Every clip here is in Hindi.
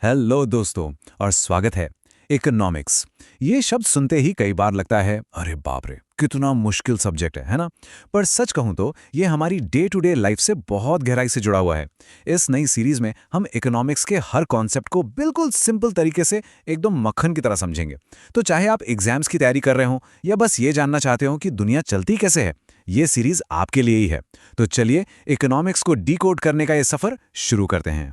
हेलो दोस्तों और स्वागत है। इकोनॉमिक्स ये शब्द सुनते ही कई बार लगता है अरे बाप रे कितना मुश्किल सब्जेक्ट है ना। पर सच कहूं तो ये हमारी डे टू डे लाइफ से बहुत गहराई से जुड़ा हुआ है। इस नई सीरीज में हम इकोनॉमिक्स के हर कॉन्सेप्ट को बिल्कुल सिंपल तरीके से एकदम मक्खन की तरह समझेंगे। तो चाहे आप एग्जाम्स की तैयारी कर रहे हो या बस ये जानना चाहते हो कि दुनिया चलती कैसे है, ये सीरीज आपके लिए ही है। तो चलिए इकोनॉमिक्स को डिकोड करने का ये सफर शुरू करते हैं।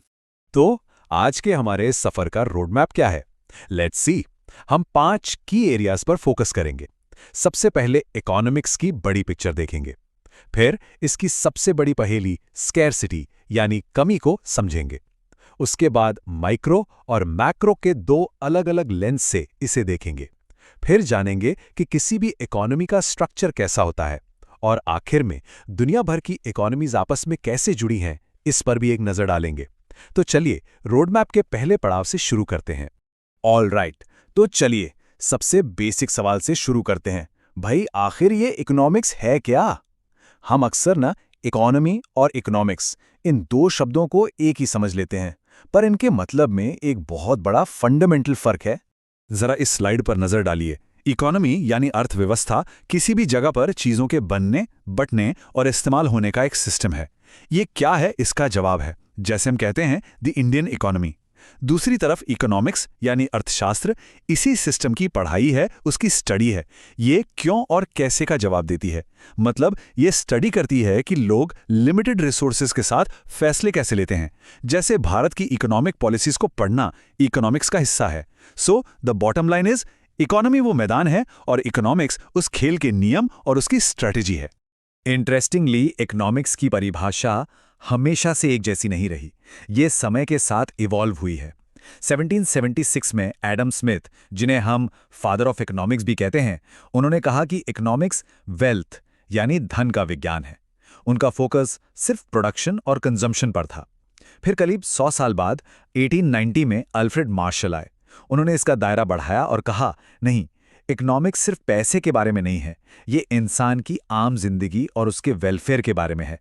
तो आज के हमारे इस सफर का रोड मैप क्या है? Let's see. हम 5 की एरियाज पर फोकस करेंगे। सबसे पहले इकोनॉमिक्स की बड़ी पिक्चर देखेंगे। फिर इसकी सबसे बड़ी पहेली स्कैरसिटी यानी कमी को समझेंगे। उसके बाद माइक्रो और मैक्रो के दो अलग-अलग लेंस से इसे देखेंगे। फिर जानेंगे कि किसी भी इकोनॉमी का स्ट्रक्चर कैसा होता है और आखिर में दुनिया भर की इकोनॉमीज आपस में कैसे जुड़ी हैं, इस पर भी एक नजर डालेंगे। तो चलिए रोड मैप के पहले पड़ाव से शुरू करते हैं। ऑल राइट, तो चलिए सबसे बेसिक सवाल से शुरू करते हैं। भाई आखिर ये इकोनॉमिक्स है क्या? हम अक्सर ना इकोनॉमी और इकोनॉमिक्स इन दो शब्दों को एक ही समझ लेते हैं, पर इनके मतलब में एक बहुत बड़ा फंडामेंटल फर्क है। जरा इस स्लाइड पर नजर डालिए। इकोनॉमी यानी अर्थव्यवस्था किसी भी जगह पर चीजों के बनने, बंटने और इस्तेमाल होने का एक सिस्टम है। ये क्या है, इसका जवाब है, जैसे हम कहते हैं द इंडियन इकोनॉमी। दूसरी तरफ इकोनॉमिक्स यानी अर्थशास्त्र इसी सिस्टम की पढ़ाई है, उसकी स्टडी है। ये क्यों और कैसे का जवाब देती है। मतलब ये स्टडी करती है कि लोग लिमिटेड रिसोर्सेज के साथ फैसले कैसे लेते हैं। जैसे भारत की इकोनॉमिक पॉलिसीज को पढ़ना इकोनॉमिक्स का हिस्सा है। So the bottom line is economy वो मैदान है और इकोनॉमिक्स उस खेल के नियम और उसकी स्ट्रेटेजी है। इंटरेस्टिंगली इकोनॉमिक्स की परिभाषा हमेशा से एक जैसी नहीं रही। ये समय के साथ इवॉल्व हुई है। 1776 में एडम स्मिथ, जिन्हें हम फादर ऑफ इकोनॉमिक्स भी कहते हैं, उन्होंने कहा कि इकोनॉमिक्स वेल्थ यानी धन का विज्ञान है। उनका फोकस सिर्फ प्रोडक्शन और कंजम्पशन पर था। फिर करीब 100 साल बाद 1890 में अल्फ्रेड मार्शल आए। उन्होंने इसका दायरा बढ़ाया और कहा, नहीं, इकोनॉमिक्स सिर्फ पैसे के बारे में नहीं है, ये इंसान की आम जिंदगी और उसके वेलफेयर के बारे में है।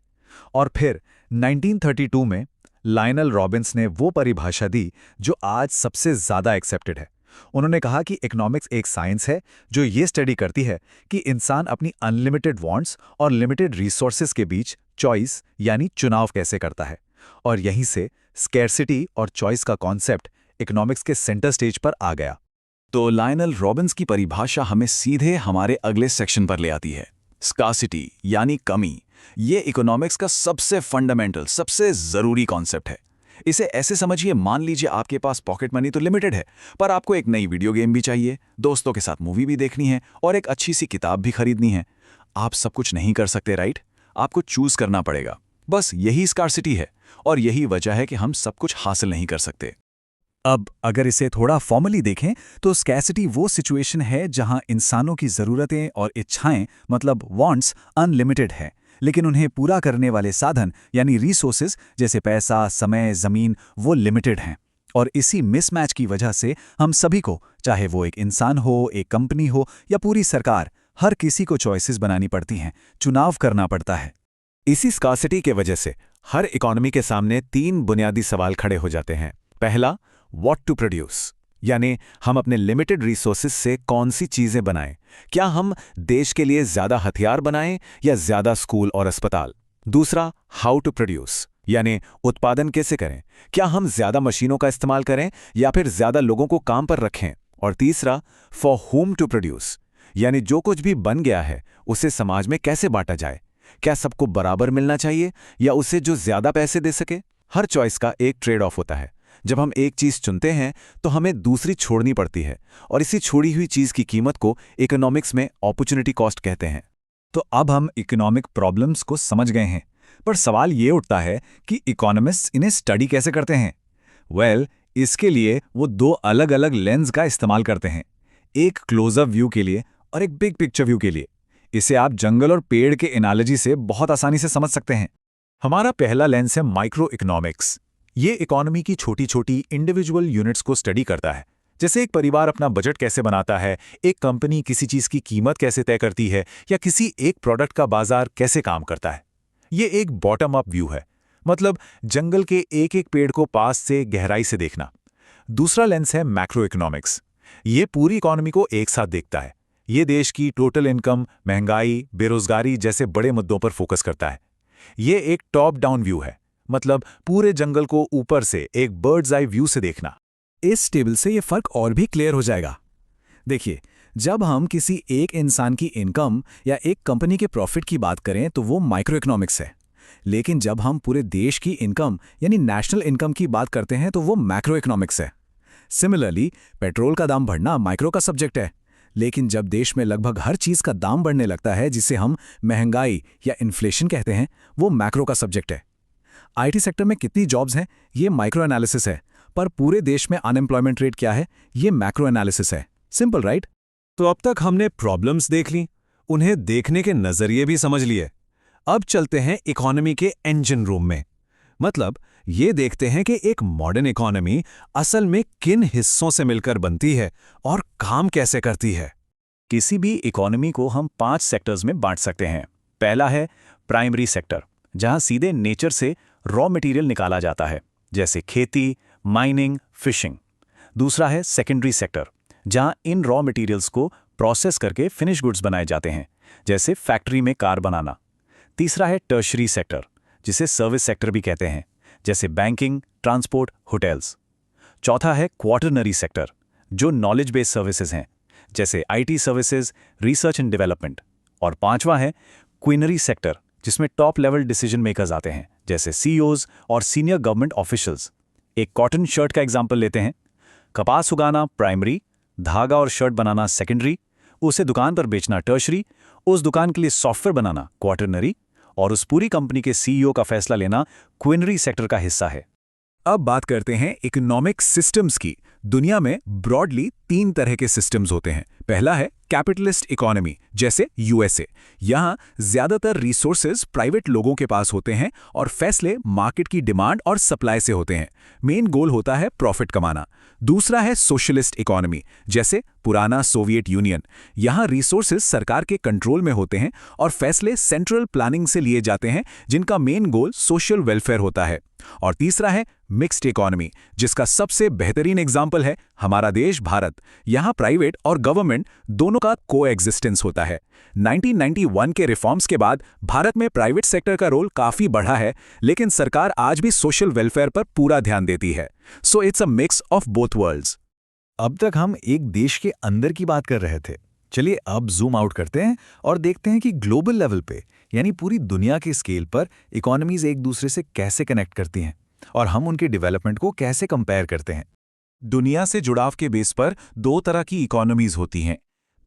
और फिर 1932 में लायनल रॉबिन्स ने वो परिभाषा दी जो आज सबसे ज्यादा एक्सेप्टेड है। उन्होंने कहा कि इकोनॉमिक्स एक साइंस है जो ये स्टडी करती है कि इंसान अपनी अनलिमिटेड वांट्स और लिमिटेड रिसोर्सेज के बीच चॉइस यानी चुनाव कैसे करता है। और यहीं से स्कैरसिटी और चॉइस का कॉन्सेप्ट इकोनॉमिक्स के सेंटर स्टेज पर आ गया। तो लायनल रॉबिन्स की परिभाषा हमें सीधे हमारे अगले सेक्शन पर ले आती है, स्कार्सिटी यानी कमी। ये इकोनॉमिक्स का सबसे फंडामेंटल, सबसे जरूरी कॉन्सेप्ट है। इसे ऐसे समझिए, मान लीजिए आपके पास पॉकेट मनी तो लिमिटेड है, पर आपको एक नई वीडियो गेम भी चाहिए, दोस्तों के साथ मूवी भी देखनी है और एक अच्छी सी किताब भी खरीदनी है। आप सब कुछ नहीं कर सकते, राइट? आपको चूज करना पड़ेगा। बस यही स्कार्सिटी है और यही वजह है कि हम सब कुछ हासिल नहीं कर सकते। अब अगर इसे थोड़ा फॉर्मली देखें तो स्कैर्सिटी वो सिचुएशन है जहां इंसानों की ज़रूरतें और इच्छाएं मतलब वांट्स अनलिमिटेड है, लेकिन उन्हें पूरा करने वाले साधन यानी रिसोर्सेज जैसे पैसा, समय, ज़मीन वो लिमिटेड हैं। और इसी मिसमैच की वजह से हम सभी को, चाहे वो एक इंसान हो, एक कंपनी हो या पूरी सरकार, हर किसी को चॉइसेस बनानी पड़ती हैं, चुनाव करना पड़ता है। इसी स्कार्सिटी के वजह से हर इकोनॉमी के सामने 3 बुनियादी सवाल खड़े हो जाते हैं। पहला, व्हाट टू प्रोड्यूस, यानी हम अपने लिमिटेड रिसोर्सेज से कौन सी चीजें बनाएं। क्या हम देश के लिए ज्यादा हथियार बनाएं या ज्यादा स्कूल और अस्पताल। दूसरा, हाउ टू प्रोड्यूस, यानी उत्पादन कैसे करें। क्या हम ज्यादा मशीनों का इस्तेमाल करें या फिर ज्यादा लोगों को काम पर रखें। और तीसरा, फॉर होम टू प्रोड्यूस, यानी जो कुछ भी बन गया है उसे समाज में कैसे बांटा जाए। क्या सबको बराबर मिलना चाहिए या उसे जो ज्यादा पैसे दे सके। हर चॉइस का एक ट्रेड ऑफ होता है। जब हम एक चीज चुनते हैं तो हमें दूसरी छोड़नी पड़ती है और इसी छोड़ी हुई चीज की कीमत को इकोनॉमिक्स में अपॉर्चुनिटी कॉस्ट कहते हैं। तो अब हम इकोनॉमिक प्रॉब्लम्स को समझ गए हैं, पर सवाल ये उठता है कि इकोनॉमिस्ट्स इन्हें स्टडी कैसे करते हैं। इसके लिए वो दो अलग अलग लेंस का इस्तेमाल करते हैं, एक क्लोजअप व्यू के लिए और एक बिग पिक्चर व्यू के लिए। इसे आप जंगल और पेड़ के एनालॉजी से बहुत आसानी से समझ सकते हैं। हमारा पहला लेंस है माइक्रो इकोनॉमिक्स। ये इकोनॉमी की छोटी छोटी इंडिविजुअल यूनिट्स को स्टडी करता है। जैसे एक परिवार अपना बजट कैसे बनाता है, एक कंपनी किसी चीज की कीमत कैसे तय करती है या किसी एक प्रोडक्ट का बाजार कैसे काम करता है। ये एक बॉटम अप व्यू है, मतलब जंगल के एक एक पेड़ को पास से गहराई से देखना। दूसरा लेंस है मैक्रो इकोनॉमिक्स। ये पूरी इकोनॉमी को एक साथ देखता है। ये देश की टोटल इनकम, महंगाई, बेरोजगारी जैसे बड़े मुद्दों पर फोकस करता है। ये एक टॉप डाउन व्यू है, मतलब पूरे जंगल को ऊपर से एक बर्ड्स आई व्यू से देखना। इस टेबल से ये फर्क और भी क्लियर हो जाएगा। देखिए, जब हम किसी एक इंसान की इनकम या एक कंपनी के प्रॉफिट की बात करें तो वो माइक्रो इकोनॉमिक्स है, लेकिन जब हम पूरे देश की इनकम यानी नेशनल इनकम की बात करते हैं तो वो मैक्रो इकोनॉमिक्स है। सिमिलरली, पेट्रोल का दाम बढ़ना माइक्रो का सब्जेक्ट है, लेकिन जब देश में लगभग हर चीज का दाम बढ़ने लगता है, जिसे हम महंगाई या इन्फ्लेशन कहते हैं, वो मैक्रो का सब्जेक्ट है। आईटी सेक्टर में कितनी जॉब्स हैं, ये माइक्रो एनालिसिस है, पर पूरे देश में अनएम्प्लॉयमेंट रेट क्या है, ये मैक्रो एनालिसिस है। Simple, right? तो अब तक हमने प्रॉब्लम्स देख ली, उन्हें देखने के नजरिए भी समझ लिए। अब चलते हैं इकोनॉमी के इंजन रूम में। मतलब ये देखते हैं कि एक मॉडर्न इकोनॉमी असल में किन हिस्सों से मिलकर बनती है और काम कैसे करती है। किसी भी इकोनॉमी को हम 5 सेक्टर्स में बांट सकते हैं। पहला है प्राइमरी सेक्टर, जहां सीधे नेचर से रॉ मटेरियल निकाला जाता है, जैसे खेती, माइनिंग, फिशिंग। दूसरा है सेकेंडरी सेक्टर, जहां इन रॉ मटेरियल्स को प्रोसेस करके फिनिश गुड्स बनाए जाते हैं, जैसे फैक्ट्री में कार बनाना। तीसरा है टर्शरी सेक्टर, जिसे सर्विस सेक्टर भी कहते हैं, जैसे बैंकिंग, ट्रांसपोर्ट, होटल्स। चौथा है क्वार्टरनरी सेक्टर, जो नॉलेज बेस्ड सर्विसेज हैं, जैसे IT services, research and development. और पांचवा है क्वीनरी सेक्टर, जिसमें टॉप लेवल डिसीजन मेकर्स आते हैं, जैसे सीईओज और सीनियर गवर्नमेंट ऑफिशियल्स। एक कॉटन शर्ट का एग्जाम्पल लेते हैं। कपास उगाना प्राइमरी, धागा और शर्ट बनाना सेकेंडरी, उसे दुकान पर बेचना टर्शरी, उस दुकान के लिए सॉफ्टवेयर बनाना क्वार्टरनरी, और उस पूरी कंपनी के सीईओ का फैसला लेना क्वीनरी सेक्टर का हिस्सा है। अब बात करते हैं इकोनॉमिक सिस्टम्स की। दुनिया में ब्रॉडली 3 तरह के सिस्टम्स होते हैं। पहला है कैपिटलिस्ट इकोनॉमी, जैसे यूएसए। यहाँ ज्यादातर रिसोर्सेज प्राइवेट लोगों के पास होते हैं और फैसले मार्केट की डिमांड और सप्लाई से होते हैं। मेन गोल होता है प्रॉफिट कमाना। दूसरा है सोशलिस्ट इकोनॉमी, जैसे पुराना सोवियत यूनियन। यहाँ रिसोर्सेज सरकार के कंट्रोल में होते हैं और फैसले सेंट्रल प्लानिंग से लिए जाते हैं, जिनका मेन गोल सोशल वेलफेयर होता है। और तीसरा है मिक्स्ड इकोनॉमी, जिसका सबसे बेहतरीन एग्जाम्पल है हमारा देश भारत। यहाँ प्राइवेट और गवर्नमेंट दोनों का कोएग्जिस्टेंस होता है। 1991 के रिफॉर्म्स के बाद भारत में प्राइवेट सेक्टर का रोल काफी बढ़ा है, लेकिन सरकार आज भी सोशल वेलफेयर पर पूरा ध्यान देती है। So it's a mix of both worlds. अब तक हम एक देश के अंदर की बात कर रहे थे। चलिए अब जूम आउट करते हैं और देखते हैं कि ग्लोबल लेवल पे, यानी पूरी दुनिया के स्केल पर इकोनॉमीज एक दूसरे से कैसे कनेक्ट करती हैं और हम उनके डेवलपमेंट को कैसे कंपेयर करते हैं। दुनिया से जुड़ाव के बेस पर 2 तरह की इकोनॉमीज होती हैं।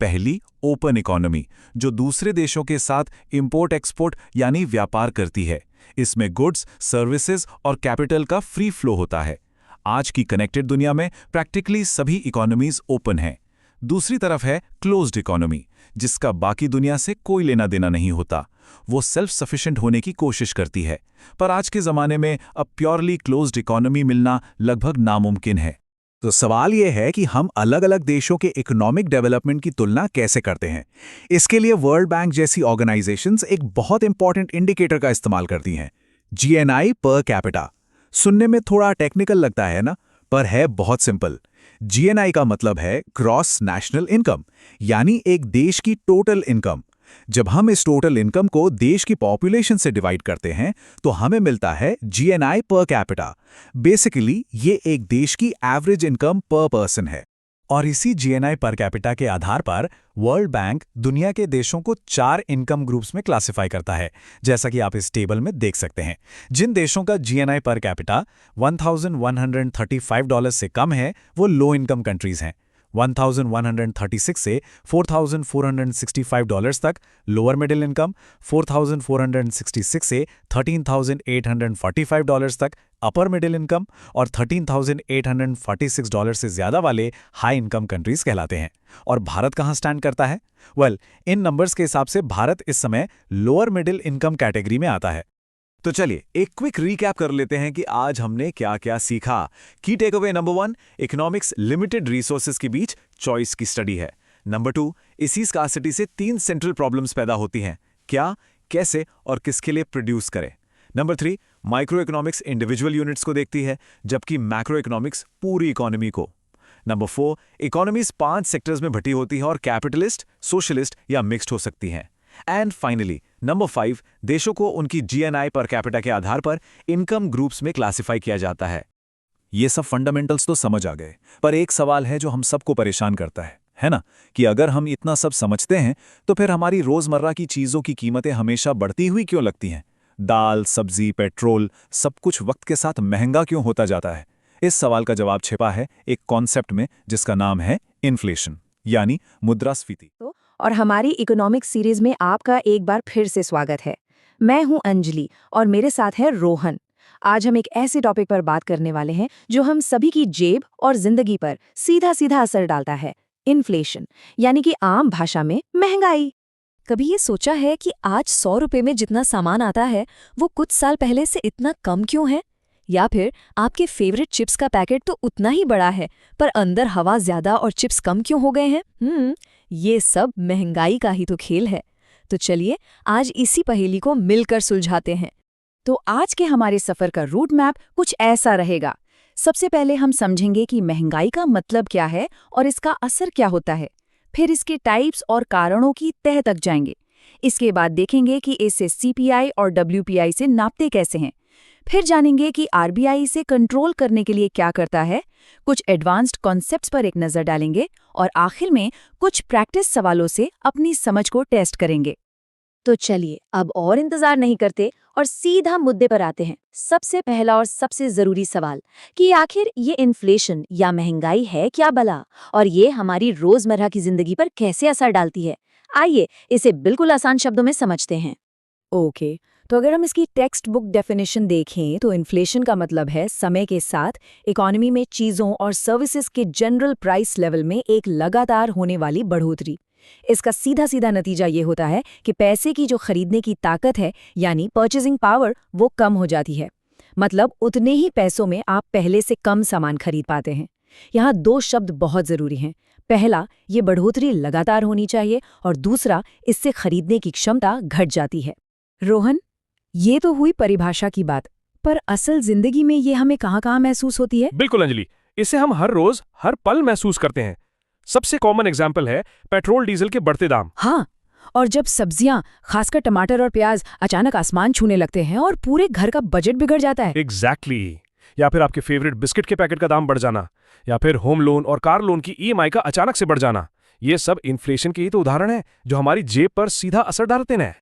पहली ओपन इकोनॉमी, जो दूसरे देशों के साथ इंपोर्ट एक्सपोर्ट यानी व्यापार करती है। इसमें गुड्स, सर्विसेज और कैपिटल का फ्री फ्लो होता है। आज की कनेक्टेड दुनिया में प्रैक्टिकली सभी इकोनॉमीज ओपन हैं। दूसरी तरफ है क्लोज्ड इकोनॉमी, जिसका बाकी दुनिया से कोई लेना देना नहीं होता। वो सेल्फ सफिशिएंट होने की कोशिश करती है, पर आज के ज़माने में अब प्योरली क्लोज्ड इकोनॉमी मिलना लगभग नामुमकिन है। तो सवाल यह है कि हम अलग अलग देशों के इकोनॉमिक डेवलपमेंट की तुलना कैसे करते हैं। इसके लिए वर्ल्ड बैंक जैसी ऑर्गेनाइजेशंस एक बहुत इंपॉर्टेंट इंडिकेटर का इस्तेमाल करती हैं, जीएनआई पर कैपिटा। सुनने में थोड़ा टेक्निकल लगता है ना, पर है बहुत सिंपल। जीएनआई का मतलब है ग्रॉस नेशनल इनकम, यानी एक देश की टोटल इनकम। जब हम इस टोटल इनकम को देश की पॉपुलेशन से डिवाइड करते हैं तो हमें मिलता है जीएनआई पर कैपिटा। बेसिकली ये एक देश की एवरेज इनकम पर पर्सन है। और इसी जीएनआई पर कैपिटा के आधार पर वर्ल्ड बैंक दुनिया के देशों को 4 इनकम ग्रुप्स में क्लासिफाई करता है, जैसा कि आप इस टेबल में देख सकते हैं। जिन देशों का जीएनआई पर कैपिटा $1135 से कम है वो लो इनकम कंट्रीज हैं। 1136 से $4465 तक लोअर मिडिल इनकम, 4466 से $13,845 तक अपर मिडिल इनकम और $13,846 से ज्यादा वाले हाई इनकम कंट्रीज कहलाते हैं। और भारत कहां स्टैंड करता है? इन नंबर्स के हिसाब से भारत इस समय लोअर मिडिल इनकम कैटेगरी में आता है। तो चलिए एक क्विक रीकैप कर लेते हैं कि आज हमने क्या क्या सीखा। Key takeaway number 1, economics limited resources के बीच चॉइस की स्टडी है। नंबर 2, इसी स्कार्सिटी से 3 सेंट्रल प्रॉब्लम्स पैदा होती हैं, क्या, कैसे और किसके लिए प्रोड्यूस करें। Number 3, micro economics individual units को देखती है, जबकि मैक्रो इकोनॉमिक्स पूरी इकोनॉमी को। नंबर 4, इकोनॉमीज 5 सेक्टर्स में बटी होती है और कैपिटलिस्ट, सोशलिस्ट या मिक्स्ड हो सकती हैं। एंड फाइनली नंबर 5, देशों को उनकी जीएनआई पर कैपिटा के आधार पर इनकम ग्रुप्स में क्लासिफाई किया जाता है। ये सब फंडामेंटल्स तो समझ आ गए, पर एक सवाल है जो हम सबको परेशान करता है ना, कि अगर हम इतना सब समझते हैं तो फिर हमारी रोजमर्रा की चीजों की कीमतें हमेशा बढ़ती हुई क्यों लगती हैं? दाल, सब्जी, पेट्रोल, सब कुछ वक्त के साथ महंगा क्यों होता जाता है? इस सवाल का जवाब छिपा है एक कॉन्सेप्ट में जिसका नाम है इन्फ्लेशन, यानी मुद्रास्फीति। और हमारी इकोनॉमिक्स सीरीज में आपका एक बार फिर से स्वागत है। मैं हूं अंजलि और मेरे साथ है रोहन। आज हम एक ऐसे टॉपिक पर बात करने वाले हैं जो हम सभी की जेब और जिंदगी पर सीधा सीधा असर डालता है, इन्फ्लेशन, यानी कि आम भाषा में महंगाई। कभी ये सोचा है कि आज 100 रुपए में जितना सामान आता है वो कुछ साल पहले से इतना कम क्यों है? या फिर आपके फेवरेट चिप्स का पैकेट तो उतना ही बड़ा है पर अंदर हवा ज्यादा और चिप्स कम क्यों हो गए हैं? ये सब महंगाई का ही तो खेल है। तो चलिए आज इसी पहेली को मिलकर सुलझाते हैं। तो आज के हमारे सफर का रूट मैप कुछ ऐसा रहेगा। सबसे पहले हम समझेंगे कि महंगाई का मतलब क्या है और इसका असर क्या होता है। फिर इसके टाइप्स और कारणों की तह तक जाएंगे। इसके बाद देखेंगे कि इसे सीपीआई और डब्ल्यूपीआई से नापते कैसे हैं। फिर जानेंगे कि आरबीआई इसे कंट्रोल करने के लिए क्या करता है। कुछ एडवांस्ड कॉन्सेप्ट्स पर एक नजर डालेंगे और आखिर में कुछ प्रैक्टिस सवालों से अपनी समझ को टेस्ट करेंगे। तो चलिए अब और इंतजार नहीं करते और सीधा मुद्दे पर आते हैं। सबसे पहला और सबसे जरूरी सवाल कि आखिर ये इन्फ्लेशन या महंगाई है क्या भला, और ये हमारी रोजमर्रा की जिंदगी पर कैसे असर डालती है। आइए इसे बिल्कुल आसान शब्दों में समझते हैं। ओके, तो अगर हम इसकी टेक्स्ट बुक डेफिनेशन देखें तो इन्फ्लेशन का मतलब है समय के साथ इकोनॉमी में चीज़ों और सर्विसेज के जनरल प्राइस लेवल में एक लगातार होने वाली बढ़ोतरी। इसका सीधा सीधा नतीजा ये होता है कि पैसे की जो खरीदने की ताकत है यानी परचेजिंग पावर, वो कम हो जाती है। मतलब उतने ही पैसों में आप पहले से कम सामान खरीद पाते हैं। यहाँ 2 शब्द बहुत ज़रूरी हैं। पहला, ये बढ़ोतरी लगातार होनी चाहिए, और दूसरा, इससे खरीदने की क्षमता घट जाती है। रोहन, ये तो हुई परिभाषा की बात, पर असल जिंदगी में ये हमें कहाँ-कहाँ महसूस होती है? बिल्कुल अंजलि, इसे हम हर रोज हर पल महसूस करते हैं। सबसे कॉमन एग्जाम्पल है पेट्रोल डीजल के बढ़ते दाम। हाँ, और जब सब्जियां, खासकर टमाटर और प्याज, अचानक आसमान छूने लगते हैं और पूरे घर का बजट बिगड़ जाता है। एग्जैक्टली। या फिर आपके फेवरेट बिस्किट के पैकेट का दाम बढ़ जाना, या फिर होम लोन और कार लोन की ईएमआई का अचानक से बढ़ जाना। ये सब इन्फ्लेशन के ही तो उदाहरण है जो हमारी जेब पर सीधा असर डालते हैं।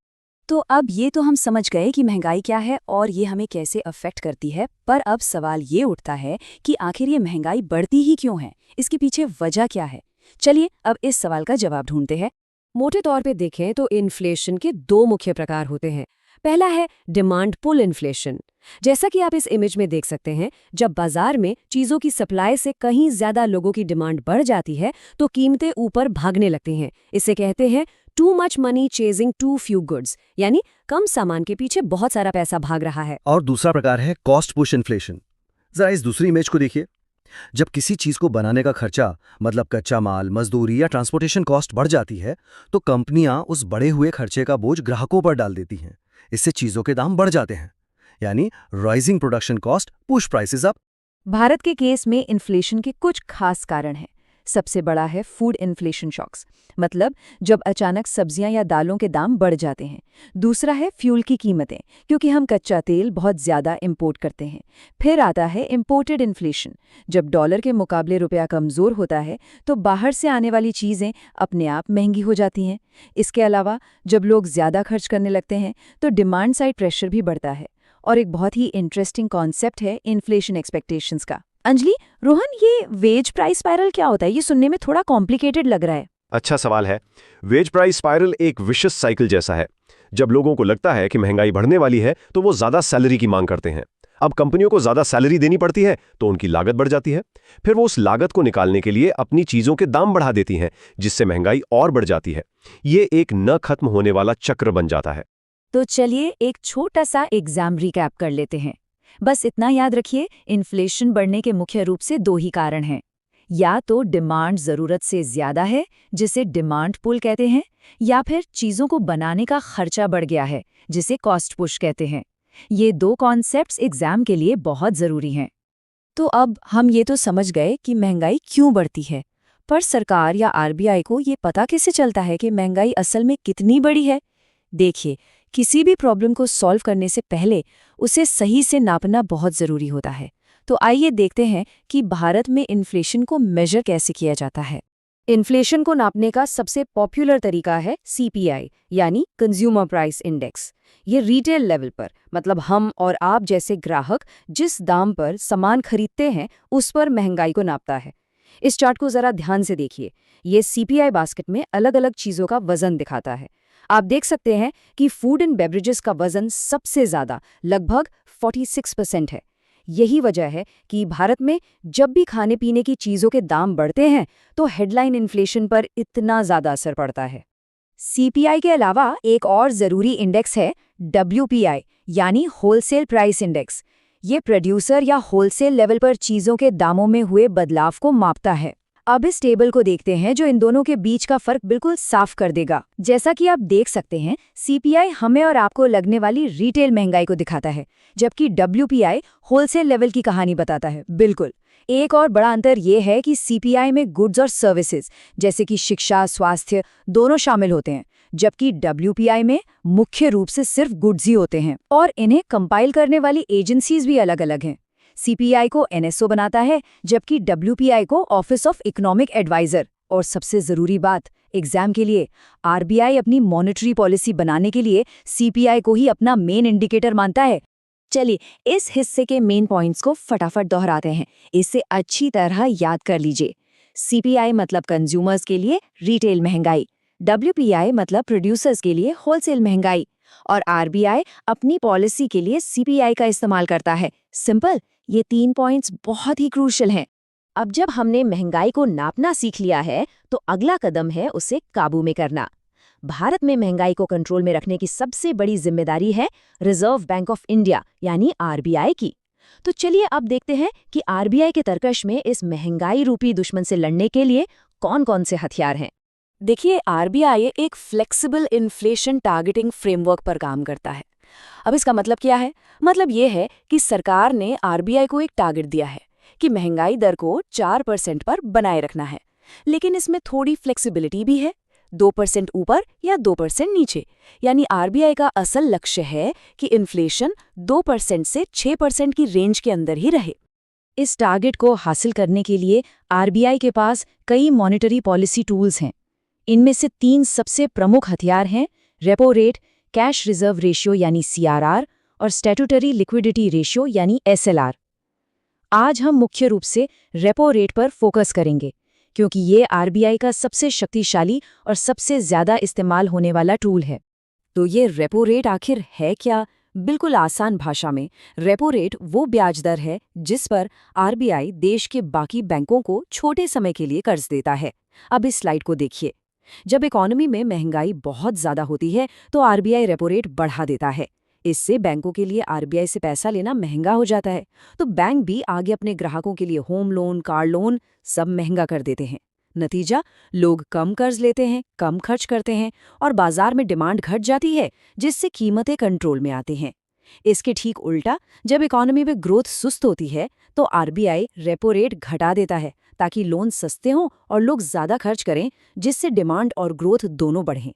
तो अब ये तो हम समझ गए कि महंगाई क्या है और ये हमें कैसे अफेक्ट करती है, पर अब सवाल ये उठता है कि आखिर ये महंगाई बढ़ती ही क्यों है? इसके पीछे वजह क्या है? चलिए अब इस सवाल का जवाब ढूंढते हैं। मोटे तौर पे देखें तो इन्फ्लेशन के 2 मुख्य प्रकार होते हैं। पहला है डिमांड पुल इन्फ्लेशन। जैसा कि आप इस इमेज में देख सकते हैं, जब बाजार में चीज़ों की सप्लाई से कहीं ज़्यादा लोगों की डिमांड बढ़ जाती है तो कीमतें ऊपर भागने लगती हैं। इसे कहते हैं too much money chasing too few goods, यानी कम सामान के पीछे बहुत सारा पैसा भाग रहा है। और दूसरा प्रकार है कॉस्ट पुश इन्फ्लेशन। जरा इस दूसरी इमेज को देखिए। जब किसी चीज को बनाने का खर्चा, मतलब कच्चा माल, मजदूरी या ट्रांसपोर्टेशन कॉस्ट बढ़ जाती है तो कंपनियां उस बढ़े हुए खर्चे का बोझ ग्राहकों पर डाल देती हैं। इससे चीजों के दाम बढ़ जाते हैं, यानी rising production cost push prices up. Bharat के केस में इन्फ्लेशन के कुछ खास कारण हैं। सबसे बड़ा है फूड इन्फ्लेशन शॉक्स, मतलब जब अचानक सब्जियां या दालों के दाम बढ़ जाते हैं। दूसरा है फ्यूल की कीमतें, क्योंकि हम कच्चा तेल बहुत ज़्यादा इंपोर्ट करते हैं। फिर आता है इंपोर्टेड इन्फ्लेशन, जब डॉलर के मुकाबले रुपया कमज़ोर होता है तो बाहर से आने वाली चीज़ें अपने आप महंगी हो जाती हैं। इसके अलावा जब लोग ज़्यादा खर्च करने लगते हैं तो डिमांड साइड प्रेशर भी बढ़ता है। और एक बहुत ही इंटरेस्टिंग कॉन्सेप्ट है इन्फ्लेशन एक्सपेक्टेशंस का। अंजलि, रोहन, ये वेज प्राइस स्पाइरल क्या होता है? ये सुनने में थोड़ा कॉम्प्लिकेटेड लग रहा है। अच्छा सवाल है। वेज प्राइस स्पाइरल एक विशेष साइकिल जैसा है। जब लोगों को लगता है कि महंगाई बढ़ने वाली है तो वो ज्यादा सैलरी की मांग करते हैं। अब कंपनियों को ज्यादा सैलरी देनी पड़ती है तो उनकी लागत बढ़ जाती है। फिर वो उस लागत को निकालने के लिए अपनी चीजों के दाम बढ़ा देती हैं, जिससे महंगाई और बढ़ जाती है। ये एक न खत्म होने वाला चक्र बन जाता है। तो चलिए एक छोटा सा एग्जाम रिकैप कर लेते हैं। बस इतना याद रखिए, इन्फ्लेशन बढ़ने के मुख्य रूप से 2 ही कारण हैं। या तो डिमांड ज़रूरत से ज़्यादा है, जिसे डिमांड पुल कहते हैं, या फिर चीज़ों को बनाने का खर्चा बढ़ गया है, जिसे कॉस्ट पुश कहते हैं। ये दो कॉन्सेप्ट्स एग्जाम के लिए बहुत ज़रूरी हैं। तो अब हम ये तो समझ गए कि महंगाई क्यों बढ़ती है, पर सरकार या आरबीआई को ये पता कैसे चलता है कि महंगाई असल में कितनी बड़ी है? देखिए, किसी भी प्रॉब्लम को सॉल्व करने से पहले उसे सही से नापना बहुत ज़रूरी होता है। तो आइए देखते हैं कि भारत में इन्फ्लेशन को मेजर कैसे किया जाता है। इन्फ्लेशन को नापने का सबसे पॉपुलर तरीका है सीपीआई, यानी कंज्यूमर प्राइस इंडेक्स। ये रिटेल लेवल पर, मतलब हम और आप जैसे ग्राहक जिस दाम पर सामान खरीदते हैं उस पर महंगाई को नापता है। इस चार्ट को जरा ध्यान से देखिए। ये सीपीआई बास्केट में अलग अलग चीज़ों का वजन दिखाता है। आप देख सकते हैं कि फूड एंड बेवरेजेस का वजन सबसे ज़्यादा, लगभग 46% है। यही वजह है कि भारत में जब भी खाने पीने की चीज़ों के दाम बढ़ते हैं तो हेडलाइन इन्फ्लेशन पर इतना ज़्यादा असर पड़ता है। सीपीआई के अलावा एक और ज़रूरी इंडेक्स है डब्ल्यूपीआई, यानी होलसेल प्राइस इंडेक्स। ये प्रोड्यूसर या होलसेल लेवल पर चीज़ों के दामों में हुए बदलाव को मापता है। अब इस टेबल को देखते हैं जो इन दोनों के बीच का फर्क बिल्कुल साफ कर देगा। जैसा कि आप देख सकते हैं, सीपीआई हमें और आपको लगने वाली रिटेल महंगाई को दिखाता है, जबकि डब्ल्यूपीआई होलसेल लेवल की कहानी बताता है। बिल्कुल। एक और बड़ा अंतर ये है कि सीपीआई में गुड्स और सर्विसेज जैसे कि शिक्षा, स्वास्थ्य दोनों शामिल होते हैं, जबकि डब्ल्यूपीआई में मुख्य रूप से सिर्फ गुड्स ही होते हैं और इन्हें कंपाइल करने वाली एजेंसीज भी अलग अलग हैं। सीपीआई को एनएसओ बनाता है, जबकि डब्ल्यूपीआई को ऑफिस ऑफ इकोनॉमिक एडवाइजर। और सबसे ज़रूरी बात, एग्जाम के लिए आरबीआई अपनी मॉनेटरी पॉलिसी बनाने के लिए सीपीआई को ही अपना मेन इंडिकेटर मानता है। चलिए इस हिस्से के मेन पॉइंट्स को फटाफट दोहराते हैं, इसे अच्छी तरह याद कर लीजिए। सीपीआई मतलब कंज्यूमर्स के लिए रिटेल महंगाई, डब्ल्यूपीआई मतलब प्रोड्यूसर्स के लिए होलसेल महंगाई, और आरबीआई अपनी पॉलिसी के लिए सीपीआई का इस्तेमाल करता है। सिंपल, ये 3 पॉइंट्स बहुत ही क्रूशियल हैं। अब जब हमने महंगाई को नापना सीख लिया है तो अगला कदम है उसे काबू में करना। भारत में महंगाई को कंट्रोल में रखने की सबसे बड़ी जिम्मेदारी है रिजर्व बैंक ऑफ इंडिया यानी आरबीआई की। तो चलिए अब देखते हैं कि आरबीआई के तरकश में इस महंगाई रूपी दुश्मन से लड़ने के लिए कौन कौन से हथियार हैं। देखिए, आरबीआई एक फ्लेक्सिबल इन्फ्लेशन टारगेटिंग फ्रेमवर्क पर काम करता है। अब इसका मतलब क्या है? मतलब ये है कि सरकार ने आरबीआई को एक टारगेट दिया है कि महंगाई दर को 4% पर बनाए रखना है, लेकिन इसमें थोड़ी फ्लेक्सिबिलिटी भी है, 2% ऊपर या 2% नीचे। यानी आरबीआई का असल लक्ष्य है कि इन्फ्लेशन 2% से 6% की रेंज के अंदर ही रहे। इस टारगेट को हासिल करने के लिए आरबीआई के पास कई मॉनेटरी पॉलिसी टूल्स हैं। इनमें से 3 सबसे प्रमुख हथियार हैं: repo rate, cash reserve ratio यानी सीआरआर और स्टैट्यूटरी लिक्विडिटी रेशियो यानी एसएलआर। आज हम मुख्य रूप से रेपो रेट पर फोकस करेंगे, क्योंकि ये आरबीआई का सबसे शक्तिशाली और सबसे ज़्यादा इस्तेमाल होने वाला टूल है। तो ये रेपो रेट आखिर है क्या? बिल्कुल आसान भाषा में, रेपो रेट वो ब्याज दर है जिस पर आरबीआई देश के बाकी बैंकों को छोटे समय के लिए कर्ज देता है। अब इस स्लाइड को देखिए। जब इकोनॉमी में महंगाई बहुत ज़्यादा होती है तो आरबीआई रेपो रेट बढ़ा देता है। इससे बैंकों के लिए आरबीआई से पैसा लेना महंगा हो जाता है, तो बैंक भी आगे अपने ग्राहकों के लिए होम लोन, कार लोन सब महंगा कर देते हैं। नतीजा, लोग कम कर्ज लेते हैं, कम खर्च करते हैं और बाजार में डिमांड घट जाती है, जिससे कीमतें कंट्रोल में आती हैं। इसके ठीक उल्टा, जब इकोनॉमी में ग्रोथ सुस्त होती है तो आरबीआई रेपो रेट घटा देता है ताकि लोन सस्ते हों और लोग ज़्यादा खर्च करें, जिससे डिमांड और ग्रोथ दोनों बढ़ें।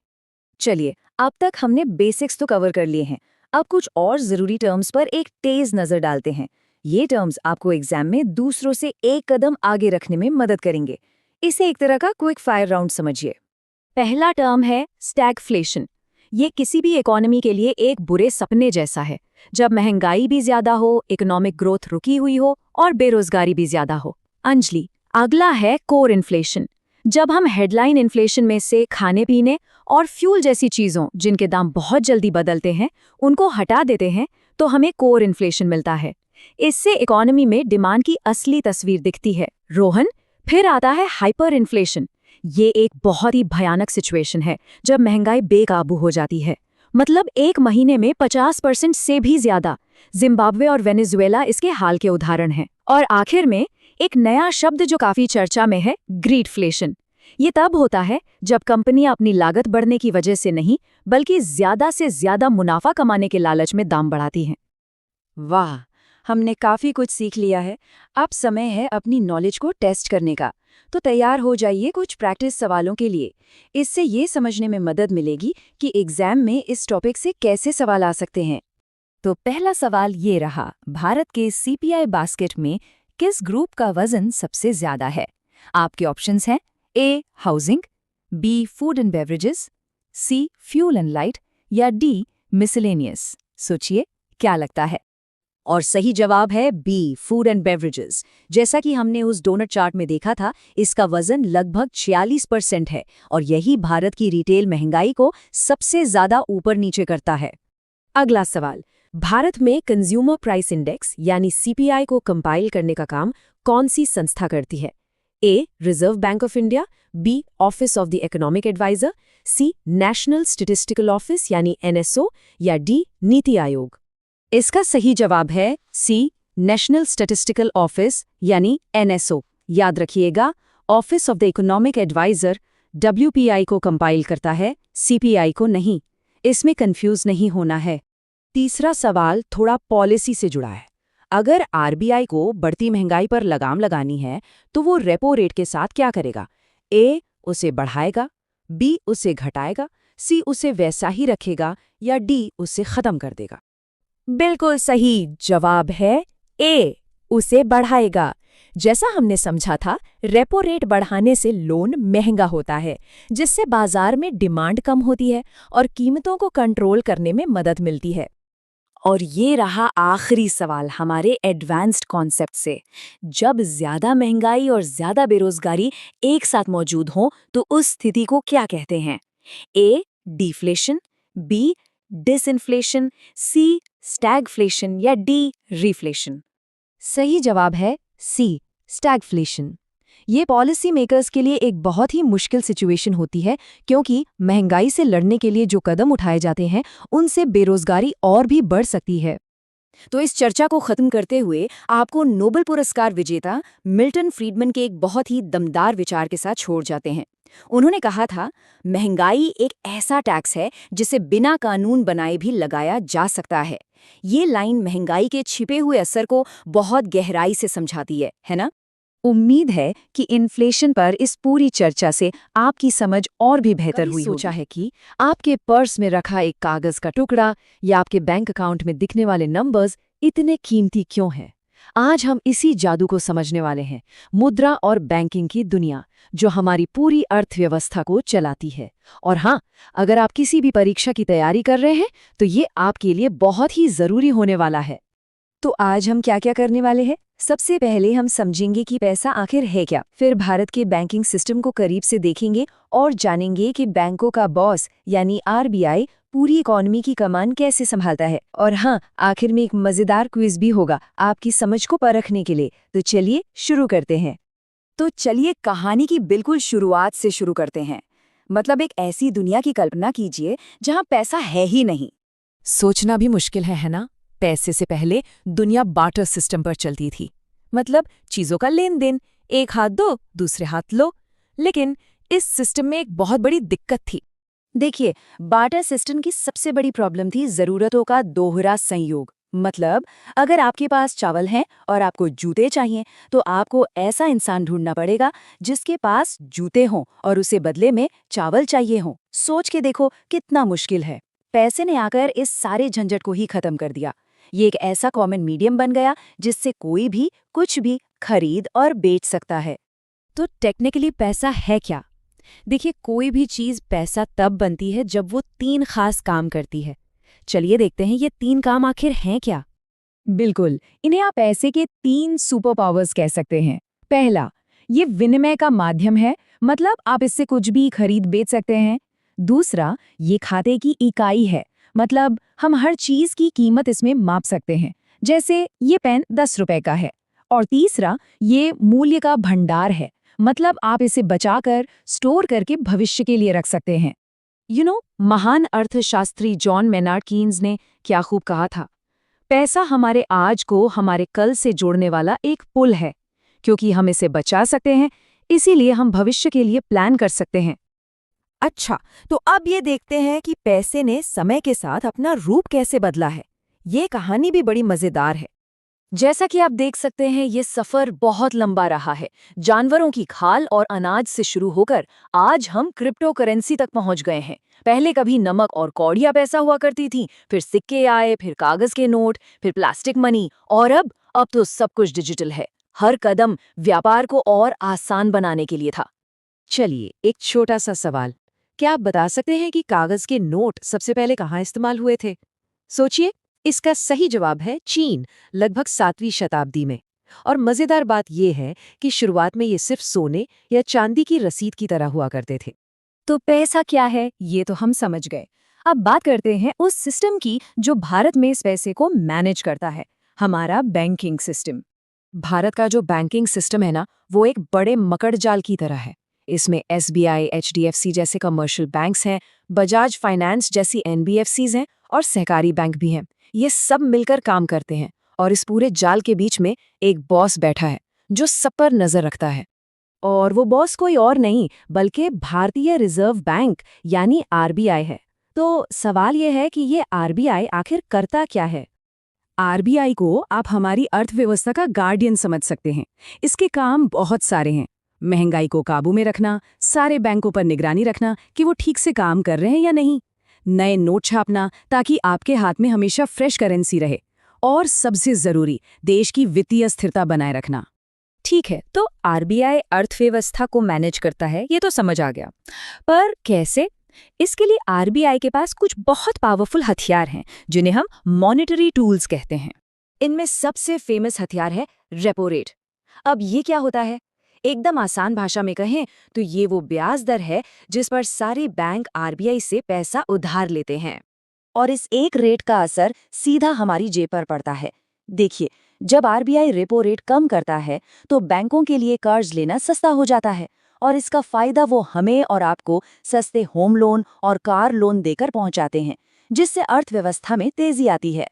चलिए, अब तक हमने बेसिक्स तो कवर कर लिए हैं। अब कुछ और ज़रूरी टर्म्स पर एक तेज़ नज़र डालते हैं। ये टर्म्स आपको एग्जाम में दूसरों से एक कदम आगे रखने में मदद करेंगे। इसे एक तरह का क्विक फायर राउंड समझिए। पहला टर्म है स्टैगफ्लेशन। ये किसी भी इकोनॉमी के लिए एक बुरे सपने जैसा है, जब महंगाई भी ज्यादा हो, इकोनॉमिक ग्रोथ रुकी हुई हो और बेरोजगारी भी ज्यादा हो। अंजलि, अगला है कोर इन्फ्लेशन। जब हम हेडलाइन इन्फ्लेशन में से खाने पीने और फ्यूल जैसी चीज़ों जिनके दाम बहुत जल्दी बदलते हैं उनको हटा देते हैं तो हमें कोर इन्फ्लेशन मिलता है। इससे इकोनॉमी में डिमांड की असली तस्वीर दिखती है। रोहन, फिर आता है हाइपर इन्फ्लेशन। ये एक बहुत ही भयानक सिचुएशन है जब महंगाई बेकाबू हो जाती है, मतलब एक महीने में 50% से भी ज्यादा। जिम्बाब्वे और वेनेजुएला इसके हाल के उदाहरण हैं। और आखिर में एक नया शब्द जो काफी चर्चा में है, ग्रीडफ्लेशन। ये तब होता है जब कंपनियां अपनी लागत बढ़ने की वजह से नहीं, बल्कि ज्यादा से ज्यादा मुनाफा कमाने के लालच में दाम बढ़ाती हैं। वाह, हमने काफी कुछ सीख लिया है। अब समय है अपनी नॉलेज को टेस्ट करने का। तो तैयार हो जाइए कुछ प्रैक्टिस सवालों के लिए। इससे ये समझने में मदद मिलेगी कि एग्जाम में इस टॉपिक से कैसे सवाल आ सकते हैं। तो पहला सवाल ये रहा, भारत के सीपीआई बास्केट में किस ग्रुप का वजन सबसे ज्यादा है? आपके ऑप्शंस हैं A housing, B food and beverages, C fuel and light या डी मिसलेनियस। सोचिए क्या लगता है। और सही जवाब है बी फूड एंड बेवरेजेस। जैसा कि हमने उस डोनट चार्ट में देखा था, इसका वजन लगभग 46% है और यही भारत की रिटेल महंगाई को सबसे ज्यादा ऊपर नीचे करता है। अगला सवाल, भारत में कंज्यूमर प्राइस इंडेक्स यानी सीपीआई को कंपाइल करने का काम कौन सी संस्था करती है? A Reserve Bank of India, B Office of the Economic Adviser, C National Statistical Office यानी एनएसओ या डी नीति आयोग। इसका सही जवाब है सी नेशनल स्टैटिस्टिकल ऑफिस यानी एनएसओ। याद रखिएगा, Office of the Economic Adviser WPI को कंपाइल करता है, सीपीआई को नहीं। इसमें कंफ्यूज नहीं होना है। तीसरा सवाल थोड़ा पॉलिसी से जुड़ा है। अगर आरबीआई को बढ़ती महंगाई पर लगाम लगानी है तो वो रेपो रेट के साथ क्या करेगा? ए उसे बढ़ाएगा, बी उसे घटाएगा, सी उसे वैसा ही रखेगा या डी उसे खत्म कर देगा? बिल्कुल सही जवाब है ए, उसे बढ़ाएगा। जैसा हमने समझा था, रेपो रेट बढ़ाने से लोन महंगा होता है, जिससे बाजार में डिमांड कम होती है और कीमतों को कंट्रोल करने में मदद मिलती है। और ये रहा आखिरी सवाल हमारे एडवांस्ड कॉन्सेप्ट से। जब ज्यादा महंगाई और ज्यादा बेरोजगारी एक साथ मौजूद हों तो उस स्थिति को क्या कहते हैं? ए डिफ्लेशन, बी डिसइन्फ्लेशन, सी स्टैगफ्लेशन या डी रिफ्लेशन? सही जवाब है सी स्टैगफ्लेशन। ये पॉलिसी मेकर्स के लिए एक बहुत ही मुश्किल सिचुएशन होती है, क्योंकि महंगाई से लड़ने के लिए जो कदम उठाए जाते हैं उनसे बेरोजगारी और भी बढ़ सकती है। तो इस चर्चा को खत्म करते हुए आपको नोबेल पुरस्कार विजेता मिल्टन फ्रीडमैन के एक बहुत ही दमदार विचार के साथ छोड़ जाते हैं। उन्होंने कहा था, महंगाई एक ऐसा टैक्स है जिसे बिना कानून बनाए भी लगाया जा सकता है। ये लाइन महंगाई के छिपे हुए असर को बहुत गहराई से समझाती है ना? उम्मीद है कि इन्फ्लेशन पर इस पूरी चर्चा से आपकी समझ और भी बेहतर हुई होगी। सोचा है कि आपके पर्स में रखा एक कागज का टुकड़ा या आपके बैंक अकाउंट में दिखने वाले नंबर्स इतने कीमती क्यों हैं? आज हम इसी जादू को समझने वाले हैं, मुद्रा और बैंकिंग की दुनिया जो हमारी पूरी अर्थव्यवस्था को चलाती है। और हाँ, अगर आप किसी भी परीक्षा की तैयारी कर रहे हैं तो ये आपके लिए बहुत ही जरूरी होने वाला है। तो आज हम क्या क्या करने वाले हैं? सबसे पहले हम समझेंगे कि पैसा आखिर है क्या, फिर भारत के बैंकिंग सिस्टम को करीब से देखेंगे और जानेंगे कि बैंकों का बॉस यानी आरबीआई पूरी इकोनॉमी की कमान कैसे संभालता है। और हाँ, आखिर में एक मजेदार क्विज भी होगा आपकी समझ को परखने के लिए। तो चलिए शुरू करते हैं। तो चलिए कहानी की बिल्कुल शुरुआत से शुरू करते हैं। मतलब एक ऐसी दुनिया की कल्पना कीजिए जहाँ पैसा है ही नहीं। सोचना भी मुश्किल है ना? पैसे से पहले दुनिया बार्टर सिस्टम पर चलती थी, मतलब चीजों का लेन देन, एक हाथ दो दूसरे हाथ लो। लेकिन इस सिस्टम में एक बहुत बड़ी दिक्कत थी। देखिए, बार्टर सिस्टम की सबसे बड़ी प्रॉब्लम थी जरूरतों का दोहरा संयोग। मतलब अगर आपके पास चावल है और आपको जूते चाहिए तो आपको ऐसा इंसान ढूंढना पड़ेगा जिसके पास जूते हों और उसे बदले में चावल चाहिए हों। सोच के देखो कितना मुश्किल है। पैसे ने आकर इस सारे झंझट को ही खत्म कर दिया। ये एक ऐसा कॉमन मीडियम बन गया जिससे कोई भी कुछ भी खरीद और बेच सकता है। तो टेक्निकली पैसा है क्या? देखिए, कोई भी चीज पैसा तब बनती है जब वो 3 खास काम करती है। चलिए देखते हैं ये 3 काम आखिर हैं क्या। बिल्कुल, इन्हें आप पैसे के 3 सुपर पावर्स कह सकते हैं। पहला, ये विनिमय का माध्यम है, मतलब आप इससे कुछ भी खरीद बेच सकते हैं। दूसरा, ये खाते की इकाई है, मतलब हम हर चीज की कीमत इसमें माप सकते हैं, जैसे ये पेन 10 रुपए का है। और तीसरा, ये मूल्य का भंडार है, मतलब आप इसे बचाकर स्टोर करके भविष्य के लिए रख सकते हैं। महान अर्थशास्त्री जॉन मेनार्ड कीन्स ने क्या खूब कहा था, पैसा हमारे आज को हमारे कल से जोड़ने वाला एक पुल है। क्योंकि हम इसे बचा सकते हैं, इसीलिए हम भविष्य के लिए प्लान कर सकते हैं। अच्छा, तो अब ये देखते हैं कि पैसे ने समय के साथ अपना रूप कैसे बदला है। ये कहानी भी बड़ी मजेदार है। जैसा कि आप देख सकते हैं, ये सफर बहुत लंबा रहा है। जानवरों की खाल और अनाज से शुरू होकर आज हम क्रिप्टो करेंसी तक पहुंच गए हैं। पहले कभी नमक और कौड़ियां पैसा हुआ करती थी, फिर सिक्के आए, फिर कागज के नोट, फिर प्लास्टिक मनी, और अब तो सब कुछ डिजिटल है। हर कदम व्यापार को और आसान बनाने के लिए था। चलिए, एक छोटा सा सवाल, क्या आप बता सकते हैं कि कागज के नोट सबसे पहले कहाँ इस्तेमाल हुए थे? सोचिए, इसका सही जवाब है चीन, लगभग 7वीं शताब्दी में। और मजेदार बात यह है कि शुरुआत में ये सिर्फ सोने या चांदी की रसीद की तरह हुआ करते थे। तो पैसा क्या है, ये तो हम समझ गए। अब बात करते हैं उस सिस्टम की जो भारत में इस पैसे को मैनेज करता है, हमारा बैंकिंग सिस्टम। भारत का जो बैंकिंग सिस्टम है ना, वो एक बड़े मकड़जाल की तरह है। इसमें SBI, HDFC जैसे कमर्शियल बैंक्स हैं, बजाज फाइनेंस जैसी NBFCs हैं और सहकारी बैंक भी हैं। ये सब मिलकर काम करते हैं और इस पूरे जाल के बीच में एक बॉस बैठा है जो सब पर नजर रखता है। और वो बॉस कोई और नहीं बल्कि भारतीय रिजर्व बैंक यानी RBI है। तो सवाल ये है कि ये RBI आखिर करता क्या है? RBI को आप हमारी अर्थव्यवस्था का गार्डियन समझ सकते हैं। इसके काम बहुत सारे हैं। महंगाई को काबू में रखना, सारे बैंकों पर निगरानी रखना कि वो ठीक से काम कर रहे हैं या नहीं, नए नोट छापना ताकि आपके हाथ में हमेशा फ्रेश करेंसी रहे, और सबसे जरूरी, देश की वित्तीय स्थिरता बनाए रखना। ठीक है, तो RBI अर्थव्यवस्था को मैनेज करता है, ये तो समझ आ गया। पर कैसे? इसके लिए RBI के पास कुछ बहुत पावरफुल हथियार हैं जिन्हें हम मॉनेटरी टूल्स कहते हैं। इनमें सबसे फेमस हथियार है रेपो रेट। अब ये क्या होता है? एकदम आसान भाषा में कहें तो ये वो ब्याज दर है जिस पर सारे बैंक RBI से पैसा उधार लेते हैं, और इस एक रेट का असर सीधा हमारी जेब पर पड़ता है। देखिए, जब RBI रेपो रेट कम करता है तो बैंकों के लिए कर्ज लेना सस्ता हो जाता है, और इसका फायदा वो हमें और आपको सस्ते होम लोन और कार लोन देकर पहुंचाते हैं, जिससे अर्थव्यवस्था में तेजी आती है।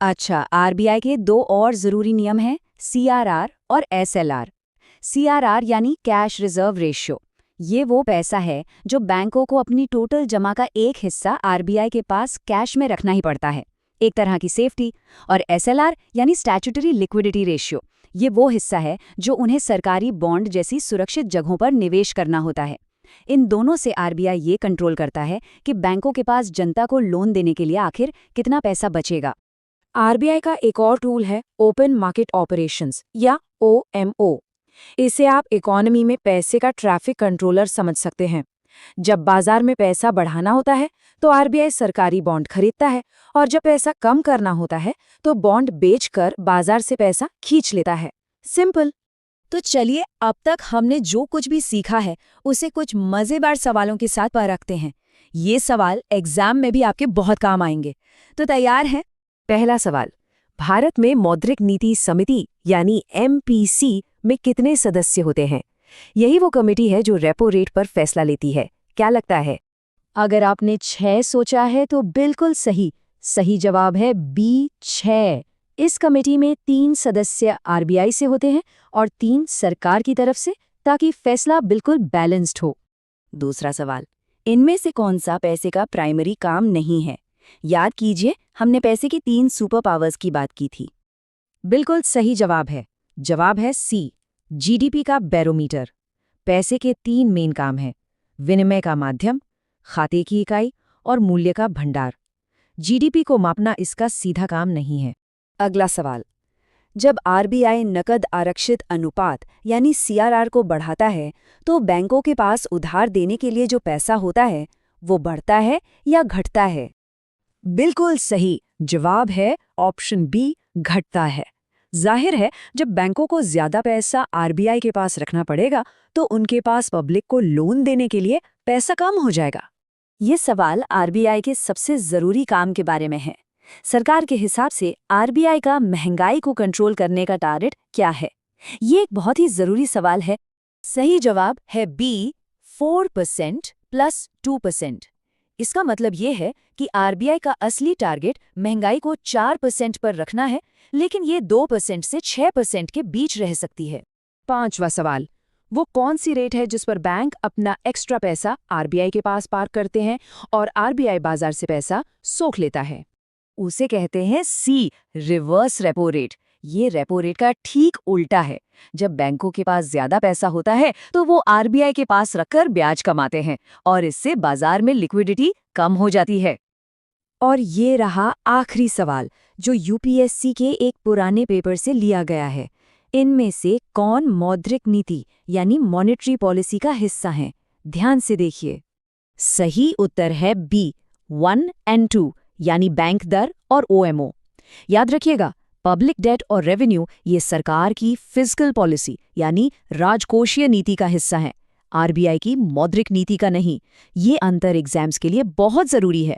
अच्छा, RBI के 2 और जरूरी नियम हैं, CRR और SLR। CRR यानी कैश रिजर्व रेशियो। ये वो पैसा है जो बैंकों को अपनी टोटल जमा का एक हिस्सा RBI के पास कैश में रखना ही पड़ता है, एक तरह की सेफ्टी। और SLR यानी स्टैट्यूटरी लिक्विडिटी रेशियो। ये वो हिस्सा है जो उन्हें सरकारी बॉन्ड जैसी सुरक्षित जगहों पर निवेश करना होता है। इन दोनों से RBI ये कंट्रोल करता है कि बैंकों के पास जनता को लोन देने के लिए आखिर कितना पैसा बचेगा। RBI का एक और टूल है ओपन मार्केट ऑपरेशंस या OMO। इसे आप इकोनॉमी में पैसे का ट्रैफिक कंट्रोलर समझ सकते हैं। जब बाजार में पैसा बढ़ाना होता है तो RBI सरकारी बॉन्ड खरीदता है, और जब पैसा कम करना होता है तो बॉन्ड बेचकर बाजार से पैसा खींच लेता है। सिंपल। तो चलिए, अब तक हमने जो कुछ भी सीखा है उसे कुछ मजेदार सवालों के साथ परखते हैं। ये सवाल एग्जाम में भी आपके बहुत काम आएंगे। तो तैयार हैं? पहला सवाल, भारत में मौद्रिक नीति समिति यानी MPC में कितने सदस्य होते हैं? यही वो कमेटी है जो रेपो रेट पर फैसला लेती है। क्या लगता है? अगर आपने 6 सोचा है तो बिल्कुल सही। सही जवाब है B, 6। इस कमेटी में 3 सदस्य RBI से होते हैं और 3 सरकार की तरफ से, ताकि फैसला बिल्कुल बैलेंस्ड हो। दूसरा सवाल, इनमें से कौन सा पैसे का प्राइमरी काम नहीं है? याद कीजिए, हमने पैसे की 3 सुपर पावर्स की बात की थी। बिल्कुल सही जवाब है। जवाब है C, GDP का बैरोमीटर। पैसे के 3 मेन काम हैं: विनिमय का माध्यम, खाते की इकाई और मूल्य का भंडार। GDP को मापना इसका सीधा काम नहीं है। अगला सवाल, जब RBI नकद आरक्षित अनुपात यानी CRR को बढ़ाता है तो बैंकों के पास उधार देने के लिए जो पैसा होता है वो बढ़ता है या घटता है? बिल्कुल सही जवाब है ऑप्शन B, घटता है। जाहिर है, जब बैंकों को ज्यादा पैसा RBI के पास रखना पड़ेगा तो उनके पास पब्लिक को लोन देने के लिए पैसा कम हो जाएगा। ये सवाल RBI के सबसे जरूरी काम के बारे में है। सरकार के हिसाब से RBI का महंगाई को कंट्रोल करने का टारगेट क्या है? ये एक बहुत ही जरूरी सवाल है। सही जवाब है B, 4% + 2%। इसका मतलब ये है कि RBI का असली टारगेट महंगाई को 4% पर रखना है, लेकिन ये 2% से 6% के बीच रह सकती है। पांचवा सवाल, वो कौन सी रेट है जिस पर बैंक अपना एक्स्ट्रा पैसा RBI के पास पार्क करते हैं और RBI बाजार से पैसा सोख लेता है? उसे कहते हैं सी, रिवर्स रेपो रेट। ये रेपो रेट का ठीक उल्टा है। जब बैंकों के पास ज्यादा पैसा होता है तो वो आरबीआई के पास रखकर ब्याज कमाते हैं और इससे बाजार में लिक्विडिटी कम हो जाती है। और ये रहा आखिरी सवाल, जो यूपीएससी के एक पुराने पेपर से लिया गया है। इनमें से कौन मौद्रिक नीति यानी मॉनेटरी पॉलिसी का हिस्सा है? ध्यान से देखिए। सही उत्तर है बी, 1 और 2 यानी बैंक दर और ओएमओ। याद रखिएगा, पब्लिक डेट और रेवेन्यू ये सरकार की फिस्कल पॉलिसी यानी राजकोषीय नीति का हिस्सा है, आरबीआई की मौद्रिक नीति का नहीं। ये अंतर एग्जाम्स के लिए बहुत जरूरी है।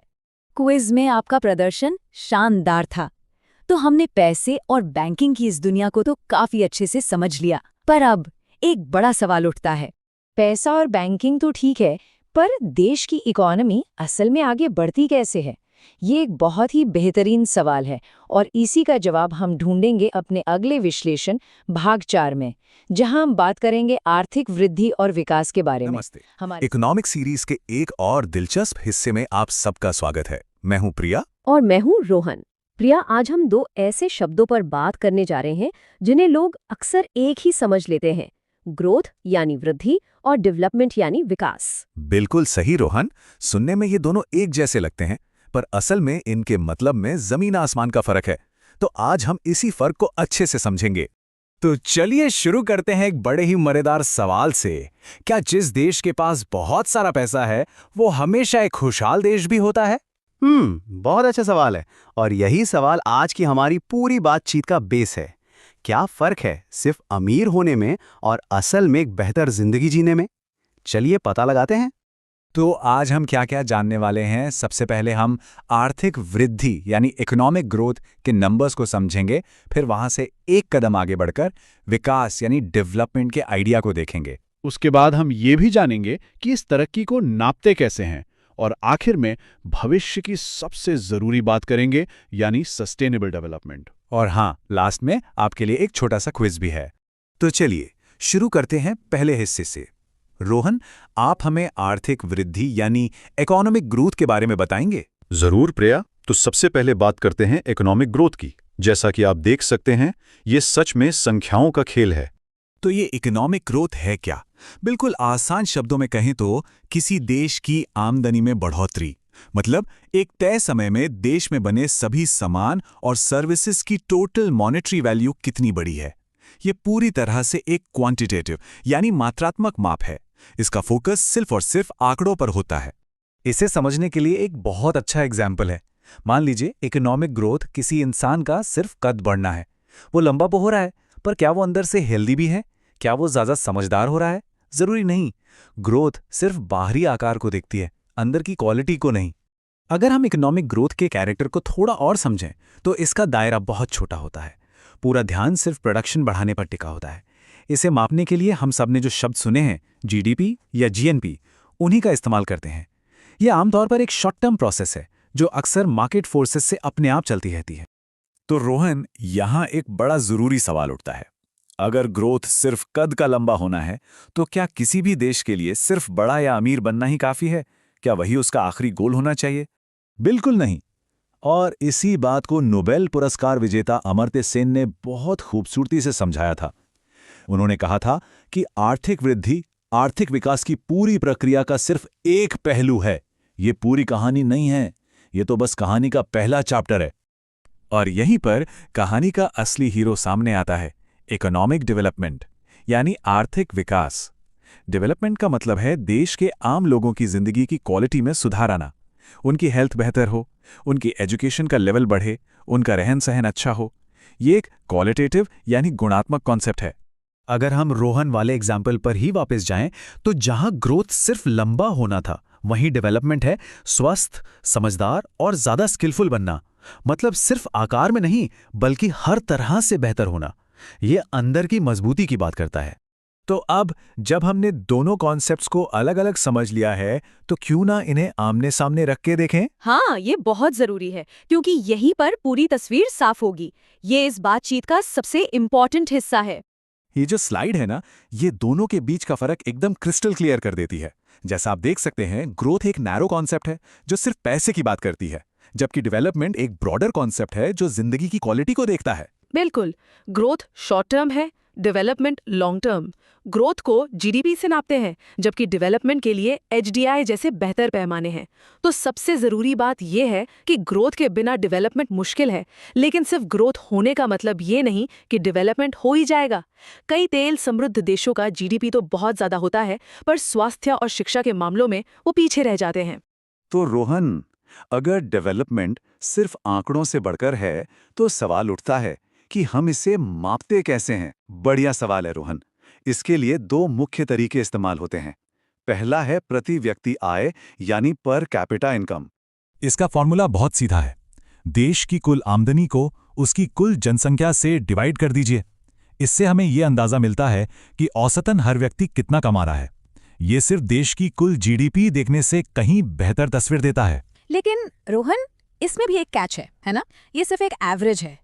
क्विज में आपका प्रदर्शन शानदार था। तो हमने पैसे और बैंकिंग की इस दुनिया को तो काफी अच्छे से समझ लिया, पर अब एक बड़ा सवाल उठता है। पैसा और बैंकिंग तो ठीक है, पर देश की इकोनॉमी असल में आगे बढ़ती कैसे है? ये एक बहुत ही बेहतरीन सवाल है और इसी का जवाब हम ढूंढेंगे अपने अगले विश्लेषण भाग 4 में, जहां हम बात करेंगे आर्थिक वृद्धि और विकास के बारे में। नमस्ते। हमारे इकोनॉमिक सीरीज के एक और दिलचस्प हिस्से में आप सबका स्वागत है। मैं हूं प्रिया। और मैं हूँ रोहन। प्रिया, आज हम 2 ऐसे शब्दों पर बात करने जा रहे हैं जिन्हें लोग अक्सर एक ही समझ लेते हैं, ग्रोथ यानी वृद्धि और डेवलपमेंट यानी विकास। बिल्कुल सही रोहन, सुनने में ये दोनों एक जैसे लगते हैं, पर असल में इनके मतलब में जमीन आसमान का फर्क है। तो आज हम इसी फर्क को अच्छे से समझेंगे। तो चलिए शुरू करते हैं एक बड़े ही मजेदार सवाल से। क्या जिस देश के पास बहुत सारा पैसा है वो हमेशा एक खुशहाल देश भी होता है? बहुत अच्छा सवाल है और यही सवाल आज की हमारी पूरी बातचीत का बेस है। क्या फर्क है सिर्फ अमीर होने में और असल में एक बेहतर जिंदगी जीने में? चलिए पता लगाते हैं। तो आज हम क्या-क्या जानने वाले हैं। सबसे पहले हम आर्थिक वृद्धि यानी इकोनॉमिक ग्रोथ के नंबर्स को समझेंगे, फिर वहां से एक कदम आगे बढ़कर विकास यानी डेवलपमेंट के आइडिया को देखेंगे। उसके बाद हम ये भी जानेंगे कि इस तरक्की को नापते कैसे हैं, और आखिर में भविष्य की सबसे जरूरी बात करेंगे यानी सस्टेनेबल डेवलपमेंट। और हाँ, लास्ट में आपके लिए एक छोटा सा क्विज भी है। तो चलिए शुरू करते हैं पहले हिस्से से। रोहन, आप हमें आर्थिक वृद्धि यानी इकोनॉमिक ग्रोथ के बारे में बताएंगे? जरूर प्रिया। तो सबसे पहले बात करते हैं इकोनॉमिक ग्रोथ की। जैसा कि आप देख सकते हैं, ये सच में संख्याओं का खेल है। तो ये इकोनॉमिक ग्रोथ है क्या? बिल्कुल आसान शब्दों में कहें तो किसी देश की आमदनी में बढ़ोतरी। मतलब एक तय समय में देश में बने सभी सामान और सर्विसेज की टोटल मॉनेटरी वैल्यू कितनी बड़ी है। ये पूरी तरह से एक क्वांटिटेटिव यानी मात्रात्मक माप है। इसका फोकस सिर्फ और सिर्फ आंकड़ों पर होता है। इसे समझने के लिए एक बहुत अच्छा एग्जाम्पल है। मान लीजिए इकोनॉमिक ग्रोथ किसी इंसान का सिर्फ कद बढ़ना है। वो लंबा तो हो रहा है, पर क्या वो अंदर से हेल्दी भी है? क्या वो ज्यादा समझदार हो रहा है? जरूरी नहीं। ग्रोथ सिर्फ बाहरी आकार को देखती है, अंदर की क्वालिटी को नहीं। अगर हम इकोनॉमिक ग्रोथ के कैरेक्टर को थोड़ा और समझें तो इसका दायरा बहुत छोटा होता है। पूरा ध्यान सिर्फ प्रोडक्शन बढ़ाने पर टिका होता है। इसे मापने के लिए हम सब ने जो शब्द सुने हैं, जीडीपी या जीएनपी, उन्हीं का इस्तेमाल करते हैं। यह आमतौर पर एक शॉर्ट टर्म प्रोसेस है जो अक्सर मार्केट फोर्सेस से अपने आप चलती रहती है। तो रोहन, यहां एक बड़ा जरूरी सवाल उठता है। अगर ग्रोथ सिर्फ कद का लंबा होना है तो क्या किसी भी देश के लिए सिर्फ बड़ा या अमीर बनना ही काफी है? क्या वही उसका आखिरी गोल होना चाहिए? बिल्कुल नहीं। और इसी बात को नोबेल पुरस्कार विजेता अमर्त्य सेन ने बहुत खूबसूरती से समझाया था। उन्होंने कहा था कि आर्थिक वृद्धि आर्थिक विकास की पूरी प्रक्रिया का सिर्फ एक पहलू है। ये पूरी कहानी नहीं है, ये तो बस कहानी का पहला चैप्टर है। और यहीं पर कहानी का असली हीरो सामने आता है, इकोनॉमिक डेवलपमेंट यानी आर्थिक विकास। डेवलपमेंट का मतलब है देश के आम लोगों की जिंदगी की क्वालिटी में सुधार आना, उनकी हेल्थ बेहतर हो, उनकी एजुकेशन का लेवल बढ़े, उनका रहन सहन अच्छा हो। ये एक क्वालिटेटिव यानी गुणात्मक कॉन्सेप्ट है। अगर हम रोहन वाले एग्जाम्पल पर ही वापस जाएं, तो जहां ग्रोथ सिर्फ लंबा होना था, वहीं डेवलपमेंट है स्वस्थ, समझदार और ज्यादा स्किलफुल बनना। मतलब सिर्फ आकार में नहीं, बल्कि हर तरह से बेहतर होना। ये अंदर की मजबूती की बात करता है। तो अब जब हमने दोनों कॉन्सेप्ट्स को अलग अलग समझ लिया है, तो क्यों ना इन्हें आमने सामने रख के देखें? हाँ, ये बहुत जरूरी है क्योंकि यहीं पर पूरी तस्वीर साफ होगी। ये इस बातचीत का सबसे इम्पोर्टेंट हिस्सा है। ये जो स्लाइड है ना, ये दोनों के बीच का फर्क एकदम क्रिस्टल क्लियर कर देती है। जैसा आप देख सकते हैं, ग्रोथ एक नैरो कॉन्सेप्ट है जो सिर्फ पैसे की बात करती है, जबकि डेवलपमेंट एक ब्रॉडर कॉन्सेप्ट है जो जिंदगी की क्वालिटी को देखता है। बिल्कुल, ग्रोथ शॉर्ट टर्म है, डेवलपमेंट लॉन्ग टर्म। ग्रोथ को जीडीपी से नापते हैं, जबकि डेवलपमेंट के लिए एचडीआई जैसे बेहतर पैमाने हैं। तो सबसे जरूरी बात यह है कि ग्रोथ के बिना डेवलपमेंट मुश्किल है, लेकिन सिर्फ ग्रोथ होने का मतलब ये नहीं कि डेवलपमेंट हो ही जाएगा। कई तेल समृद्ध देशों का जीडीपी तो बहुत ज्यादा होता है, पर स्वास्थ्य और शिक्षा के मामलों में वो पीछे रह जाते हैं। तो रोहन, अगर डेवलपमेंट सिर्फ आंकड़ों से बढ़कर है तो सवाल उठता है कि हम इसे मापते कैसे हैं। बढ़िया सवाल है रोहन। इसके लिए दो मुख्य तरीके इस्तेमाल होते हैं। पहला है प्रति व्यक्ति आय यानी पर कैपिटा इनकम। इसका फॉर्मूला बहुत सीधा है। देश की कुल आमदनी को उसकी कुल जनसंख्या से डिवाइड कर दीजिए। इससे हमें यह अंदाजा मिलता है कि औसतन हर व्यक्ति कितना कमा रहा है। ये सिर्फ देश की कुल जीडीपी देखने से कहीं बेहतर तस्वीर देता है। लेकिन रोहन, इसमें भी एक कैच है ना? ये सिर्फ एक एवरेज है।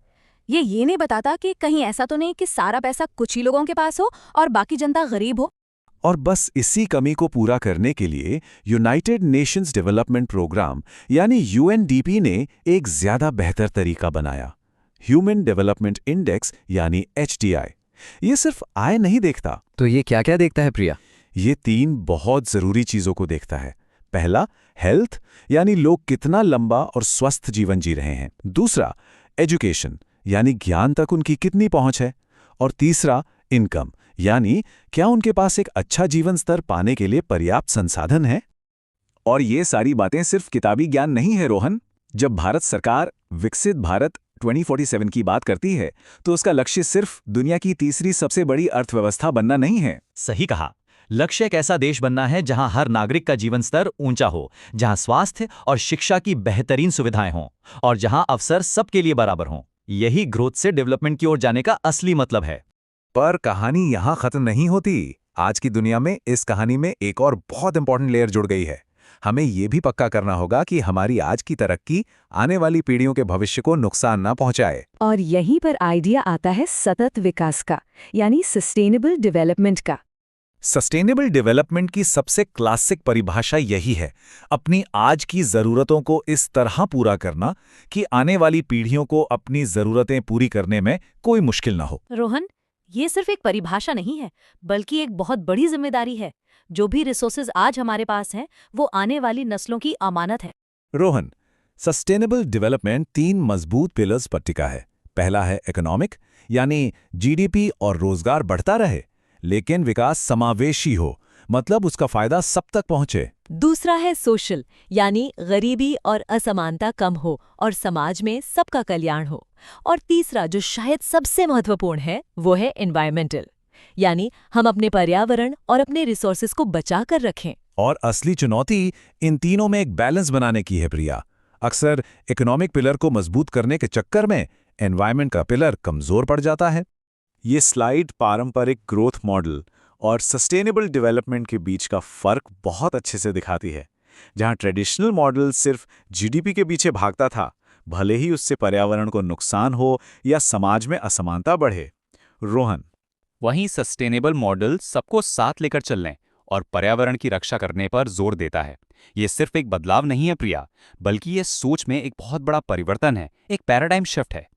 ये नहीं बताता कि कहीं ऐसा तो नहीं कि सारा पैसा कुछ ही लोगों के पास हो और बाकी जनता गरीब हो। और बस इसी कमी को पूरा करने के लिए यूनाइटेड नेशंस डेवलपमेंट प्रोग्राम यानी यूएनडीपी ने एक ज्यादा बेहतर तरीका बनाया, ह्यूमन डेवलपमेंट इंडेक्स यानी एचडीआई। ये सिर्फ आय नहीं देखता। तो ये क्या क्या देखता है प्रिया? ये तीन बहुत जरूरी चीजों को देखता है। पहला, हेल्थ यानी लोग कितना लंबा और स्वस्थ जीवन जी रहे हैं। दूसरा, एजुकेशन यानी ज्ञान तक उनकी कितनी पहुंच है। और तीसरा, इनकम यानी क्या उनके पास एक अच्छा जीवन स्तर पाने के लिए पर्याप्त संसाधन है। और ये सारी बातें सिर्फ किताबी ज्ञान नहीं है रोहन। जब भारत सरकार विकसित भारत 2047 की बात करती है तो उसका लक्ष्य सिर्फ दुनिया की तीसरी सबसे बड़ी अर्थव्यवस्था बनना नहीं है। सही कहा। लक्ष्य एक ऐसा देश बनना है जहां हर नागरिक का जीवन स्तर ऊंचा हो, जहां स्वास्थ्य और शिक्षा की बेहतरीन सुविधाएं हों और जहां अवसर सबके लिए बराबर हों। यही ग्रोथ से डेवलपमेंट की ओर जाने का असली मतलब है। पर कहानी यहां खत्म नहीं होती। आज की दुनिया में इस कहानी में एक और बहुत इंपॉर्टेंट लेयर जुड़ गई है। हमें यह भी पक्का करना होगा कि हमारी आज की तरक्की आने वाली पीढ़ियों के भविष्य को नुकसान ना पहुंचाए। और यहीं पर आइडिया आता है सतत विकास का, यानी सस्टेनेबल डेवलपमेंट का। सस्टेनेबल डेवलपमेंट की सबसे क्लासिक परिभाषा यही है, अपनी आज की जरूरतों को इस तरह पूरा करना कि आने वाली पीढ़ियों को अपनी जरूरतें पूरी करने में कोई मुश्किल ना हो। रोहन, ये सिर्फ एक परिभाषा नहीं है, बल्कि एक बहुत बड़ी जिम्मेदारी है। जो भी रिसोर्सेज आज हमारे पास हैं, वो आने वाली नस्लों की अमानत है। रोहन, सस्टेनेबल डेवलपमेंट 3 मजबूत पिलर्स पर टिका है। पहला है इकोनॉमिक, यानी जीडीपी और रोजगार बढ़ता रहे, लेकिन विकास समावेशी हो, मतलब उसका फायदा सब तक पहुंचे। दूसरा है सोशल, यानी गरीबी और असमानता कम हो और समाज में सबका कल्याण हो। और तीसरा, जो शायद सबसे महत्वपूर्ण है, वो है एनवायरमेंटल, यानी हम अपने पर्यावरण और अपने रिसोर्सेज को बचा कर रखें। और असली चुनौती इन तीनों में एक बैलेंस बनाने की है प्रिया। अक्सर इकोनॉमिक पिलर को मजबूत करने के चक्कर में एनवायरमेंट का पिलर कमजोर पड़ जाता है। ये स्लाइड पारंपरिक ग्रोथ मॉडल और सस्टेनेबल डेवलपमेंट के बीच का फर्क बहुत अच्छे से दिखाती है। जहां ट्रेडिशनल मॉडल सिर्फ जीडीपी के पीछे भागता था, भले ही उससे पर्यावरण को नुकसान हो या समाज में असमानता बढ़े। रोहन, वहीं सस्टेनेबल मॉडल सबको साथ लेकर चलने और पर्यावरण की रक्षा करने पर जोर देता है। ये सिर्फ एक बदलाव नहीं है प्रिया, बल्कि ये सोच में एक बहुत बड़ा परिवर्तन है, एक पैराडाइम शिफ्ट है।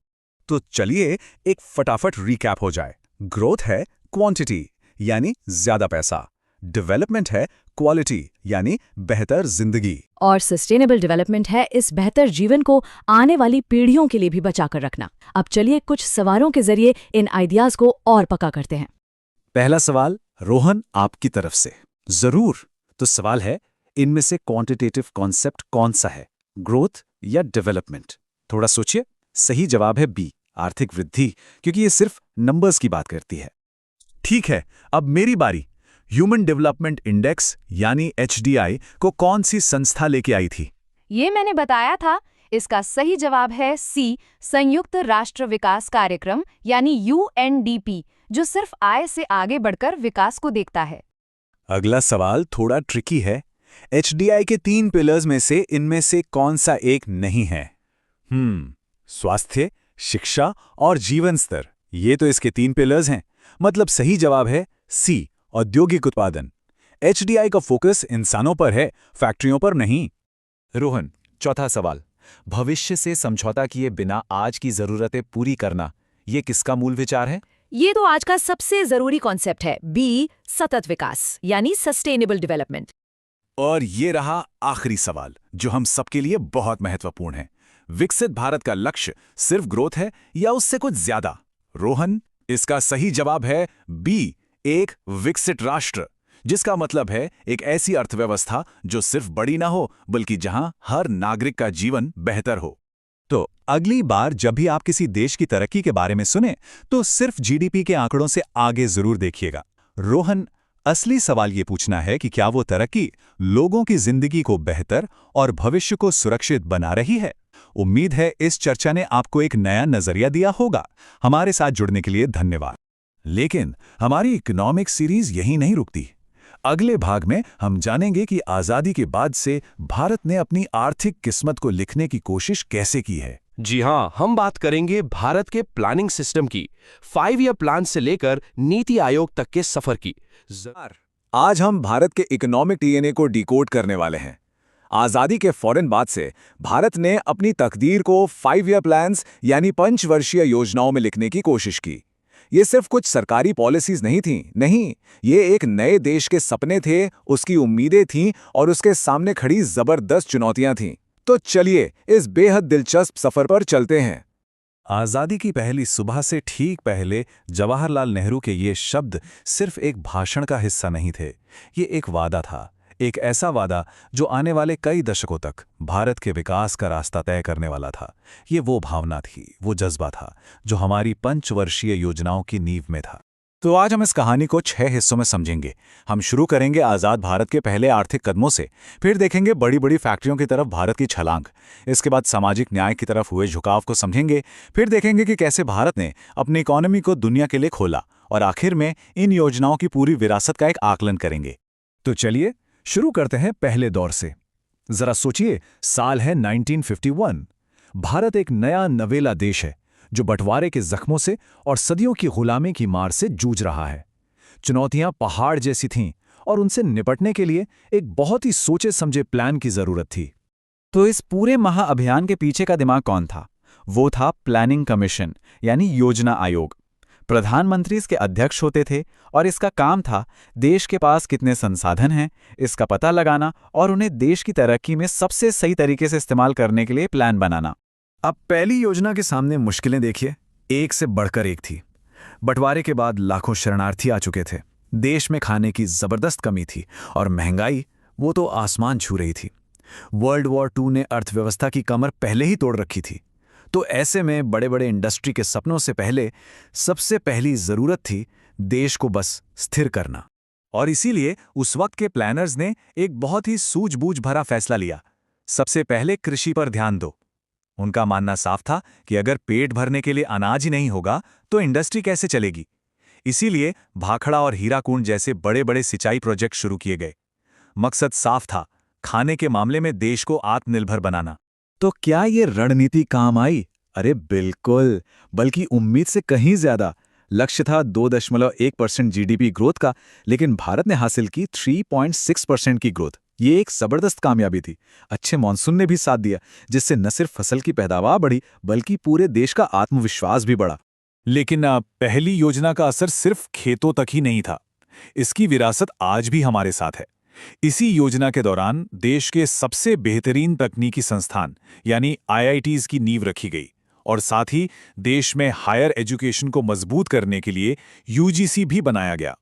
तो चलिए एक फटाफट रिकैप हो जाए। ग्रोथ है क्वांटिटी यानी ज्यादा पैसा, डेवलपमेंट है क्वालिटी यानी बेहतर जिंदगी, और सस्टेनेबल डेवलपमेंट है इस बेहतर जीवन को आने वाली पीढ़ियों के लिए भी बचाकर रखना। अब चलिए कुछ सवालों के जरिए इन आइडियाज को और पक्का करते हैं। पहला सवाल रोहन आपकी तरफ से। जरूर। तो सवाल है, इनमें से क्वांटिटेटिव कॉन्सेप्ट कौन सा है, ग्रोथ या डेवलपमेंट? थोड़ा सोचिए। सही जवाब है बी, आर्थिक वृद्धि, क्योंकि ये सिर्फ नंबर्स की बात करती है। ठीक है, अब मेरी बारी। ह्यूमन डेवलपमेंट इंडेक्स यानी एचडीआई को कौन सी संस्था लेके आई थी? ये मैंने बताया था। इसका सही जवाब है सी, संयुक्त राष्ट्र विकास कार्यक्रम यानी यूएनडीपी, जो सिर्फ आय से आगे बढ़कर विकास को देखता है। अगला सवाल थोड़ा ट्रिकी है। एचडीआई के 3 पिलर्स में से इनमें से कौन सा एक नहीं है? स्वास्थ्य, शिक्षा और जीवन स्तर, ये तो इसके 3 पिलर्स हैं। मतलब सही जवाब है सी, औद्योगिक उत्पादन। एचडीआई का फोकस इंसानों पर है, फैक्ट्रियों पर नहीं। रोहन, चौथा सवाल, भविष्य से समझौता किए बिना आज की जरूरतें पूरी करना, ये किसका मूल विचार है? ये तो आज का सबसे जरूरी कॉन्सेप्ट है, बी सतत विकास यानी सस्टेनेबल डेवलपमेंट। और ये रहा आखिरी सवाल जो हम सबके लिए बहुत महत्वपूर्ण है। विकसित भारत का लक्ष्य सिर्फ ग्रोथ है या उससे कुछ ज्यादा? रोहन, इसका सही जवाब है बी, एक विकसित राष्ट्र, जिसका मतलब है एक ऐसी अर्थव्यवस्था जो सिर्फ बड़ी ना हो बल्कि जहां हर नागरिक का जीवन बेहतर हो। तो अगली बार जब भी आप किसी देश की तरक्की के बारे में सुने तो सिर्फ जीडीपी के आंकड़ों से आगे जरूर देखिएगा। रोहन, असली सवाल ये पूछना है कि क्या वो तरक्की लोगों की जिंदगी को बेहतर और भविष्य को सुरक्षित बना रही है। उम्मीद है इस चर्चा ने आपको एक नया नजरिया दिया होगा। हमारे साथ जुड़ने के लिए धन्यवाद। लेकिन हमारी इकोनॉमिक सीरीज यहीं नहीं रुकती। अगले भाग में हम जानेंगे कि आजादी के बाद से भारत ने अपनी आर्थिक किस्मत को लिखने की कोशिश कैसे की है। जी हाँ, हम बात करेंगे भारत के प्लानिंग सिस्टम की, 5 ईयर प्लान से लेकर नीति आयोग तक के सफर की। आज हम भारत के इकोनॉमिक डीएनए को डिकोड करने वाले हैं। आजादी के फौरन बाद से भारत ने अपनी तकदीर को 5 ईयर प्लान्स यानी पंचवर्षीय योजनाओं में लिखने की कोशिश की। ये सिर्फ कुछ सरकारी पॉलिसीज नहीं थीं, नहीं, ये एक नए देश के सपने थे, उसकी उम्मीदें थीं और उसके सामने खड़ी जबरदस्त चुनौतियां थीं। तो चलिए इस बेहद दिलचस्प सफर पर चलते हैं। आजादी की पहली सुबह से ठीक पहले जवाहरलाल नेहरू के ये शब्द सिर्फ एक भाषण का हिस्सा नहीं थे, ये एक वादा था, एक ऐसा वादा जो आने वाले कई दशकों तक भारत के विकास का रास्ता तय करने वाला था। ये वो भावना थी, वो जज्बा था जो हमारी पंचवर्षीय योजनाओं की नींव में था। तो आज हम इस कहानी को 6 हिस्सों में समझेंगे। हम शुरू करेंगे आज़ाद भारत के पहले आर्थिक कदमों से, फिर देखेंगे बड़ी बड़ी फैक्ट्रियों की तरफ भारत की छलांग, इसके बाद सामाजिक न्याय की तरफ हुए झुकाव को समझेंगे, फिर देखेंगे कि कैसे भारत ने अपनी इकोनॉमी को दुनिया के लिए खोला, और आखिर में इन योजनाओं की पूरी विरासत का एक आकलन करेंगे। तो चलिए शुरू करते हैं पहले दौर से। जरा सोचिए, साल है 1951। भारत एक नया नवेला देश है जो बंटवारे के जख्मों से और सदियों की गुलामी की मार से जूझ रहा है। चुनौतियां पहाड़ जैसी थीं और उनसे निपटने के लिए एक बहुत ही सोचे समझे प्लान की जरूरत थी। तो इस पूरे महाअभियान के पीछे का दिमाग कौन था? वो था प्लानिंग कमीशन यानी योजना आयोग। प्रधानमंत्री इसके अध्यक्ष होते थे और इसका काम था देश के पास कितने संसाधन हैं, इसका पता लगाना और उन्हें देश की तरक्की में सबसे सही तरीके से इस्तेमाल करने के लिए प्लान बनाना। अब पहली योजना के सामने मुश्किलें देखिए, एक से बढ़कर एक थी। बंटवारे के बाद लाखों शरणार्थी आ चुके थे, देश में खाने की जबरदस्त कमी थी और महंगाई वो तो आसमान छू रही थी। वर्ल्ड वॉर 2 ने अर्थव्यवस्था की कमर पहले ही तोड़ रखी थी। तो ऐसे में बड़े बड़े इंडस्ट्री के सपनों से पहले सबसे पहली जरूरत थी देश को बस स्थिर करना। और इसीलिए उस वक्त के प्लानर्स ने एक बहुत ही सूझबूझ भरा फैसला लिया। सबसे पहले कृषि पर ध्यान दो। उनका मानना साफ था कि अगर पेट भरने के लिए अनाज ही नहीं होगा तो इंडस्ट्री कैसे चलेगी। इसीलिए भाखड़ा और हीराकुंड जैसे बड़े बड़े सिंचाई प्रोजेक्ट शुरू किए गए। मकसद साफ था, खाने के मामले में देश को आत्मनिर्भर बनाना। तो क्या ये रणनीति काम आई? अरे बिल्कुल, बल्कि उम्मीद से कहीं ज्यादा। लक्ष्य था 2.1% जीडीपी ग्रोथ का, लेकिन भारत ने हासिल की 3.6% की ग्रोथ। ये एक जबरदस्त कामयाबी थी। अच्छे मॉनसून ने भी साथ दिया, जिससे न सिर्फ फसल की पैदावार बढ़ी बल्कि पूरे देश का आत्मविश्वास भी बढ़ा। लेकिन पहली योजना का असर सिर्फ खेतों तक ही नहीं था, इसकी विरासत आज भी हमारे साथ है। इसी योजना के दौरान देश के सबसे बेहतरीन तकनीकी संस्थान यानी IITs की नींव रखी गई और साथ ही देश में हायर एजुकेशन को मजबूत करने के लिए UGC भी बनाया गया।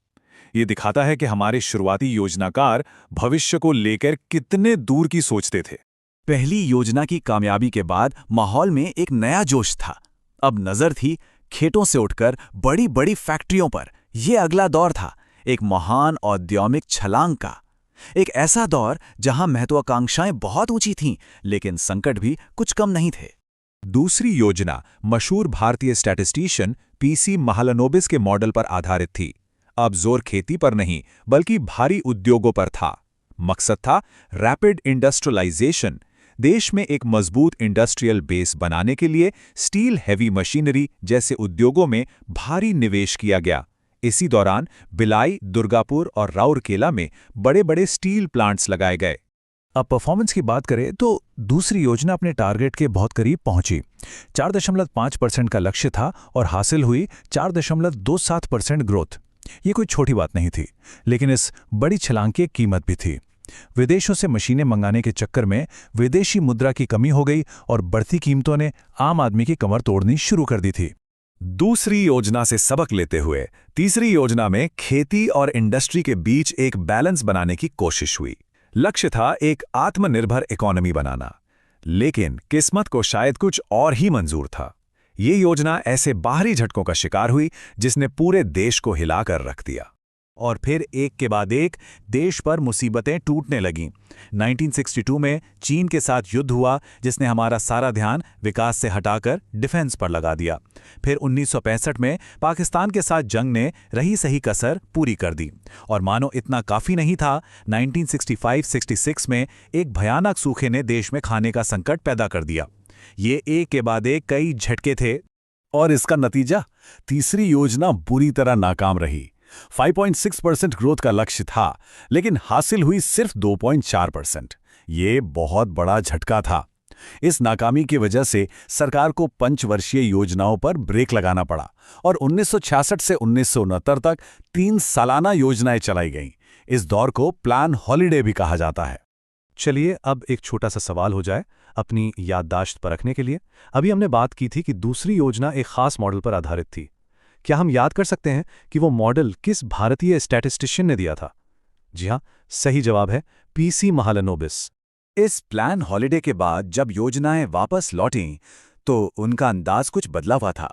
ये दिखाता है कि हमारे शुरुआती योजनाकार भविष्य को लेकर कितने दूर की सोचते थे। पहली योजना की कामयाबी के बाद माहौल में एक नया जोश था। अब नजर थी खेतों से उठकर बड़ी बड़ी फैक्ट्रियों पर। यह अगला दौर था, एक महान औद्योगिक छलांग का। एक ऐसा दौर जहां महत्वाकांक्षाएं बहुत ऊंची थीं, लेकिन संकट भी कुछ कम नहीं थे। दूसरी योजना मशहूर भारतीय स्टैटिस्टिशियन PC महालनोबिस के मॉडल पर आधारित थी। अब जोर खेती पर नहीं बल्कि भारी उद्योगों पर था। मकसद था रैपिड इंडस्ट्रियलाइजेशन। देश में एक मजबूत इंडस्ट्रियल बेस बनाने के लिए स्टील हैवी मशीनरी जैसे उद्योगों में भारी निवेश किया गया। इसी दौरान भिलाई, दुर्गापुर और राउरकेला में बड़े बड़े स्टील प्लांट्स लगाए गए। अब परफॉर्मेंस की बात करें तो दूसरी योजना अपने टारगेट के बहुत करीब पहुंची। 4.5% का लक्ष्य था और हासिल हुई 4.27% ग्रोथ। ये कोई छोटी बात नहीं थी, लेकिन इस बड़ी छलांग की एक कीमत भी थी। विदेशों से मशीनें मंगाने के चक्कर में विदेशी मुद्रा की कमी हो गई और बढ़ती कीमतों ने आम आदमी की कमर तोड़नी शुरू कर दी थी। दूसरी योजना से सबक लेते हुए तीसरी योजना में खेती और इंडस्ट्री के बीच एक बैलेंस बनाने की कोशिश हुई। लक्ष्य था एक आत्मनिर्भर इकोनॉमी बनाना, लेकिन किस्मत को शायद कुछ और ही मंजूर था। ये योजना ऐसे बाहरी झटकों का शिकार हुई जिसने पूरे देश को हिलाकर रख दिया। और फिर एक के बाद एक देश पर मुसीबतें टूटने लगीं। 1962 में चीन के साथ युद्ध हुआ, जिसने हमारा सारा ध्यान विकास से हटाकर डिफेंस पर लगा दिया। फिर 1965 में पाकिस्तान के साथ जंग ने रही सही कसर पूरी कर दी। और मानो इतना काफ़ी नहीं था, 1965-66 में एक भयानक सूखे ने देश में खाने का संकट पैदा कर दिया। ये एक के बाद एक कई झटके थे, और इसका नतीजा तीसरी योजना बुरी तरह नाकाम रही। 5.6% ग्रोथ का लक्ष्य था, लेकिन हासिल हुई सिर्फ 2.4%। ये बहुत बड़ा झटका था। इस नाकामी की वजह से सरकार को पंचवर्षीय योजनाओं पर ब्रेक लगाना पड़ा और 1966 से 1969 तक 3 सालाना योजनाएं चलाई गईं। इस दौर को प्लान हॉलिडे भी कहा जाता है। चलिए अब एक छोटा सा सवाल हो जाए अपनी याददाश्त परखने के लिए। अभी हमने बात की थी कि दूसरी योजना एक खास मॉडल पर आधारित थी। क्या हम याद कर सकते हैं कि वो मॉडल किस भारतीय स्टैटिस्टिशियन ने दिया था? जी हाँ, सही जवाब है पीसी महालनोबिस। इस प्लान हॉलिडे के बाद जब योजनाएं वापस लौटीं, तो उनका अंदाज कुछ बदला हुआ था।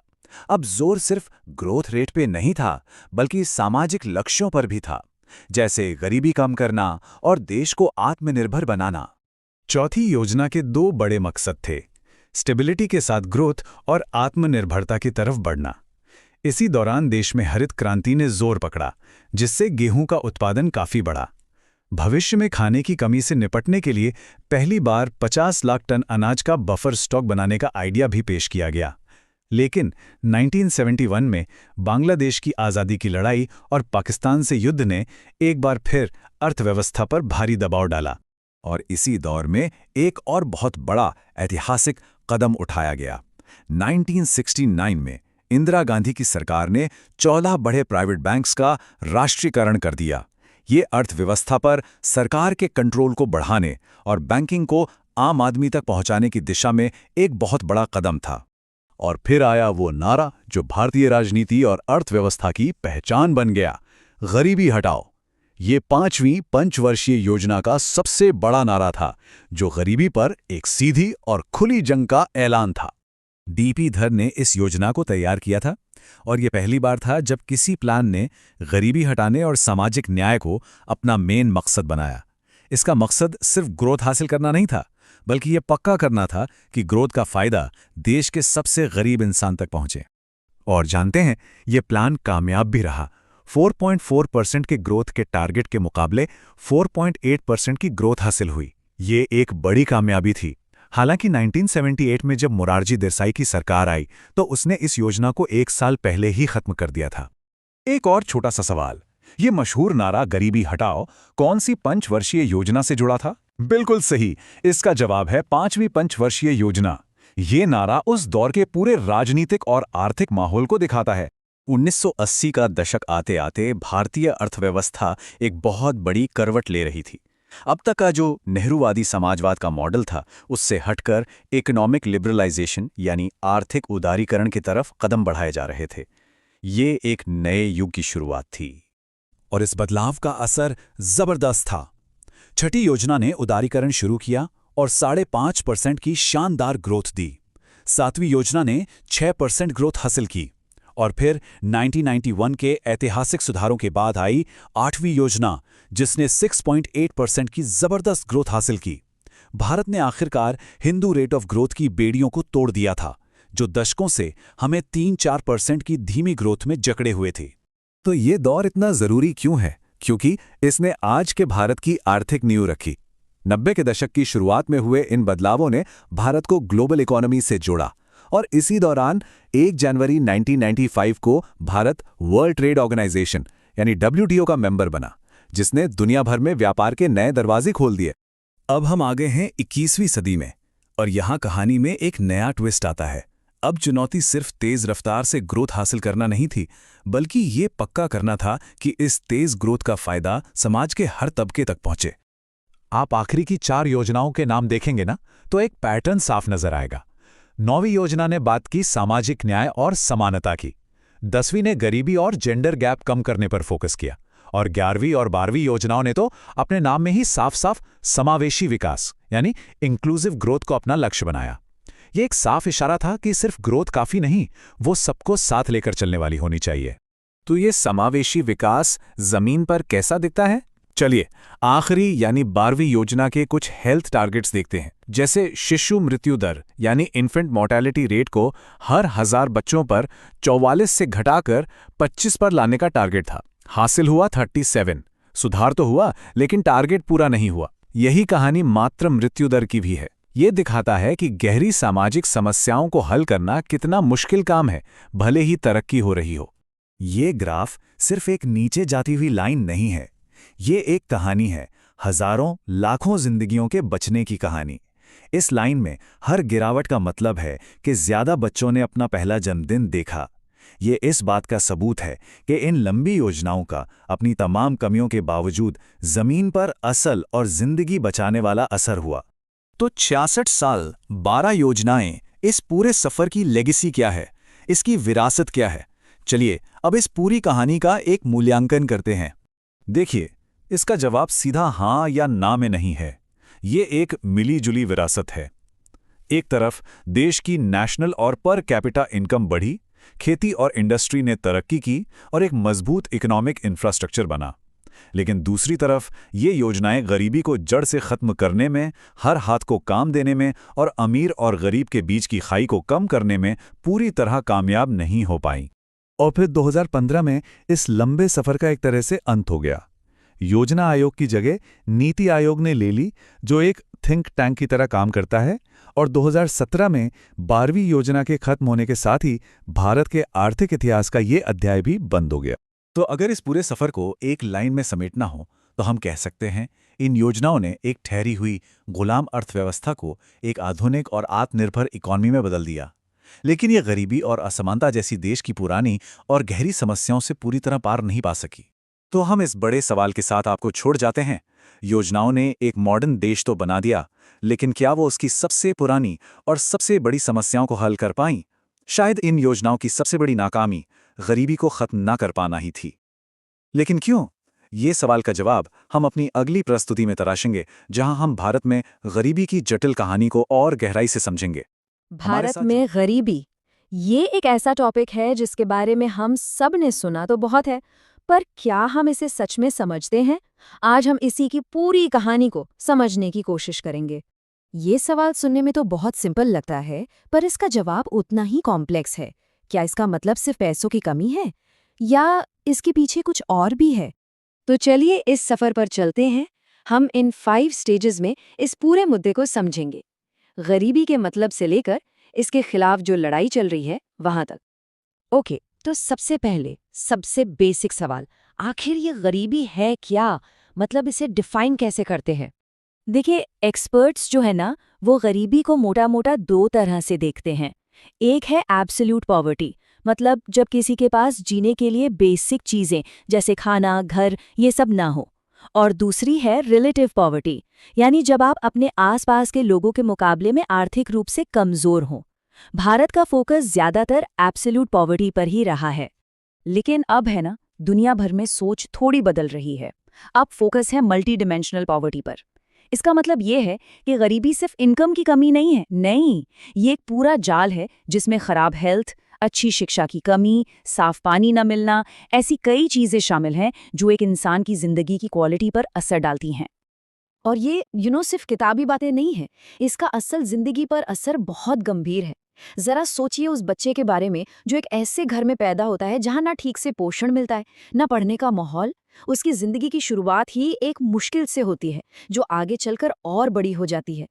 अब जोर सिर्फ ग्रोथ रेट पे नहीं था, बल्कि सामाजिक लक्ष्यों पर भी था, जैसे गरीबी कम करना और देश को आत्मनिर्भर बनाना। चौथी योजना के 2 बड़े मकसद थे, स्टेबिलिटी के साथ ग्रोथ और आत्मनिर्भरता की तरफ बढ़ना। इसी दौरान देश में हरित क्रांति ने जोर पकड़ा, जिससे गेहूं का उत्पादन काफी बढ़ा। भविष्य में खाने की कमी से निपटने के लिए पहली बार 50 लाख टन अनाज का बफर स्टॉक बनाने का आइडिया भी पेश किया गया। लेकिन 1971 में बांग्लादेश की आज़ादी की लड़ाई और पाकिस्तान से युद्ध ने एक बार फिर अर्थव्यवस्था पर भारी दबाव डाला, और इसी दौर में एक और बहुत बड़ा ऐतिहासिक कदम उठाया गया। 1969 में इंदिरा गांधी की सरकार ने 14 बड़े प्राइवेट बैंक्स का राष्ट्रीयकरण कर दिया। ये अर्थव्यवस्था पर सरकार के कंट्रोल को बढ़ाने और बैंकिंग को आम आदमी तक पहुंचाने की दिशा में एक बहुत बड़ा कदम था। और फिर आया वो नारा जो भारतीय राजनीति और अर्थव्यवस्था की पहचान बन गया, गरीबी हटाओ। ये 5वीं पंचवर्षीय योजना का सबसे बड़ा नारा था, जो गरीबी पर एक सीधी और खुली जंग का ऐलान था। डीपी धर ने इस योजना को तैयार किया था, और यह पहली बार था जब किसी प्लान ने गरीबी हटाने और सामाजिक न्याय को अपना मेन मकसद बनाया। इसका मकसद सिर्फ ग्रोथ हासिल करना नहीं था, बल्कि यह पक्का करना था कि ग्रोथ का फायदा देश के सबसे गरीब इंसान तक पहुंचे। और जानते हैं, यह प्लान कामयाब भी रहा। 4.4% के ग्रोथ के टारगेट के मुकाबले 4.8% की ग्रोथ हासिल हुई। ये एक बड़ी कामयाबी थी। हालांकि 1978 में जब मोरारजी देसाई की सरकार आई, तो उसने इस योजना को 1 साल पहले ही खत्म कर दिया था। एक और छोटा सा सवाल, ये मशहूर नारा गरीबी हटाओ कौन सी पंचवर्षीय योजना से जुड़ा था? बिल्कुल सही, इसका जवाब है 5वीं पंचवर्षीय योजना। ये नारा उस दौर के पूरे राजनीतिक और आर्थिक माहौल को दिखाता है। 1980 का दशक आते आते भारतीय अर्थव्यवस्था एक बहुत बड़ी करवट ले रही थी। अब तक का जो नेहरूवादी समाजवाद का मॉडल था, उससे हटकर इकोनॉमिक लिबरलाइजेशन यानी आर्थिक उदारीकरण की तरफ कदम बढ़ाए जा रहे थे। ये एक नए युग की शुरुआत थी, और इस बदलाव का असर जबरदस्त था। छठी योजना ने उदारीकरण शुरू किया और 5.5% की शानदार ग्रोथ दी। 7वीं योजना ने 6% ग्रोथ हासिल की, और फिर 1991 के ऐतिहासिक सुधारों के बाद आई 8वीं योजना, जिसने 6.8% की जबरदस्त ग्रोथ हासिल की। भारत ने आखिरकार हिंदू रेट ऑफ ग्रोथ की बेड़ियों को तोड़ दिया था, जो दशकों से हमें 3-4% की धीमी ग्रोथ में जकड़े हुए थे। तो ये दौर इतना जरूरी क्यों है? क्योंकि इसने आज के भारत की आर्थिक नींव रखी। 90 के दशक की शुरुआत में हुए इन बदलावों ने भारत को ग्लोबल इकोनॉमी से जोड़ा, और इसी दौरान 1 जनवरी 1995 को भारत वर्ल्ड ट्रेड ऑर्गेनाइजेशन यानी WTO का मेंबर बना, जिसने दुनिया भर में व्यापार के नए दरवाजे खोल दिए। अब हम आ गए हैं 21वीं सदी में और यहाँ कहानी में एक नया ट्विस्ट आता है। अब चुनौती सिर्फ तेज रफ्तार से ग्रोथ हासिल करना नहीं थी, बल्कि ये पक्का करना था कि इस तेज ग्रोथ का फायदा समाज के हर तबके तक पहुंचे। आप आखिरी की 4 योजनाओं के नाम देखेंगे ना, तो एक पैटर्न साफ नजर आएगा। 9वीं योजना ने बात की सामाजिक न्याय और समानता की, 10वीं ने गरीबी और जेंडर गैप कम करने पर फोकस किया, और 11वीं और 12वीं योजनाओं ने तो अपने नाम में ही साफ साफ समावेशी विकास यानी इंक्लूसिव ग्रोथ को अपना लक्ष्य बनाया। ये एक साफ इशारा था कि सिर्फ ग्रोथ काफी नहीं, वो सबको साथ लेकर चलने वाली होनी चाहिए। तो ये समावेशी विकास जमीन पर कैसा दिखता है? चलिए आखिरी यानी 12वीं योजना के कुछ हेल्थ टारगेट्स देखते हैं। जैसे शिशु मृत्यु दर यानी इन्फेंट मोर्टेलिटी रेट को हर 1000 बच्चों पर 44 से घटाकर 25 पर लाने का टारगेट था। हासिल हुआ 37। सुधार तो हुआ, लेकिन टारगेट पूरा नहीं हुआ। यही कहानी मातृ मृत्यु दर की भी है। ये दिखाता है कि गहरी सामाजिक समस्याओं को हल करना कितना मुश्किल काम है, भले ही तरक्की हो रही हो। ये ग्राफ सिर्फ एक नीचे जाती हुई लाइन नहीं है, ये एक कहानी है, हजारों लाखों जिंदगियों के बचने की कहानी। इस लाइन में हर गिरावट का मतलब है कि ज्यादा बच्चों ने अपना पहला जन्मदिन देखा। ये इस बात का सबूत है कि इन लंबी योजनाओं का अपनी तमाम कमियों के बावजूद जमीन पर असल और जिंदगी बचाने वाला असर हुआ। तो 66 साल, 12 योजनाएं, इस पूरे सफर की लेगेसी क्या है, इसकी विरासत क्या है? चलिए अब इस पूरी कहानी का एक मूल्यांकन करते हैं। देखिए, इसका जवाब सीधा हाँ या ना में नहीं है। ये एक मिली-जुली विरासत है। एक तरफ देश की नेशनल और पर कैपिटा इनकम बढ़ी, खेती और इंडस्ट्री ने तरक्की की और एक मजबूत इकोनॉमिक इंफ्रास्ट्रक्चर बना। लेकिन दूसरी तरफ ये योजनाएं गरीबी को जड़ से खत्म करने में, हर हाथ को काम देने में और अमीर और गरीब के बीच की खाई को कम करने में पूरी तरह कामयाब नहीं हो पाई। और फिर 2015 में इस लंबे सफर का एक तरह से अंत हो गया। योजना आयोग की जगह नीति आयोग ने ले ली, जो एक थिंक टैंक की तरह काम करता है, और 2017 में 12वीं योजना के खत्म होने के साथ ही भारत के आर्थिक इतिहास का ये अध्याय भी बंद हो गया। तो अगर इस पूरे सफर को एक लाइन में समेटना हो तो हम कह सकते हैं, इन योजनाओं ने एक ठहरी हुई गुलाम अर्थव्यवस्था को एक आधुनिक और आत्मनिर्भर इकॉनमी में बदल दिया। लेकिन ये गरीबी और असमानता जैसी देश की पुरानी और गहरी समस्याओं से पूरी तरह पार नहीं पा सकी। तो हम इस बड़े सवाल के साथ आपको छोड़ जाते हैं। योजनाओं ने एक मॉडर्न देश तो बना दिया, लेकिन क्या वो उसकी सबसे पुरानी और सबसे बड़ी समस्याओं को हल कर पाईं? शायद इन योजनाओं की सबसे बड़ी नाकामी गरीबी को खत्म ना कर पाना ही थी। लेकिन क्यों? ये सवाल का जवाब हम अपनी अगली प्रस्तुति में तराशेंगे, जहां हम भारत में गरीबी की जटिल कहानी को और गहराई से समझेंगे। भारत में गरीबी, ये एक ऐसा टॉपिक है जिसके बारे में हम सब ने सुना तो बहुत है, पर क्या हम इसे सच में समझते हैं? आज हम इसी की पूरी कहानी को समझने की कोशिश करेंगे। ये सवाल सुनने में तो बहुत सिंपल लगता है, पर इसका जवाब उतना ही कॉम्प्लेक्स है। क्या इसका मतलब सिर्फ पैसों की कमी है, या इसके पीछे कुछ और भी है? तो चलिए इस सफर पर चलते हैं। हम इन 5 स्टेजेस में इस पूरे मुद्दे को समझेंगे, गरीबी के मतलब से लेकर इसके खिलाफ जो लड़ाई चल रही है वहां तक। ओके, तो सबसे पहले सबसे बेसिक सवाल, आखिर ये गरीबी है क्या? मतलब इसे डिफाइन कैसे करते हैं? देखिए, एक्सपर्ट्स जो है ना, वो गरीबी को मोटा मोटा 2 तरह से देखते हैं। एक है एब्सोल्यूट पॉवर्टी, मतलब जब किसी के पास जीने के लिए बेसिक चीजें जैसे खाना, घर, ये सब ना हो। और दूसरी है रिलेटिव पॉवर्टी, यानी जब आप अपने आसपास के लोगों के मुकाबले में आर्थिक रूप से कमजोर हों। भारत का फोकस ज्यादातर एब्सोल्यूट पॉवर्टी पर ही रहा है। लेकिन अब है ना, दुनिया भर में सोच थोड़ी बदल रही है। अब फोकस है मल्टी डिमेंशनल पॉवर्टी पर। इसका मतलब ये है कि गरीबी सिर्फ इनकम की कमी नहीं है, नहीं, ये एक पूरा जाल है जिसमें खराब हेल्थ, अच्छी शिक्षा की कमी, साफ पानी न मिलना, ऐसी कई चीजें शामिल हैं जो एक इंसान की जिंदगी की क्वालिटी पर असर डालती हैं। और ये सिर्फ किताबी बातें नहीं है, इसका असल जिंदगी पर असर बहुत गंभीर है। जरा सोचिए उस बच्चे के बारे में जो एक ऐसे घर में पैदा होता है जहां ना ठीक से पोषण मिलता है, ना पढ़ने का माहौल। उसकी जिंदगी की शुरुआत ही एक मुश्किल से होती है जो आगे चलकर और बड़ी हो जाती है।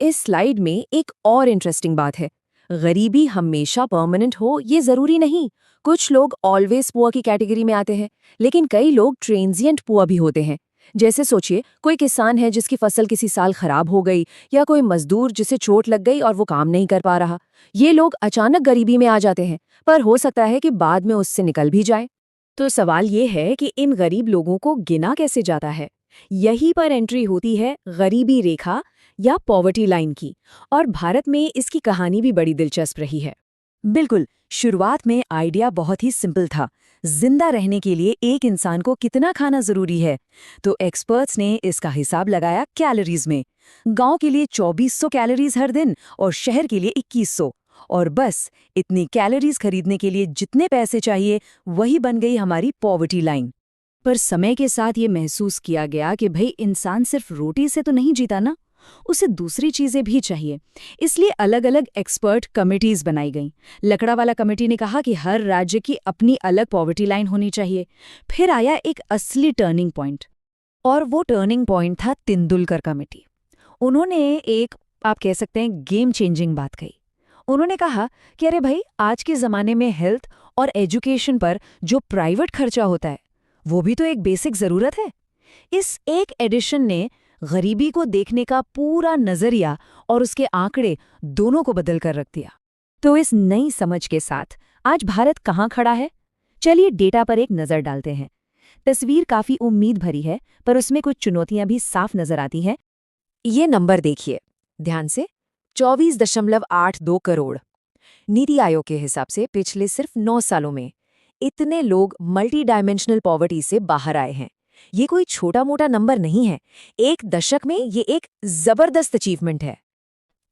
इस स्लाइड में एक और इंटरेस्टिंग बात है, गरीबी हमेशा परमानेंट हो ये जरूरी नहीं। कुछ लोग ऑलवेज पुअर की कैटेगरी में आते हैं, लेकिन कई लोग ट्रांजिएंट पुअर भी होते हैं। जैसे सोचिए, कोई किसान है जिसकी फसल किसी साल खराब हो गई, या कोई मजदूर जिसे चोट लग गई और वो काम नहीं कर पा रहा। ये लोग अचानक गरीबी में आ जाते हैं, पर हो सकता है कि बाद में उससे निकल भी जाए। तो सवाल ये है कि इन गरीब लोगों को गिना कैसे जाता है? यहीं पर एंट्री होती है गरीबी रेखा या पॉवर्टी लाइन की, और भारत में इसकी कहानी भी बड़ी दिलचस्प रही है। बिल्कुल, शुरुआत में आइडिया बहुत ही सिंपल था। जिंदा रहने के लिए एक इंसान को कितना खाना जरूरी है? तो एक्सपर्ट्स ने इसका हिसाब लगाया कैलोरीज में। गांव के लिए 2400 कैलोरीज हर दिन और शहर के लिए 2100। और बस इतनी कैलोरीज खरीदने के लिए जितने पैसे चाहिए, वही बन गई हमारी पॉवर्टी लाइन। पर समय के साथ ये महसूस किया गया कि भाई इंसान सिर्फ रोटी से तो नहीं जीता ना, उसे दूसरी चीजें भी चाहिए। इसलिए अलग अलग एक्सपर्ट कमिटीज बनाई गईं। लकड़ावाला कमेटी ने कहा कि हर राज्य की अपनी अलग पॉवर्टी लाइन होनी चाहिए। फिर आया एक असली टर्निंग पॉइंट, और वो टर्निंग पॉइंट था तेंदुलकर कमेटी। उन्होंने एक, आप कह सकते हैं, गेम चेंजिंग बात कही। उन्होंने कहा कि अरे भाई, आज के ज़माने में हेल्थ और एजुकेशन पर जो प्राइवेट खर्चा होता है, वो भी तो एक बेसिक ज़रूरत है। इस एक एडिशन ने गरीबी को देखने का पूरा नज़रिया और उसके आंकड़े दोनों को बदल कर रख दिया। तो इस नई समझ के साथ आज भारत कहाँ खड़ा है? चलिए डेटा पर एक नज़र डालते हैं। तस्वीर काफ़ी उम्मीद भरी है, पर उसमें कुछ चुनौतियां भी साफ नज़र आती हैं। ये नंबर देखिए ध्यान से, 24.82 करोड़। नीति आयोग के हिसाब से पिछले सिर्फ 9 सालों में इतने लोग मल्टी डायमेंशनल पॉवर्टी से बाहर आए हैं। ये कोई छोटा मोटा नंबर नहीं है। एक दशक में ये एक जबरदस्त अचीवमेंट है।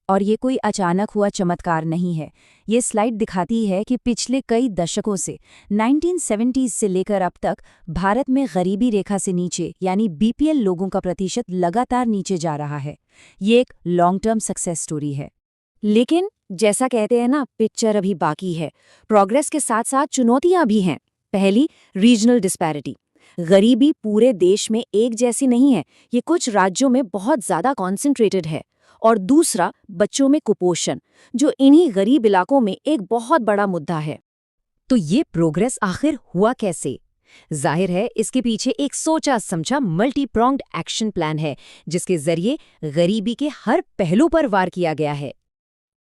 और ये कोई अचानक हुआ चमत्कार नहीं है। ये स्लाइड दिखाती है कि पिछले कई दशकों से 1970s से लेकर अब तक भारत में गरीबी रेखा से नीचे यानी बीपीएल लोगों का प्रतिशत लगातार नीचे जा रहा है। ये एक लॉन्ग टर्म सक्सेस स्टोरी है। लेकिन जैसा कहते हैं ना, पिक्चर अभी बाकी है। प्रोग्रेस के साथ साथ चुनौतियां भी हैं। पहली, रीजनल डिस्पैरिटी। गरीबी पूरे देश में एक जैसी नहीं है, ये कुछ राज्यों में बहुत ज्यादा कॉन्सेंट्रेटेड है। और दूसरा, बच्चों में कुपोषण, जो इन्हीं गरीब इलाकों में एक बहुत बड़ा मुद्दा है। तो ये प्रोग्रेस आखिर हुआ कैसे? जाहिर है इसके पीछे एक सोचा समझा मल्टी प्रोंग्ड एक्शन प्लान है, जिसके जरिए गरीबी के हर पहलू पर वार किया गया है।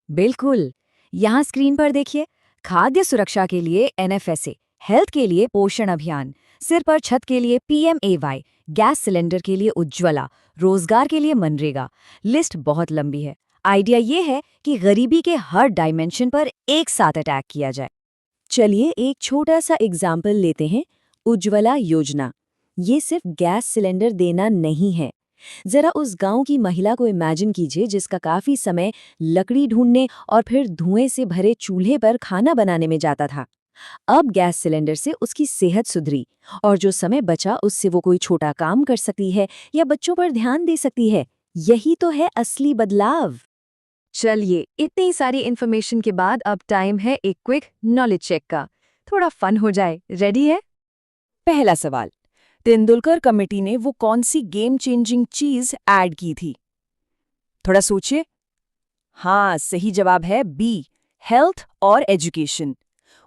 बिल्कुल, यहाँ स्क्रीन पर देखिए, खाद्य सुरक्षा के लिए एनएफएसए, हेल्थ के लिए पोषण अभियान, सिर पर छत के लिए पीएमएवाई, गैस सिलेंडर के लिए उज्ज्वला, रोजगार के लिए मनरेगा। लिस्ट बहुत लंबी है। आइडिया ये है कि गरीबी के हर डायमेंशन पर एक साथ अटैक किया जाए। चलिए एक छोटा सा एग्जाम्पल लेते हैं। उज्ज्वला योजना, ये सिर्फ गैस सिलेंडर देना नहीं है। जरा उस गांव की महिला को इमेजिन कीजिए जिसका काफी समय लकड़ी ढूंढने और फिर धुएं से भरे चूल्हे पर खाना बनाने में जाता था। अब गैस सिलेंडर से उसकी सेहत सुधरी, और जो समय बचा उससे वो कोई छोटा काम कर सकती है या बच्चों पर ध्यान दे सकती है। यही तो है असली बदलाव। चलिए, इतनी सारी इन्फॉर्मेशन के बाद अब टाइम है एक क्विक नॉलेज चेक का। थोड़ा फन हो जाए। रेडी है? पहला सवाल, तेंदुलकर कमेटी ने वो कौन सी गेम चेंजिंग चीज ऐड की थी? थोड़ा सोचिए। हाँ, सही जवाब है बी, हेल्थ और एजुकेशन।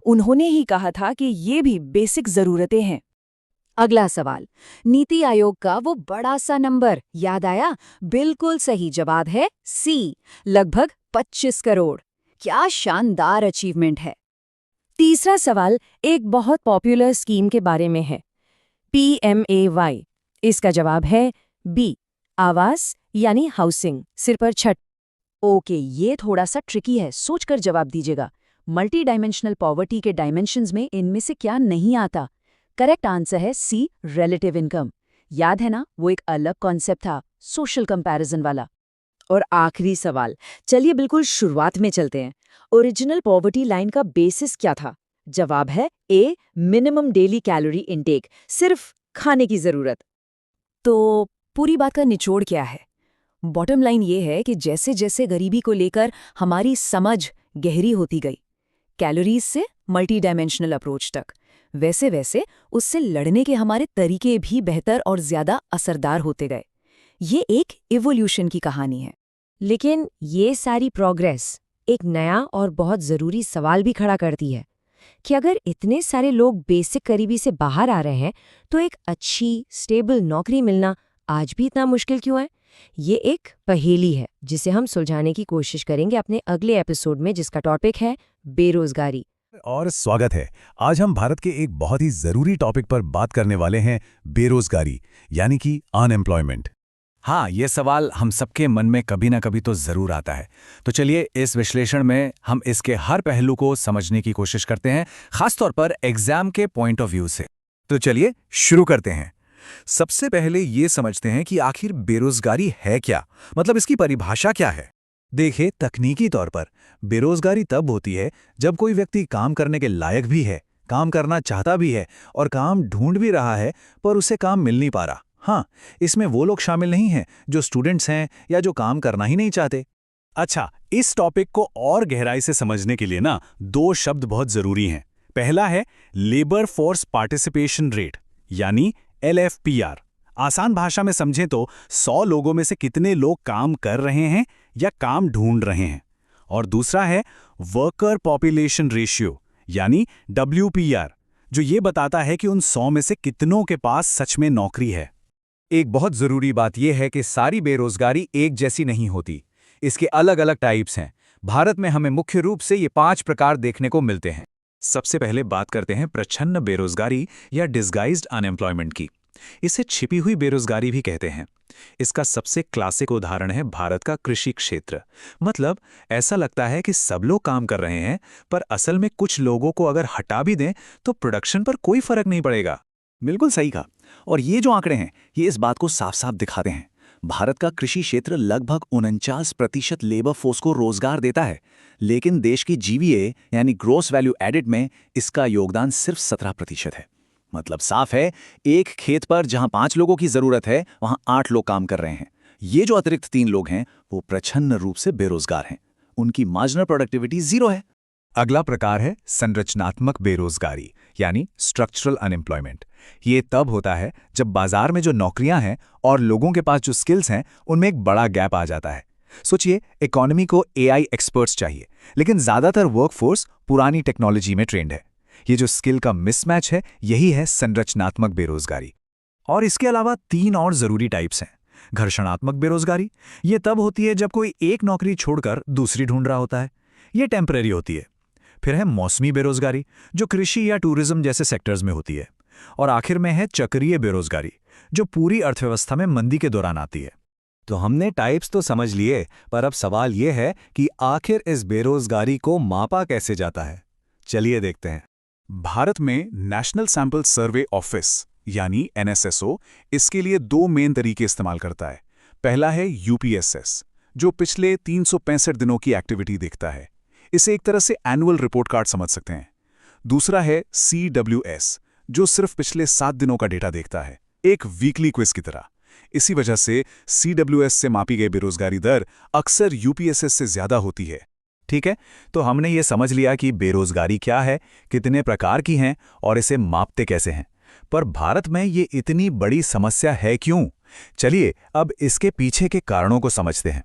उन्होंने ही कहा था कि ये भी बेसिक जरूरतें हैं। अगला सवाल, नीति आयोग का वो बड़ा सा नंबर याद आया? बिल्कुल सही जवाब है सी, लगभग 25 करोड़। क्या शानदार अचीवमेंट है। तीसरा सवाल एक बहुत पॉपुलर स्कीम के बारे में है, पीएमएवाई। इसका जवाब है बी, आवास यानी हाउसिंग, सिर पर छत। ओके, ये थोड़ा सा ट्रिकी है, सोचकर जवाब दीजिएगा। मल्टी डायमेंशनल पॉवर्टी के डायमेंशंस में इनमें से क्या नहीं आता? करेक्ट आंसर है सी, रिलेटिव इनकम। याद है ना, वो एक अलग कॉन्सेप्ट था, सोशल कंपैरिजन वाला। और आखिरी सवाल, चलिए बिल्कुल शुरुआत में चलते हैं। ओरिजिनल पॉवर्टी लाइन का बेसिस क्या था? जवाब है ए, मिनिमम डेली कैलोरी इनटेक, सिर्फ खाने की जरूरत। तो पूरी बात का निचोड़ क्या है? बॉटम लाइन ये है कि जैसे जैसे गरीबी को लेकर हमारी समझ गहरी होती गई, कैलोरीज से मल्टी डायमेंशनल अप्रोच तक, वैसे वैसे उससे लड़ने के हमारे तरीके भी बेहतर और ज्यादा असरदार होते गए। ये एक इवोल्यूशन की कहानी है। लेकिन ये सारी प्रोग्रेस एक नया और बहुत जरूरी सवाल भी खड़ा करती है कि अगर इतने सारे लोग बेसिक गरीबी से बाहर आ रहे हैं तो एक अच्छी, स्टेबल नौकरी मिलना आज भी इतना मुश्किल क्यों है? ये एक पहेली है जिसे हम सुलझाने की कोशिश करेंगे अपने अगले एपिसोड में, जिसका टॉपिक है बेरोजगारी। और स्वागत है। आज हम भारत के एक बहुत ही जरूरी टॉपिक पर बात करने वाले हैं, बेरोजगारी यानी कि अनएम्प्लॉयमेंट। हाँ, ये सवाल हम सबके मन में कभी ना कभी तो जरूर आता है। तो चलिए इस विश्लेषण में हम इसके हर पहलू को समझने की कोशिश करते हैं, खासतौर पर एग्जाम के पॉइंट ऑफ व्यू से। तो चलिए शुरू करते हैं। सबसे पहले ये समझते हैं कि आखिर बेरोजगारी है क्या, मतलब इसकी परिभाषा क्या है। देखिए, तकनीकी तौर पर बेरोजगारी तब होती है जब कोई व्यक्ति काम करने के लायक भी है, काम करना चाहता भी है और काम ढूंढ भी रहा है, पर उसे काम मिल नहीं पा रहा। हाँ, इसमें वो लोग शामिल नहीं हैं जो स्टूडेंट्स हैं या जो काम करना ही नहीं चाहते। अच्छा, इस टॉपिक को और गहराई से समझने के लिए ना 2 शब्द बहुत जरूरी हैं। पहला है लेबर फोर्स पार्टिसिपेशन रेट यानी LFPR। आसान भाषा में समझें तो 100 लोगों में से कितने लोग काम कर रहे हैं या काम ढूंढ रहे हैं। और दूसरा है वर्कर पॉपुलेशन रेशियो यानी WPR, जो ये बताता है कि उन 100 में से कितनों के पास सच में नौकरी है। एक बहुत जरूरी बात यह है कि सारी बेरोजगारी एक जैसी नहीं होती। इसके अलग अलग टाइप्स हैं। भारत में हमें मुख्य रूप से ये 5 प्रकार देखने को मिलते हैं। सबसे पहले बात करते हैं प्रच्छन्न बेरोजगारी या डिस्गाइज्ड अनएम्प्लॉयमेंट की। इसे छिपी हुई बेरोजगारी भी कहते हैं। इसका सबसे क्लासिक उदाहरण है भारत का कृषि क्षेत्र। मतलब ऐसा लगता है कि सब लोग काम कर रहे हैं, पर असल में कुछ लोगों को अगर हटा भी दें तो प्रोडक्शन पर कोई फर्क नहीं पड़ेगा। बिल्कुल सही कहा। और ये जो आंकड़े हैं ये इस बात को साफ साफ दिखाते हैं। भारत का कृषि क्षेत्र लगभग 49% लेबर फोर्स को रोजगार देता है, लेकिन देश की GVA यानी ग्रोस वैल्यू एडेड में इसका योगदान सिर्फ 17% है। मतलब साफ है, एक खेत पर जहां 5 लोगों की जरूरत है वहां 8 लोग काम कर रहे हैं। ये जो अतिरिक्त 3 लोग हैं वो प्रच्छन्न रूप से बेरोजगार हैं। उनकी मार्जिनल प्रोडक्टिविटी 0 है। अगला प्रकार है संरचनात्मक बेरोजगारी यानी स्ट्रक्चरल अनएम्प्लॉयमेंट। ये तब होता है जब बाजार में जो नौकरियां हैं और लोगों के पास जो स्किल्स हैं उनमें एक बड़ा गैप आ जाता है। सोचिए, इकोनॉमी को AI एक्सपर्ट्स चाहिए, लेकिन ज्यादातर वर्कफोर्स पुरानी टेक्नोलॉजी में ट्रेंड है। ये जो स्किल का मिसमैच है, यही है संरचनात्मक बेरोजगारी। और इसके अलावा 3 और जरूरी टाइप्स हैं। घर्षणात्मक बेरोजगारी, ये तब होती है जब कोई एक नौकरी छोड़कर दूसरी ढूंढ रहा होता है। ये टेम्परेरी होती है। फिर है मौसमी बेरोजगारी, जो कृषि या टूरिज्म जैसे सेक्टर्स में होती है। और आखिर में है चक्रीय बेरोजगारी, जो पूरी अर्थव्यवस्था में मंदी के दौरान आती है। तो हमने टाइप्स तो समझ लिए, पर अब सवाल यह है कि आखिर इस बेरोजगारी को मापा कैसे जाता है। चलिए देखते हैं। भारत में नेशनल सैंपल सर्वे ऑफिस यानी NSSO इसके लिए 2 मेन तरीके इस्तेमाल करता है। पहला है UPSS, जो पिछले 365 दिनों की एक्टिविटी देखता है। इसे एक तरह से एनुअल रिपोर्ट कार्ड समझ सकते हैं। दूसरा है CWS, जो सिर्फ पिछले 7 दिनों का डेटा देखता है, एक वीकली क्विज की तरह। इसी वजह से CWS से मापी गई बेरोजगारी दर अक्सर UPSS से ज्यादा होती है। ठीक है, तो हमने ये समझ लिया कि बेरोजगारी क्या है, कितने प्रकार की हैं और इसे मापते कैसे हैं। पर भारत में ये इतनी बड़ी समस्या है क्यों? चलिए अब इसके पीछे के कारणों को समझते हैं।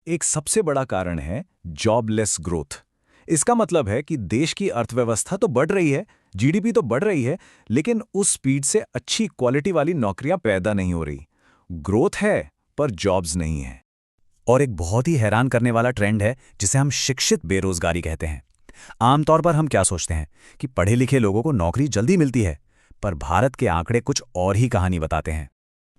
एक सबसे बड़ा कारण है जॉबलेस ग्रोथ। इसका मतलब है कि देश की अर्थव्यवस्था तो बढ़ रही है, GDP तो बढ़ रही है, लेकिन उस स्पीड से अच्छी क्वालिटी वाली नौकरियां पैदा नहीं हो रही। ग्रोथ है पर जॉब्स नहीं है। और एक बहुत ही हैरान करने वाला ट्रेंड है जिसे हम शिक्षित बेरोजगारी कहते हैं। आमतौर पर हम क्या सोचते हैं कि पढ़े लिखे लोगों को नौकरी जल्दी मिलती है, पर भारत के आंकड़े कुछ और ही कहानी बताते हैं।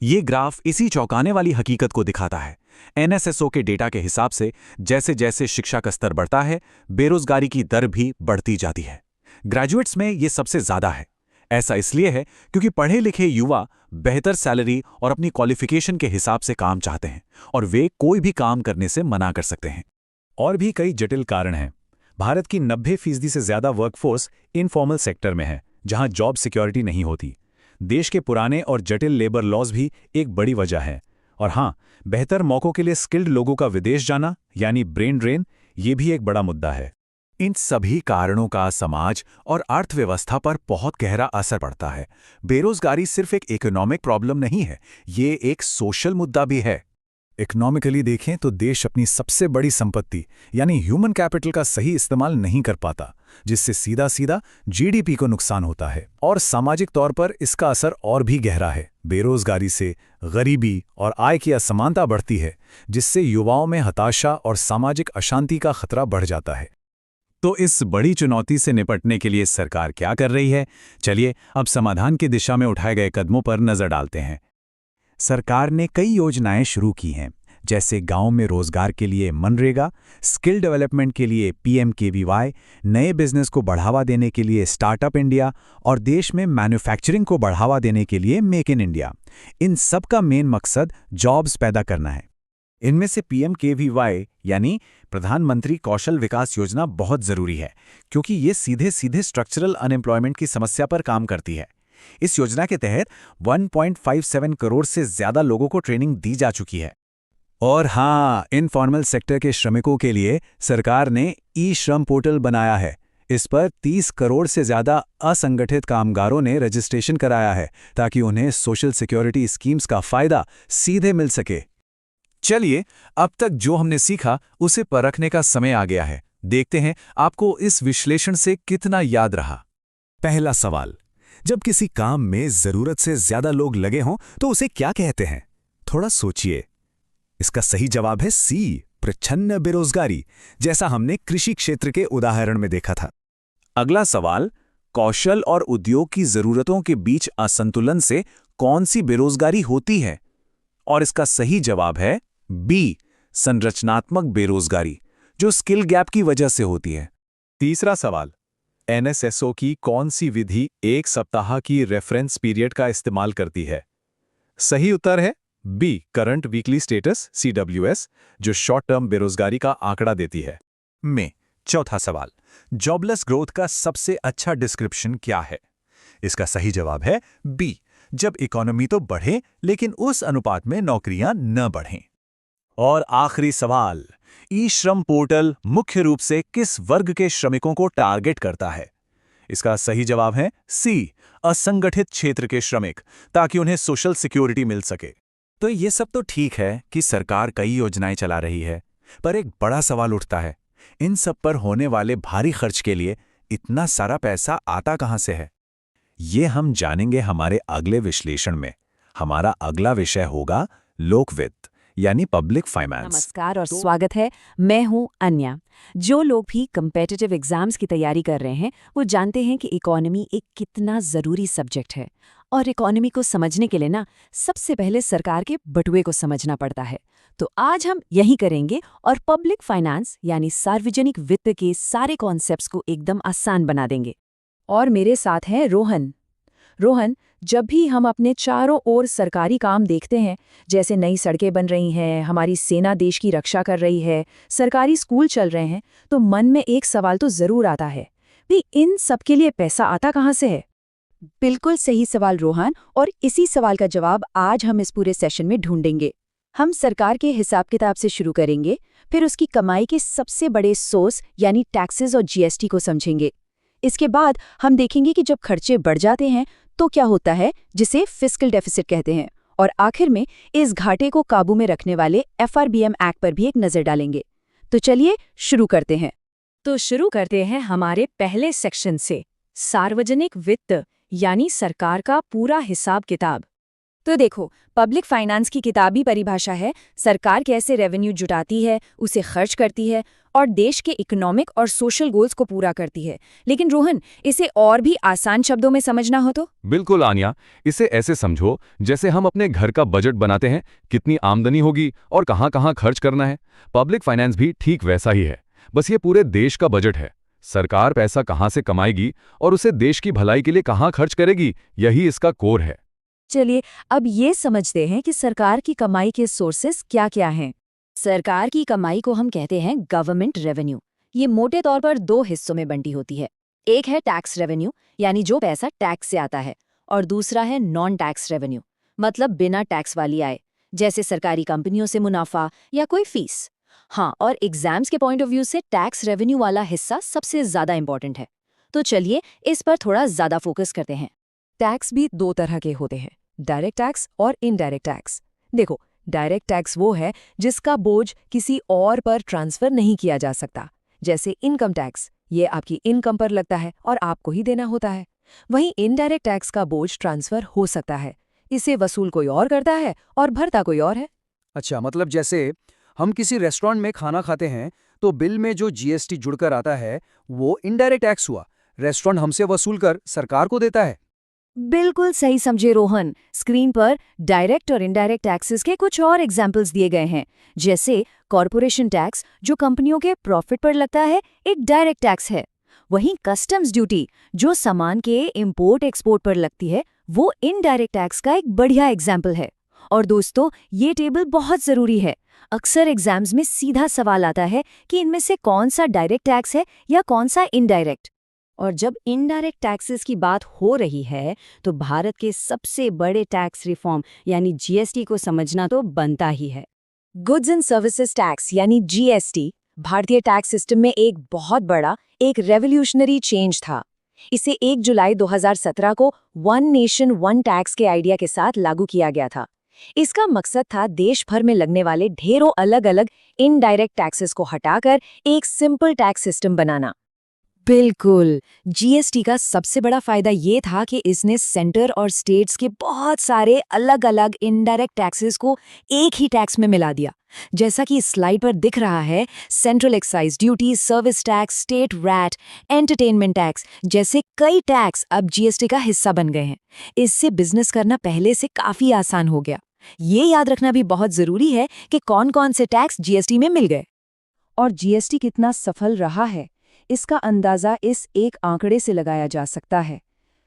ये ग्राफ इसी चौंकाने वाली हकीकत को दिखाता है। NSSO के डेटा के हिसाब से जैसे जैसे शिक्षा का स्तर बढ़ता है, बेरोजगारी की दर भी बढ़ती जाती है। ग्रेजुएट्स में ये सबसे ज्यादा है। ऐसा इसलिए है क्योंकि पढ़े लिखे युवा बेहतर सैलरी और अपनी क्वालिफिकेशन के हिसाब से काम चाहते हैं और वे कोई भी काम करने से मना कर सकते हैं। और भी कई जटिल कारण हैं। भारत की 90% से ज्यादा वर्कफोर्स इनफॉर्मल सेक्टर में है, जहां जॉब सिक्योरिटी नहीं होती। देश के पुराने और जटिल लेबर लॉज भी एक बड़ी वजह है। और हाँ, बेहतर मौकों के लिए स्किल्ड लोगों का विदेश जाना यानी ब्रेन ड्रेन, ये भी एक बड़ा मुद्दा है। इन सभी कारणों का समाज और अर्थव्यवस्था पर बहुत गहरा असर पड़ता है। बेरोजगारी सिर्फ एक इकोनॉमिक प्रॉब्लम नहीं है, ये एक सोशल मुद्दा भी है। इकोनॉमिकली देखें तो देश अपनी सबसे बड़ी संपत्ति यानी ह्यूमन कैपिटल का सही इस्तेमाल नहीं कर पाता, जिससे सीधा सीधा जीडीपी को नुकसान होता है। और सामाजिक तौर पर इसका असर और भी गहरा है। बेरोजगारी से गरीबी और आय की असमानता बढ़ती है, जिससे युवाओं में हताशा और सामाजिक अशांति का खतरा बढ़ जाता है। तो इस बड़ी चुनौती से निपटने के लिए सरकार क्या कर रही है? चलिए अब समाधान की दिशा में उठाए गए कदमों पर नजर डालते हैं। सरकार ने कई योजनाएं शुरू की हैं, जैसे गांव में रोजगार के लिए मनरेगा, स्किल डेवलपमेंट के लिए PMKVY, नए बिजनेस को बढ़ावा देने के लिए स्टार्टअप इंडिया और देश में मैन्युफैक्चरिंग को बढ़ावा देने के लिए मेक इन इंडिया। इन सब का मेन मकसद जॉब्स पैदा करना है। इनमें से PMKVY यानी प्रधानमंत्री कौशल विकास योजना बहुत ज़रूरी है, क्योंकि ये सीधे सीधे स्ट्रक्चरल अनएम्प्लॉयमेंट की समस्या पर काम करती है। इस योजना के तहत 1.57 करोड़ से ज़्यादा लोगों को ट्रेनिंग दी जा चुकी है। और हाँ, इनफॉर्मल सेक्टर के श्रमिकों के लिए सरकार ने ई-श्रम पोर्टल बनाया है। इस पर 30 करोड़ से ज़्यादा असंगठित कामगारों ने रजिस्ट्रेशन कराया है, ताकि उन्हें सोशल सिक्योरिटी स्कीम्स का फ़ायदा सीधे मिल सके। चलिए, अब तक जो हमने सीखा उसे परखने का समय आ गया है। देखते हैं आपको इस विश्लेषण से कितना याद रहा। पहला सवाल, जब किसी काम में ज़रूरत से ज़्यादा लोग लगे हों तो उसे क्या कहते हैं? थोड़ा सोचिए। इसका सही जवाब है C, प्रच्छन्न बेरोजगारी, जैसा हमने कृषि क्षेत्र के उदाहरण में देखा था। अगला सवाल, कौशल और उद्योग की ज़रूरतों के बीच असंतुलन से कौन सी बेरोजगारी होती है? और इसका सही जवाब है B, संरचनात्मक बेरोजगारी, जो स्किल गैप की वजह से होती है। तीसरा सवाल, NSSO की कौन सी विधि 1 सप्ताह की रेफरेंस पीरियड का इस्तेमाल करती है? सही उत्तर है B, current weekly status CWS, जो शॉर्ट टर्म बेरोजगारी का आंकड़ा देती है। चौथा सवाल, जॉबलेस ग्रोथ का सबसे अच्छा डिस्क्रिप्शन क्या है? इसका सही जवाब है B, जब इकोनॉमी तो बढ़े लेकिन उस अनुपात में नौकरियां न बढ़ें। और आखिरी सवाल, ई-श्रम पोर्टल मुख्य रूप से किस वर्ग के श्रमिकों को टारगेट करता है? इसका सही जवाब है C, असंगठित क्षेत्र के श्रमिक, ताकि उन्हें सोशल सिक्योरिटी मिल सके। तो ये सब तो ठीक है कि सरकार कई योजनाएं चला रही है, पर एक बड़ा सवाल उठता है, इन सब पर होने वाले भारी खर्च के लिए इतना सारा पैसा आता कहां से है? ये हम जानेंगे हमारे अगले विश्लेषण में। हमारा अगला विषय होगा लोक वित्त यानी पब्लिक फाइनेंस। नमस्कार और स्वागत है। मैं हूं अन्या। जो लोग भी कम्पिटिटिव एग्जाम्स की तैयारी कर रहे हैं वो जानते हैं कि इकोनॉमी एक कितना ज़रूरी सब्जेक्ट है। और इकोनॉमी को समझने के लिए ना सबसे पहले सरकार के बटुए को समझना पड़ता है। तो आज हम यही करेंगे और पब्लिक फाइनेंस यानी सार्वजनिक वित्त के सारे कॉन्सेप्ट्स को एकदम आसान बना देंगे। और मेरे साथ हैं रोहन। रोहन, जब भी हम अपने चारों ओर सरकारी काम देखते हैं, जैसे नई सड़कें बन रही हैं, हमारी सेना देश की रक्षा कर रही है, सरकारी स्कूल चल रहे हैं, तो मन में एक सवाल तो जरूर आता है, भी इन सब के लिए पैसा आता कहाँ से है? बिल्कुल सही सवाल रोहन, और इसी सवाल का जवाब आज हम इस पूरे सेशन में ढूंढेंगे। हम सरकार के हिसाब किताब से शुरू करेंगे, फिर उसकी कमाई के सबसे बड़े सोर्स यानी टैक्सेस और GST को समझेंगे। इसके बाद हम देखेंगे कि जब खर्चे बढ़ जाते हैं तो क्या होता है, जिसे फिस्कल डेफिसिट कहते हैं। और आखिर में इस घाटे को काबू में रखने वाले FRBM एक्ट पर भी एक नज़र डालेंगे। तो चलिए शुरू करते हैं। तो शुरू करते हैं हमारे पहले सेक्शन से, सार्वजनिक वित्त यानी सरकार का पूरा हिसाब किताब। तो देखो, पब्लिक फाइनेंस की किताबी परिभाषा है सरकार कैसे रेवेन्यू जुटाती है, उसे खर्च करती है और देश के इकोनॉमिक और सोशल गोल्स को पूरा करती है। लेकिन रोहन, इसे और भी आसान शब्दों में समझना हो तो? बिल्कुल आन्या, इसे ऐसे समझो जैसे हम अपने घर का बजट बनाते हैं, कितनी आमदनी होगी और कहाँ कहाँ खर्च करना है। पब्लिक फाइनेंस भी ठीक वैसा ही है, बस ये पूरे देश का बजट है। सरकार पैसा कहाँ से कमाएगी और उसे देश की भलाई के लिए कहाँ खर्च करेगी, यही इसका कोर है। चलिए अब ये समझते हैं कि सरकार की कमाई के सोर्सेस क्या-क्या हैं। सरकार की कमाई को हम कहते हैं गवर्नमेंट रेवेन्यू। ये मोटे तौर पर 2 हिस्सों में बंटी होती है। एक है टैक्स रेवेन्यू, यानी जो पैसा टैक्स से आता है, और दूसरा है नॉन टैक्स रेवेन्यू, मतलब बिना टैक्स वाली आय, जैसे सरकारी कंपनियों से मुनाफा या कोई फीस। हाँ, और एग्जाम्स के पॉइंट ऑफ व्यू से टैक्स रेवेन्यू वाला हिस्सा सबसे ज्यादा इंपॉर्टेंट है। तो चलिए इस पर थोड़ा ज्यादा फोकस करते हैं। टैक्स भी 2 तरह के होते हैं, डायरेक्ट टैक्स और इनडायरेक्ट टैक्स। देखो, डायरेक्ट टैक्स वो है जिसका बोझ किसी और पर ट्रांसफर नहीं किया जा सकता, जैसे इनकम टैक्स। ये आपकी इनकम पर लगता है और आपको ही देना होता है। वहीं इनडायरेक्ट टैक्स का बोझ ट्रांसफर हो सकता है, इसे वसूल कोई और करता है और भरता कोई और है। अच्छा, मतलब जैसे हम किसी रेस्टोरेंट में खाना खाते हैं तो बिल में जो जीएसटी जुड़कर आता है वो इनडायरेक्ट टैक्स हुआ, रेस्टोरेंट हमसे वसूल कर सरकार को देता है। बिल्कुल सही समझे रोहन। स्क्रीन पर डायरेक्ट और इनडायरेक्ट टैक्सेस के कुछ और एग्जाम्पल्स दिए गए हैं, जैसे कॉरपोरेशन टैक्स जो कंपनियों के प्रॉफिट पर लगता है, एक डायरेक्ट टैक्स है। वहीं कस्टम्स ड्यूटी जो सामान के इंपोर्ट एक्सपोर्ट पर लगती है, वो इनडायरेक्ट टैक्स का एक बढ़िया एग्जाम्पल है। और दोस्तों, ये टेबल बहुत जरूरी है। अक्सर एग्जाम्स में सीधा सवाल आता है कि इनमें से कौन सा डायरेक्ट टैक्स है या कौन सा इनडायरेक्ट। और जब इनडायरेक्ट टैक्सेस की बात हो रही है तो भारत के सबसे बड़े टैक्स रिफॉर्म यानी जीएसटी को समझना तो बनता ही है। गुड्स एंड सर्विसेज टैक्स यानी जीएसटी भारतीय टैक्स सिस्टम में एक बहुत बड़ा, एक रेवोल्यूशनरी चेंज था। इसे 1 जुलाई 2017 को वन नेशन वन टैक्स के आइडिया के साथ लागू किया गया था। इसका मकसद था देश भर में लगने वाले ढेरों अलग-अलग इनडायरेक्ट टैक्सेस को हटाकर एक सिंपल टैक्स सिस्टम बनाना। बिल्कुल, जीएसटी का सबसे बड़ा फायदा ये था कि इसने सेंटर और स्टेट्स के बहुत सारे अलग-अलग इनडायरेक्ट टैक्सेस को एक ही टैक्स में मिला दिया। जैसा कि इस स्लाइड पर दिख रहा है, central excise duty, service tax, state VAT, entertainment tax जैसे कई टैक्स अब जीएसटी का हिस्सा बन गए हैं। इससे बिजनेस करना पहले से काफी आसान हो गया। ये याद रखना भी बहुत जरूरी है कि कौन-कौन से टैक्स जीएसटी में मिल गए। और जीएसटी कितना सफल रहा है, इसका अंदाजा इस एक आंकड़े से लगाया जा सकता है।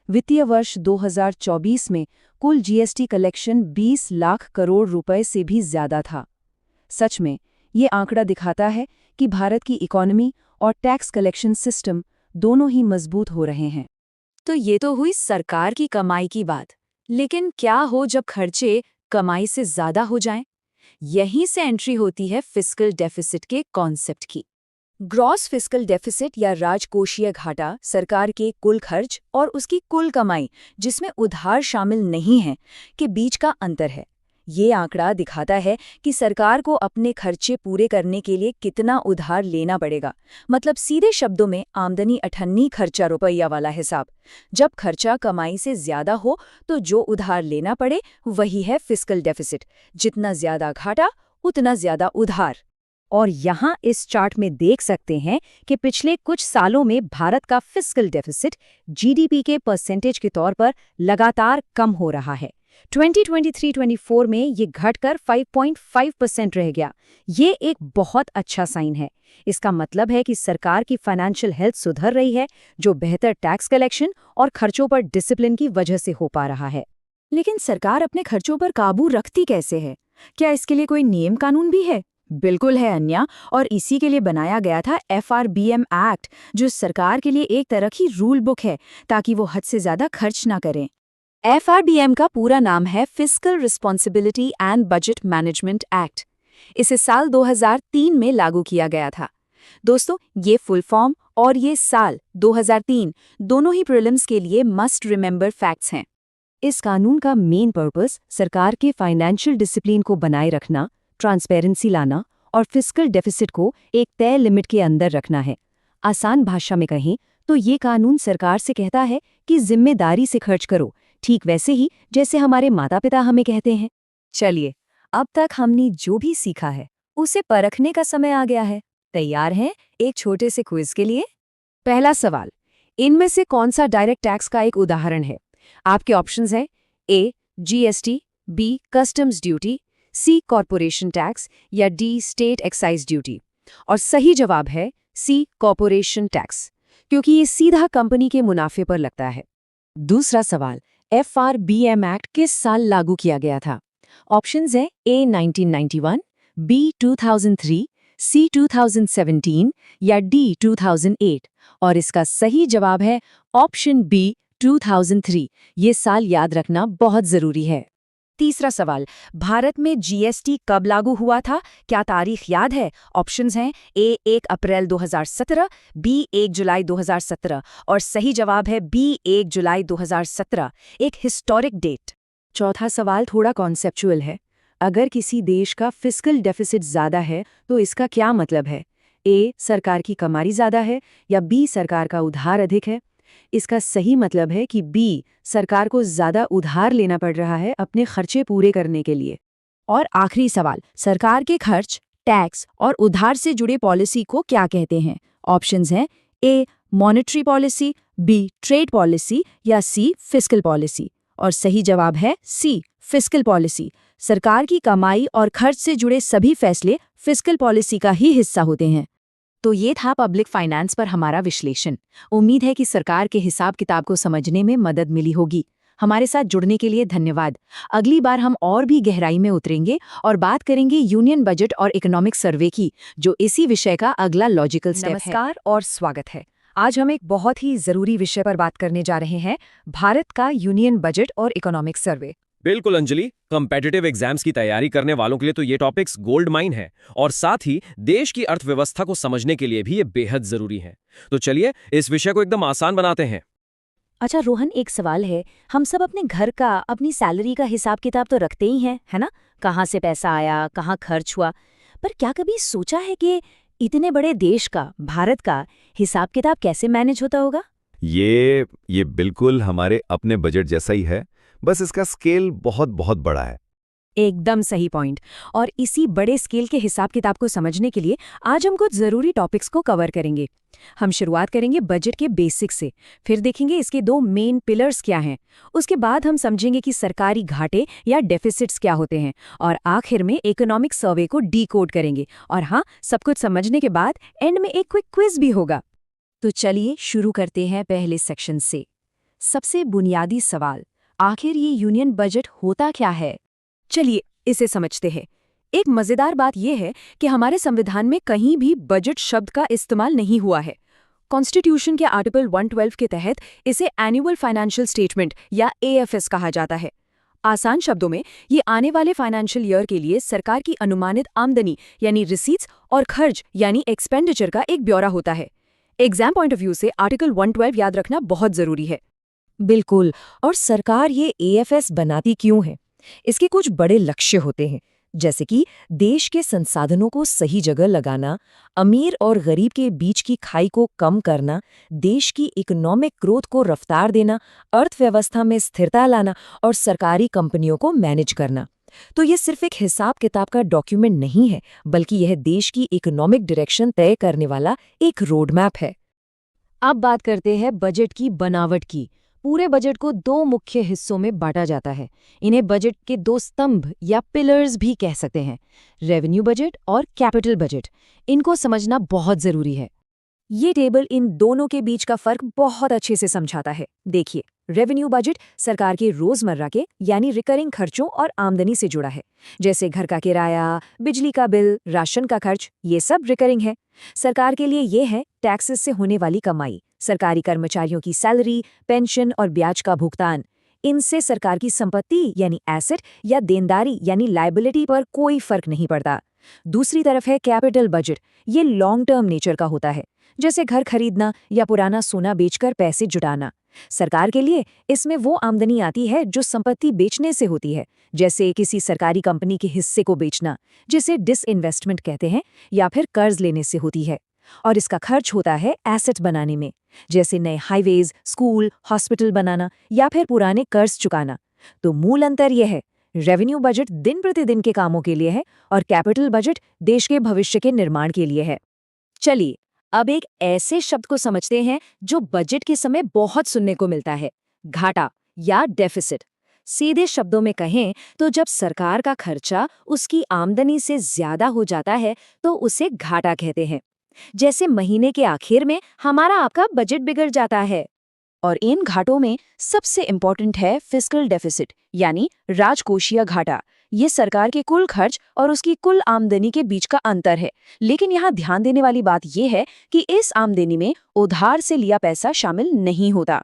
वित्तीय वर्ष 2024 में कुल जीएसटी कलेक्शन 20 लाख करोड़ रुपए से भी ज्यादा था। सच में, ये आंकड़ा दिखाता है कि भारत की इकोनॉमी और टैक्स कलेक्शन सिस्टम दोनों ही मजबूत हो रहे हैं। तो ये तो हुई सरकार की कमाई की बात, लेकिन क्या हो जब खर्चे कमाई से ज्यादा हो जाएं? यहीं से एंट्री होती है फिस्कल डेफिसिट के कॉन्सेप्ट की। ग्रॉस फिस्कल डेफिसिट या राजकोषीय घाटा सरकार के कुल खर्च और उसकी कुल कमाई, जिसमें उधार शामिल नहीं है, के बीच का अंतर है। ये आंकड़ा दिखाता है कि सरकार को अपने खर्चे पूरे करने के लिए कितना उधार लेना पड़ेगा। मतलब सीधे शब्दों में आमदनी अठन्नी खर्चा रुपया वाला हिसाब। जब खर्चा कमाई से ज्यादा हो तो जो उधार लेना पड़े वही है फिस्कल डेफिसिट। जितना ज्यादा घाटा उतना ज्यादा उधार। और यहाँ इस चार्ट में देख सकते हैं कि पिछले कुछ सालों में भारत का फिस्कल डेफिसिट जीडीपी के परसेंटेज के तौर पर लगातार कम हो रहा है। 2023-24 में ये घटकर 5.5% रह गया। ये एक बहुत अच्छा साइन है। इसका मतलब है कि सरकार की फाइनेंशियल हेल्थ सुधर रही है, जो बेहतर टैक्स कलेक्शन और खर्चों पर डिसिप्लिन की वजह से हो पा रहा है। लेकिन सरकार अपने खर्चों पर काबू रखती कैसे है? क्या इसके लिए कोई नियम कानून भी है? बिल्कुल है अन्या, और इसी के लिए बनाया गया था FRBM एक्ट, जो सरकार के लिए एक तरह की रूल बुक है ताकि वो हद से ज्यादा खर्च ना करें। FRBM का पूरा नाम है fiscal responsibility and budget management act. इसे साल 2003 में लागू किया गया था। दोस्तों, ये फुल फॉर्म और ये साल 2003 दोनों ही प्रीलिम्स के लिए मस्ट रिमेंबर फैक्ट्स हैं। इस कानून का मेन पर्पस सरकार के फाइनेंशियल डिसिप्लिन को बनाए रखना, ट्रांसपेरेंसी लाना और फिस्कल डेफिसिट को एक तय लिमिट के अंदर रखना है। आसान भाषा में कहें तो ये कानून सरकार से कहता है कि जिम्मेदारी से खर्च करो, ठीक वैसे ही जैसे हमारे माता पिता हमें कहते हैं। चलिए, अब तक हमने जो भी सीखा है उसे परखने का समय आ गया है। तैयार हैं एक छोटे से क्विज के लिए? पहला सवाल, इनमें से कौन सा डायरेक्ट टैक्स का एक उदाहरण है? आपके ऑप्शंस हैं A GST, B customs duty, C corporation tax या D स्टेट एक्साइज ड्यूटी। और सही जवाब है C कॉर्पोरेशन टैक्स, क्योंकि ये सीधा कंपनी के मुनाफे पर लगता है। दूसरा सवाल, FRBM एक्ट किस साल लागू किया गया था? ऑप्शंस हैं A 1991, B 2003, C 2017 या D 2008। और इसका सही जवाब है ऑप्शन B 2003। ये साल याद रखना बहुत जरूरी है। तीसरा सवाल, भारत में जीएसटी कब लागू हुआ था? क्या तारीख याद है? ऑप्शंस हैं A 1 अप्रैल 2017, B 1 जुलाई 2017 और सही जवाब है B 1 जुलाई 2017, एक हिस्टोरिक डेट। चौथा सवाल थोड़ा कॉन्सेप्चुअल है। अगर किसी देश का फिस्कल डेफिसिट ज़्यादा है तो इसका क्या मतलब है? ए, सरकार की कमाई ज़्यादा है या बी, सरकार का उधार अधिक है? इसका सही मतलब है कि बी, सरकार को ज़्यादा उधार लेना पड़ रहा है अपने खर्चे पूरे करने के लिए। और आखिरी सवाल, सरकार के खर्च, टैक्स और उधार से जुड़े पॉलिसी को क्या कहते हैं? ऑप्शंस हैं A, monetary policy, B, trade policy या सी, फिस्कल पॉलिसी। और सही जवाब है सी, फिस्कल पॉलिसी। सरकार की कमाई और खर्च से जुड़े सभी फैसले फिस्कल पॉलिसी का ही हिस्सा होते हैं। तो ये था पब्लिक फाइनेंस पर हमारा विश्लेषण। उम्मीद है कि सरकार के हिसाब किताब को समझने में मदद मिली होगी। हमारे साथ जुड़ने के लिए धन्यवाद। अगली बार हम और भी गहराई में उतरेंगे और बात करेंगे यूनियन बजट और इकोनॉमिक सर्वे की, जो इसी विषय का अगला लॉजिकल स्टेप है। नमस्कार और स्वागत है। आज हम एक बहुत ही जरूरी विषय पर बात करने जा रहे हैं, भारत का यूनियन बजट और इकोनॉमिक सर्वे। बिल्कुल अंजलि, कॉम्पिटिटिव एग्जाम्स की तैयारी करने वालों के लिए तो ये टॉपिक्स गोल्ड माइन है और साथ ही देश की अर्थव्यवस्था को समझने के लिए भी ये बेहद जरूरी है। तो चलिए इस विषय को एकदम आसान बनाते हैं। अच्छा रोहन, एक सवाल है। हम सब अपने घर का, अपनी सैलरी का हिसाब किताब तो रखते ही हैं, है ना? कहाँ से पैसा आया, कहाँ खर्च हुआ। पर क्या कभी सोचा है कि इतने बड़े देश का, भारत का हिसाब किताब कैसे मैनेज होता होगा? ये बिल्कुल हमारे अपने बजट जैसा ही है, बस इसका स्केल बहुत बहुत बड़ा है। एकदम सही पॉइंट। और इसी बड़े स्केल के हिसाब किताब को समझने के लिए आज हम कुछ जरूरी टॉपिक्स को कवर करेंगे। हम शुरुआत करेंगे बजट के बेसिक से, फिर देखेंगे इसके दो मेन पिलर्स क्या हैं, उसके बाद हम समझेंगे कि सरकारी घाटे या डेफिसिट्स क्या होते हैं, और आखिर में इकोनॉमिक सर्वे को डीकोड करेंगे। और हाँ, सब कुछ समझने के बाद एंड में एक क्विक क्विज भी होगा। तो चलिए शुरू करते हैं पहले सेक्शन से। सबसे बुनियादी सवाल, आखिर ये यूनियन बजट होता क्या है? चलिए इसे समझते हैं। एक मजेदार बात यह है कि हमारे संविधान में कहीं भी बजट शब्द का इस्तेमाल नहीं हुआ है। कॉन्स्टिट्यूशन के आर्टिकल 112 के तहत इसे एनुअल फाइनेंशियल स्टेटमेंट या एएफएस कहा जाता है। आसान शब्दों में ये आने वाले फाइनेंशियल ईयर के लिए सरकार की अनुमानित आमदनी यानी रिसीट्स और खर्च यानी एक्सपेंडिचर का एक ब्यौरा होता है। एग्जाम पॉइंट ऑफ व्यू से आर्टिकल 112 याद रखना बहुत जरूरी है। बिल्कुल। और सरकार ये एएफएस बनाती क्यों है? इसके कुछ बड़े लक्ष्य होते हैं, जैसे कि देश के संसाधनों को सही जगह लगाना, अमीर और गरीब के बीच की खाई को कम करना, देश की इकोनॉमिक ग्रोथ को रफ्तार देना, अर्थव्यवस्था में स्थिरता लाना और सरकारी कंपनियों को मैनेज करना। तो ये सिर्फ एक हिसाब किताब का डॉक्यूमेंट नहीं है, बल्कि यह देश की इकोनॉमिक डायरेक्शन तय करने वाला एक रोड मैप है। अब बात करते हैं बजट की बनावट की। पूरे बजट को दो मुख्य हिस्सों में बांटा जाता है। इन्हें बजट के दो स्तंभ या पिलर्स भी कह सकते हैं, रेवेन्यू बजट और कैपिटल बजट। इनको समझना बहुत जरूरी है। ये टेबल इन दोनों के बीच का फर्क बहुत अच्छे से समझाता है। देखिए, रेवेन्यू बजट सरकार के रोजमर्रा के यानी रिकरिंग खर्चों और आमदनी से जुड़ा है, जैसे घर का किराया, बिजली का बिल, राशन का खर्च, ये सब रिकरिंग है। सरकार के लिए ये है टैक्सेस से होने वाली कमाई, सरकारी कर्मचारियों की सैलरी, पेंशन और ब्याज का भुगतान। इनसे सरकार की संपत्ति यानी एसेट या देनदारी यानी लायबिलिटी पर कोई फर्क नहीं पड़ता। दूसरी तरफ है कैपिटल बजट। ये लॉन्ग टर्म नेचर का होता है, जैसे घर खरीदना या पुराना सोना बेचकर पैसे जुटाना। सरकार के लिए इसमें वो आमदनी आती है जो संपत्ति बेचने से होती है, जैसे किसी सरकारी कंपनी के हिस्से को बेचना, जिसे डिसइन्वेस्टमेंट कहते हैं, या फिर कर्ज लेने से होती है। और इसका खर्च होता है एसेट बनाने में, जैसे नए हाईवेज, स्कूल, हॉस्पिटल बनाना या फिर पुराने कर्ज चुकाना। तो मूल अंतर यह है, रेवेन्यू बजट दिन प्रतिदिन के कामों के लिए है और कैपिटल बजट देश के भविष्य के निर्माण के लिए है। चलिए अब एक ऐसे शब्द को समझते हैं जो बजट के समय बहुत सुनने को मिलता है, घाटा या डेफिसिट। सीधे शब्दों में कहें तो जब सरकार का खर्चा उसकी आमदनी से ज्यादा हो जाता है तो उसे घाटा कहते हैं। जैसे महीने के आखिर में हमारा आपका बजट बिगड़ जाता है। और इन घाटों में सबसे इम्पोर्टेंट है फिस्कल डेफिसिट यानी राजकोषीय घाटा। ये सरकार के कुल खर्च और उसकी कुल आमदनी के बीच का अंतर है। लेकिन यहाँ ध्यान देने वाली बात यह है कि इस आमदनी में उधार से लिया पैसा शामिल नहीं होता।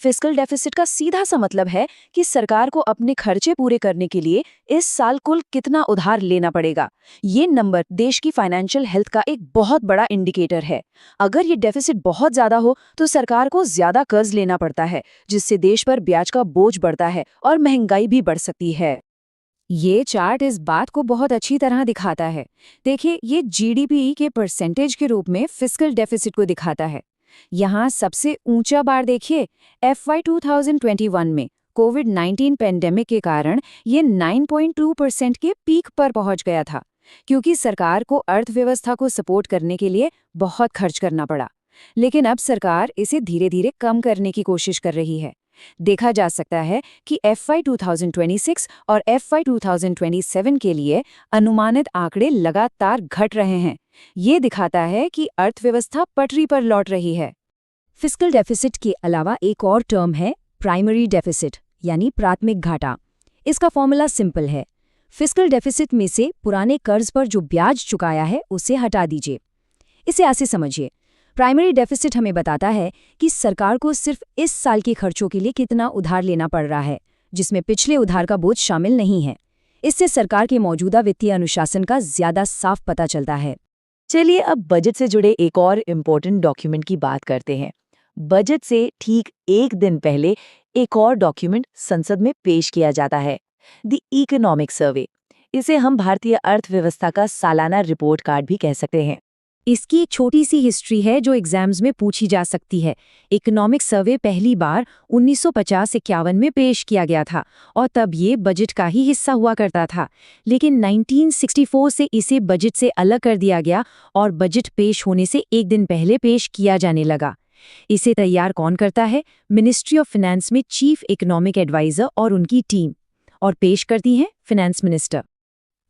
फिस्कल डेफिसिट का सीधा सा मतलब है कि सरकार को अपने खर्चे पूरे करने के लिए इस साल कुल कितना उधार लेना पड़ेगा। ये नंबर देश की फाइनेंशियल हेल्थ का एक बहुत बड़ा इंडिकेटर है। अगर ये डेफिसिट बहुत ज्यादा हो तो सरकार को ज्यादा कर्ज लेना पड़ता है, जिससे देश पर ब्याज का बोझ बढ़ता है और महंगाई भी बढ़ सकती है। ये चार्ट इस बात को बहुत अच्छी तरह दिखाता है। देखिए, ये जीडीपी के परसेंटेज के रूप में फिस्कल डेफिसिट को दिखाता है। यहाँ सबसे ऊंचा बार देखिए, FY 2021 में कोविड-19 पेंडेमिक के कारण ये 9.2% के पीक पर पहुंच गया था, क्योंकि सरकार को अर्थव्यवस्था को सपोर्ट करने के लिए बहुत खर्च करना पड़ा। लेकिन अब सरकार इसे धीरे-धीरे कम करने की कोशिश कर रही है। देखा जा सकता है कि FY 2026 और FY 2027 के लिए अनुमानित आंकड़े लगातार घट रहे हैं। ये दिखाता है कि अर्थव्यवस्था पटरी पर लौट रही है। फिस्कल डेफिसिट के अलावा एक और टर्म है प्राइमरी डेफिसिट, यानी प्राथमिक घाटा। इसका फॉर्मूला सिंपल है। फिस्कल डेफिसिट में से पुराने कर्ज पर जो ब्याज चुकाया है उसे हटा दीजिए। इसे ऐसे समझिए, प्राइमरी डेफिसिट हमें बताता है कि सरकार को सिर्फ इस साल के खर्चों के लिए कितना उधार लेना पड़ रहा है, जिसमें पिछले उधार का बोझ शामिल नहीं है। इससे सरकार के मौजूदा वित्तीय अनुशासन का ज्यादा साफ पता चलता है। चलिए अब बजट से जुड़े एक और इम्पोर्टेंट डॉक्यूमेंट की बात करते हैं। बजट से ठीक एक दिन पहले एक और डॉक्यूमेंट संसद में पेश किया जाता है, द इकोनॉमिक सर्वे। इसे हम भारतीय अर्थव्यवस्था का सालाना रिपोर्ट कार्ड भी कह सकते हैं। इसकी एक छोटी सी हिस्ट्री है जो एग्जाम्स में पूछी जा सकती है। इकोनॉमिक सर्वे पहली बार 1950-51 में पेश किया गया था और तब ये बजट का ही हिस्सा हुआ करता था। लेकिन 1964 से इसे बजट से अलग कर दिया गया और बजट पेश होने से एक दिन पहले पेश किया जाने लगा। इसे तैयार कौन करता है? मिनिस्ट्री ऑफ फाइनेंस में चीफ इकोनॉमिक एडवाइजर और उनकी टीम, और पेश करती हैं फाइनेंस मिनिस्टर।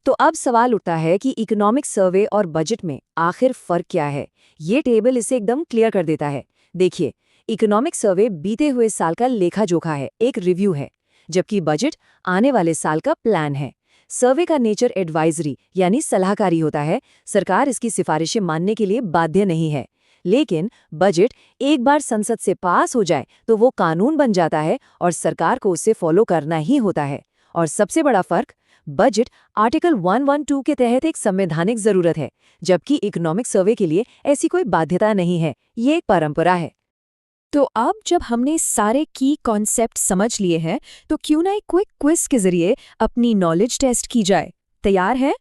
तो अब सवाल उठता है कि इकोनॉमिक सर्वे और बजट में आखिर फर्क क्या है? ये टेबल इसे एकदम क्लियर कर देता है। देखिए, इकोनॉमिक सर्वे बीते हुए साल का लेखा जोखा है, एक रिव्यू है, जबकि बजट आने वाले साल का प्लान है। सर्वे का नेचर एडवाइजरी यानी सलाहकारी होता है, सरकार इसकी सिफारिशें मानने के लिए बाध्य नहीं है। लेकिन बजट एक बार संसद से पास हो जाए तो वो कानून बन जाता है और सरकार को उसे फॉलो करना ही होता है। और सबसे बड़ा फर्क, बजट आर्टिकल 112 के तहत एक संवैधानिक जरूरत है, जबकि इकोनॉमिक सर्वे के लिए ऐसी कोई बाध्यता नहीं है, ये एक परंपरा है। तो अब जब हमने सारे की कॉन्सेप्ट समझ लिए हैं, तो क्यों ना एक क्विक क्विज के जरिए अपनी नॉलेज टेस्ट की जाए। तैयार है?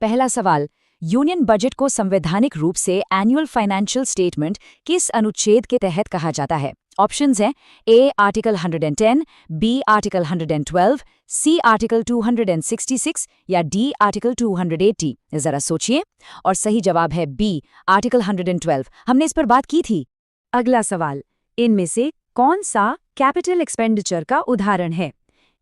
पहला सवाल, यूनियन बजट को संवैधानिक रूप से एनुअल फाइनेंशियल स्टेटमेंट किस अनुच्छेद के तहत कहा जाता है? ऑप्शंस हैं A article 110, B article 112, C article 266 या डी आर्टिकल 280। जरा सोचिए, और सही जवाब है बी आर्टिकल 112। हमने इस पर बात की थी। अगला सवाल, इनमें से कौन सा कैपिटल एक्सपेंडिचर का उदाहरण है?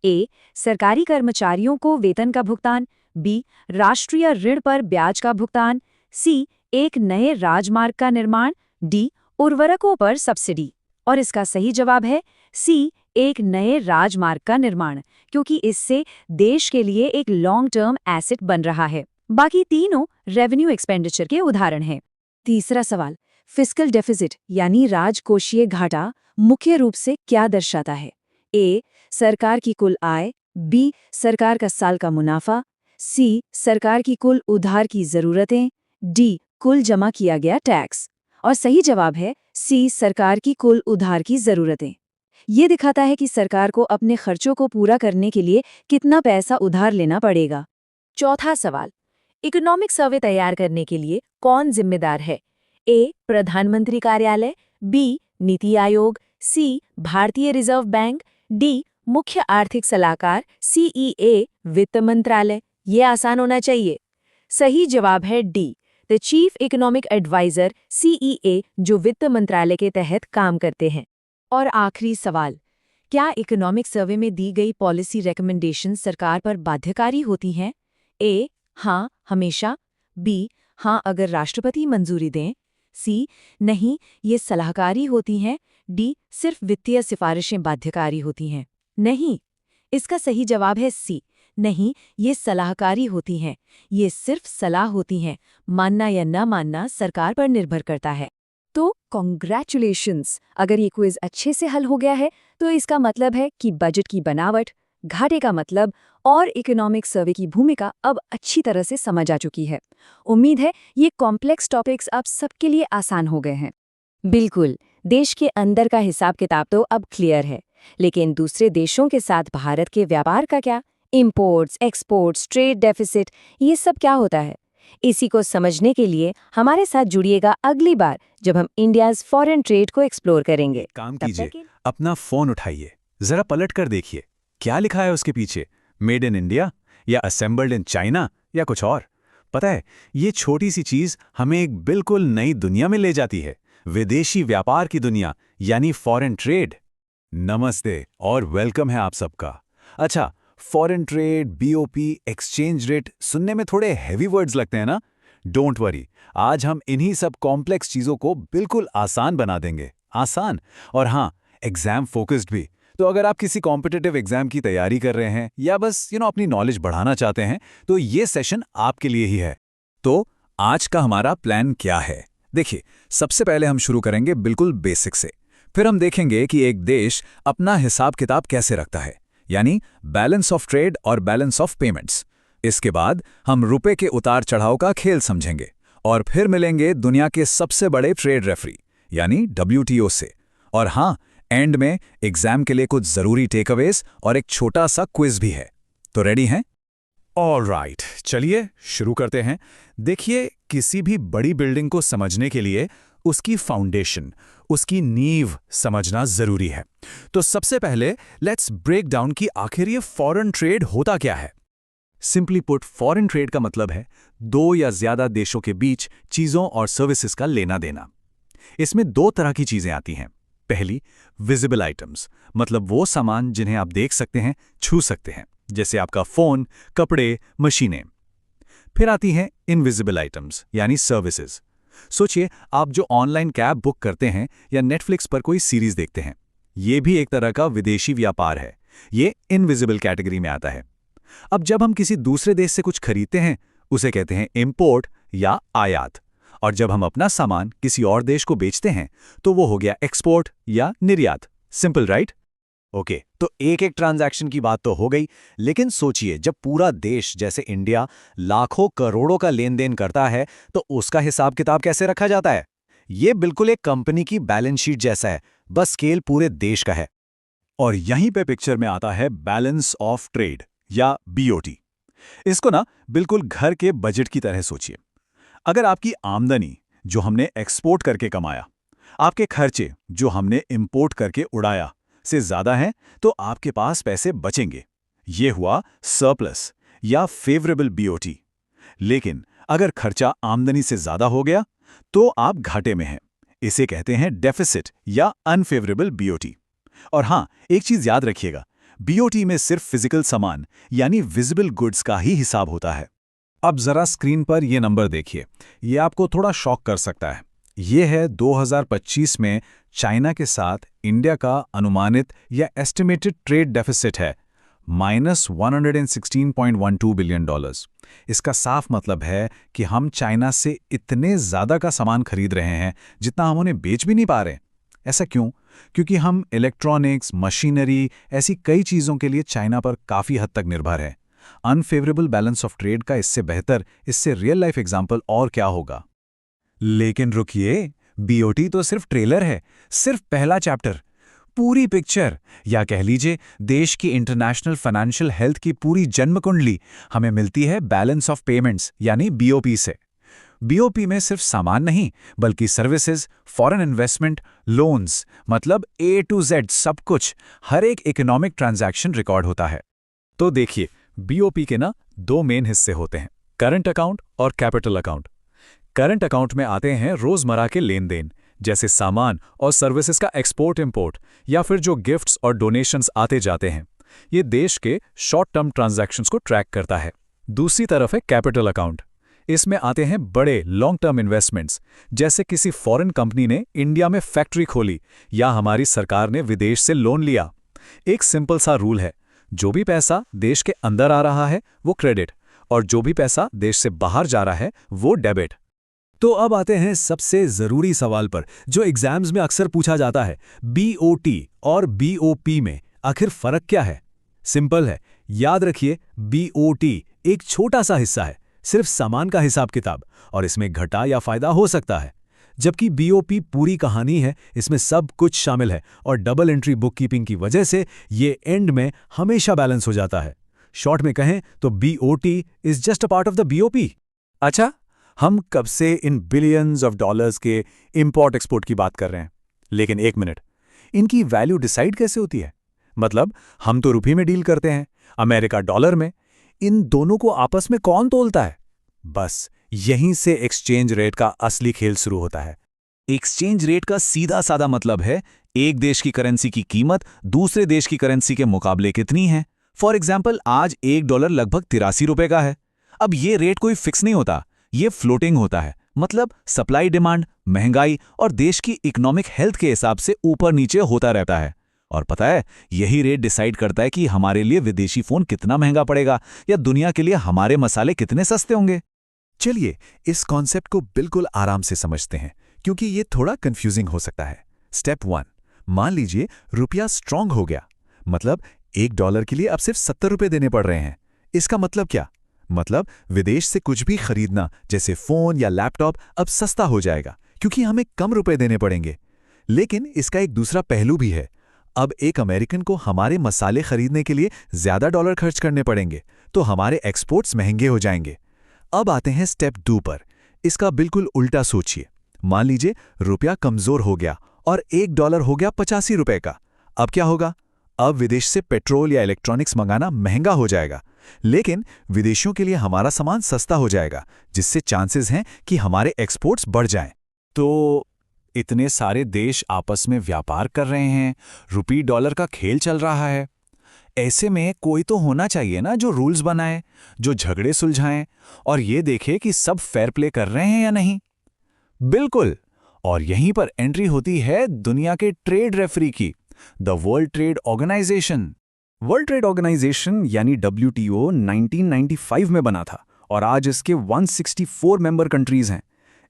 ए सरकारी कर्मचारियों को वेतन का भुगतान, बी राष्ट्रीय ऋण पर ब्याज का भुगतान, सी एक नए राजमार्ग का निर्माण, डी उर्वरकों पर सब्सिडी। और इसका सही जवाब है सी एक नए राजमार्ग का निर्माण, क्योंकि इससे देश के लिए एक लॉन्ग टर्म एसेट बन रहा है। बाकी तीनों रेवेन्यू एक्सपेंडिचर के उदाहरण हैं। तीसरा सवाल, फिस्कल डेफिसिट यानी राजकोषीय घाटा मुख्य रूप से क्या दर्शाता है? ए सरकार की कुल आय, बी सरकार का साल का मुनाफा, सी सरकार की कुल उधार की जरूरतें, डी कुल जमा किया गया टैक्स। और सही जवाब है सी सरकार की कुल उधार की जरूरतें। ये दिखाता है कि सरकार को अपने खर्चों को पूरा करने के लिए कितना पैसा उधार लेना पड़ेगा। चौथा सवाल, इकोनॉमिक सर्वे तैयार करने के लिए कौन जिम्मेदार है? ए प्रधानमंत्री कार्यालय, बी नीति आयोग, सी भारतीय रिजर्व बैंक, डी मुख्य आर्थिक सलाहकार CEA वित्त मंत्रालय। ये आसान होना चाहिए। सही जवाब है D the chief economic adviser CEA, जो वित्त मंत्रालय के तहत काम करते हैं। और आखिरी सवाल, क्या इकोनॉमिक सर्वे में दी गई पॉलिसी रिकमेंडेशन सरकार पर बाध्यकारी होती हैं? ए हाँ हमेशा, बी हाँ अगर राष्ट्रपति मंजूरी दें, सी नहीं ये सलाहकारी होती हैं, डी सिर्फ वित्तीय सिफारिशें बाध्यकारी होती हैं। नहीं, इसका सही जवाब है सी नहीं ये सलाहकारी होती हैं, ये सिर्फ सलाह होती हैं, मानना या न मानना सरकार पर निर्भर करता है। तो कॉन्ग्रेचुलेशंस, अगर ये क्विज अच्छे से हल हो गया है तो इसका मतलब है कि बजट की बनावट, घाटे का मतलब और इकोनॉमिक सर्वे की भूमिका अब अच्छी तरह से समझ आ चुकी है। उम्मीद है ये कॉम्प्लेक्स टॉपिक्स अब सबके लिए आसान हो गए हैं। बिल्कुल, देश के अंदर का हिसाब किताब तो अब क्लियर है, लेकिन दूसरे देशों के साथ भारत के व्यापार का क्या? इंपोर्ट्स, एक्सपोर्ट्स, ट्रेड डेफिसिट, ये सब क्या होता है? इसी को समझने के लिए हमारे साथ जुड़िएगा अगली बार जब हम इंडियाज फॉरेन ट्रेड को एक्सप्लोर करेंगे। काम कीजिए, अपना फोन उठाइए, जरा पलट कर देखिए, क्या लिखा है उसके पीछे? मेड इन इंडिया या असेंबल्ड इन चाइना या कुछ और? पता है, ये छोटी सी चीज हमें एक बिल्कुल नई दुनिया में ले जाती है, विदेशी व्यापार की दुनिया, यानी फॉरेन ट्रेड। नमस्ते और वेलकम है आप सबका। अच्छा, foreign trade, BOP, exchange rate सुनने में थोड़े हैवी वर्ड्स लगते हैं ना? डोंट वरी, आज हम इन्हीं सब कॉम्प्लेक्स चीजों को बिल्कुल आसान बना देंगे। आसान और हाँ, एग्जाम फोकस्ड भी। तो अगर आप किसी कॉम्पिटिटिव एग्जाम की तैयारी कर रहे हैं या बस अपनी नॉलेज बढ़ाना चाहते हैं तो ये सेशन आपके लिए ही है। तो आज का हमारा प्लान क्या है? देखिए, सबसे पहले हम शुरू करेंगे बिल्कुल बेसिक से। फिर हम देखेंगे कि एक देश अपना हिसाब किताब कैसे रखता है, यानी बैलेंस ऑफ ट्रेड और बैलेंस ऑफ पेमेंट्स। इसके बाद हम रुपए के उतार चढ़ाव का खेल समझेंगे और फिर मिलेंगे दुनिया के सबसे बड़े ट्रेड रेफरी यानी WTO से। और हाँ, एंड में एग्जाम के लिए कुछ जरूरी टेकअवेज और एक छोटा सा क्विज भी है। तो रेडी हैं? ऑलराइट, चलिए शुरू करते हैं। देखिए, किसी भी बड़ी बिल्डिंग को समझने के लिए उसकी फाउंडेशन, उसकी नींव समझना जरूरी है। तो सबसे पहले लेट्स ब्रेक डाउन कि आखिर ये फॉरेन ट्रेड होता क्या है। सिंपली पुट, फॉरेन ट्रेड का मतलब है दो या ज्यादा देशों के बीच चीजों और सर्विसेज का लेना देना। इसमें दो तरह की चीजें आती हैं। पहली, विजिबल आइटम्स, मतलब वो सामान जिन्हें आप देख सकते हैं, छू सकते हैं, जैसे आपका फोन, कपड़े, मशीनें। फिर आती हैं इनविजिबल आइटम्स यानी सर्विसेज। सोचिए, आप जो ऑनलाइन कैब बुक करते हैं या नेटफ्लिक्स पर कोई सीरीज देखते हैं, ये भी एक तरह का विदेशी व्यापार है। ये इनविजिबल कैटेगरी में आता है। अब जब हम किसी दूसरे देश से कुछ खरीदते हैं, उसे कहते हैं इंपोर्ट या आयात। और जब हम अपना सामान किसी और देश को बेचते हैं तो वो हो गया एक्सपोर्ट या निर्यात। Simple, right? ओके, तो एक एक ट्रांजैक्शन की बात तो हो गई, लेकिन सोचिए, जब पूरा देश जैसे इंडिया लाखों करोड़ों का लेन देन करता है तो उसका हिसाब किताब कैसे रखा जाता है? ये बिल्कुल एक कंपनी की बैलेंस शीट जैसा है, बस स्केल पूरे देश का है। और यहीं पे पिक्चर में आता है बैलेंस ऑफ ट्रेड या BOT। इसको ना बिल्कुल घर के बजट की तरह सोचिए। अगर आपकी आमदनी जो हमने एक्सपोर्ट करके कमाया, आपके खर्चे जो हमने इंपोर्ट करके उड़ाया से ज्यादा हैं, तो आपके पास पैसे बचेंगे। ये हुआ सरप्लस या फेवरेबल BOT। लेकिन अगर खर्चा आमदनी से ज्यादा हो गया तो आप घाटे में हैं। इसे कहते हैं डेफिसिट या अनफेवरेबल BOT। और हाँ, एक चीज याद रखिएगा, BOT में सिर्फ फिजिकल सामान यानी विजिबल गुड्स का ही हिसाब होता है। अब जरा स्क्रीन पर ये नंबर देखिए, ये आपको थोड़ा शॉक कर सकता है। ये है 2025 में चाइना के साथ इंडिया का अनुमानित या एस्टिमेटेड ट्रेड डेफिसिट है -$116.12 बिलियन। इसका साफ मतलब है कि हम चाइना से इतने ज्यादा का सामान खरीद रहे हैं जितना हम उन्हें बेच भी नहीं पा रहे। ऐसा क्यों? क्योंकि हम इलेक्ट्रॉनिक्स, मशीनरी, ऐसी कई चीजों के लिए चाइना पर काफी हद तक निर्भर हैं। अनफेवरेबल बैलेंस ऑफ ट्रेड का इससे बेहतर, इससे रियल लाइफ एग्जाम्पल और क्या होगा? लेकिन रुकिए, BOT तो सिर्फ ट्रेलर है, सिर्फ पहला चैप्टर। पूरी पिक्चर या कह लीजिए देश की इंटरनेशनल फाइनेंशियल हेल्थ की पूरी जन्म कुंडली हमें मिलती है बैलेंस ऑफ पेमेंट्स यानी BOP से। BOP में सिर्फ सामान नहीं बल्कि सर्विसेज, फॉरेन इन्वेस्टमेंट, लोन्स, मतलब A to Z सब कुछ, हर एक इकोनॉमिक ट्रांजैक्शन रिकॉर्ड होता है। तो देखिए, BOP के ना दो मेन हिस्से होते हैं, करंट अकाउंट और कैपिटल अकाउंट। करंट अकाउंट में आते हैं रोजमर्रा के लेन देन, जैसे सामान और सर्विसेज का एक्सपोर्ट इंपोर्ट या फिर जो गिफ्ट्स और डोनेशंस आते जाते हैं। ये देश के शॉर्ट टर्म ट्रांजैक्शंस को ट्रैक करता है। दूसरी तरफ है कैपिटल अकाउंट। इसमें आते हैं बड़े लॉन्ग टर्म इन्वेस्टमेंट्स, जैसे किसी फॉरेन कंपनी ने इंडिया में फैक्ट्री खोली या हमारी सरकार ने विदेश से लोन लिया। एक सिंपल सा रूल है, जो भी पैसा देश के अंदर आ रहा है वो क्रेडिट और जो भी पैसा देश से बाहर जा रहा है वो डेबिट। तो अब आते हैं सबसे जरूरी सवाल पर, जो एग्जाम्स में अक्सर पूछा जाता है, BOT और BOP में आखिर फर्क क्या है? सिंपल है, याद रखिए, BOT एक छोटा सा हिस्सा है, सिर्फ सामान का हिसाब किताब, और इसमें घटा या फायदा हो सकता है। जबकि BOP पूरी कहानी है, इसमें सब कुछ शामिल है और डबल एंट्री बुककीपिंग की वजह से ये एंड में हमेशा बैलेंस हो जाता है। शॉर्ट में कहें तो BOT is just a part of the BOP। अच्छा, हम कब से इन बिलियंस ऑफ डॉलर्स के इंपोर्ट एक्सपोर्ट की बात कर रहे हैं, लेकिन एक मिनट, इनकी वैल्यू डिसाइड कैसे होती है? मतलब हम तो रुपये में डील करते हैं, अमेरिका डॉलर में, इन दोनों को आपस में कौन तोलता है? बस यहीं से एक्सचेंज रेट का असली खेल शुरू होता है। एक्सचेंज रेट का सीधा साधा मतलब है एक देश की करेंसी की कीमत दूसरे देश की करेंसी के मुकाबले कितनी है। फॉर एग्जाम्पल, आज $1 लगभग 83 रुपए का है। अब ये रेट कोई फिक्स नहीं होता, ये फ्लोटिंग होता है। मतलब सप्लाई डिमांड, महंगाई और देश की इकोनॉमिक हेल्थ के हिसाब से ऊपर नीचे होता रहता है। और पता है, यही रेट डिसाइड करता है कि हमारे लिए विदेशी फोन कितना महंगा पड़ेगा या दुनिया के लिए हमारे मसाले कितने सस्ते होंगे। चलिए इस कॉन्सेप्ट को बिल्कुल आराम से समझते हैं, क्योंकि ये थोड़ा कंफ्यूजिंग हो सकता है। स्टेप 1, मान लीजिए रुपया स्ट्रांग हो गया, मतलब $1 के लिए अब सिर्फ 70 रुपये देने पड़ रहे हैं। इसका मतलब क्या? मतलब विदेश से कुछ भी खरीदना जैसे फोन या लैपटॉप अब सस्ता हो जाएगा, क्योंकि हमें कम रुपए देने पड़ेंगे। लेकिन इसका एक दूसरा पहलू भी है। अब एक अमेरिकन को हमारे मसाले खरीदने के लिए ज्यादा डॉलर खर्च करने पड़ेंगे, तो हमारे एक्सपोर्ट्स महंगे हो जाएंगे। अब आते हैं स्टेप 2 पर। इसका बिल्कुल उल्टा सोचिए। मान लीजिए रुपया कमजोर हो गया और $1 हो गया 85 रुपए का। अब क्या होगा? अब विदेश से पेट्रोल या इलेक्ट्रॉनिक्स मंगाना महंगा हो जाएगा, लेकिन विदेशियों के लिए हमारा सामान सस्ता हो जाएगा, जिससे चांसेस हैं कि हमारे एक्सपोर्ट्स बढ़ जाएं। तो इतने सारे देश आपस में व्यापार कर रहे हैं, रुपये डॉलर का खेल चल रहा है। ऐसे में कोई तो होना चाहिए ना जो रूल्स बनाए, जो झगड़े सुलझाएं और ये देखे कि सब फेयर प्ले कर रहे हैं या नहीं। बिल्कुल, और यहीं पर एंट्री होती है दुनिया के ट्रेड रेफरी की, the World Trade Organization. World Trade Organization यानी WTO 1995 में बना था और आज इसके 164 मेंबर कंट्रीज हैं।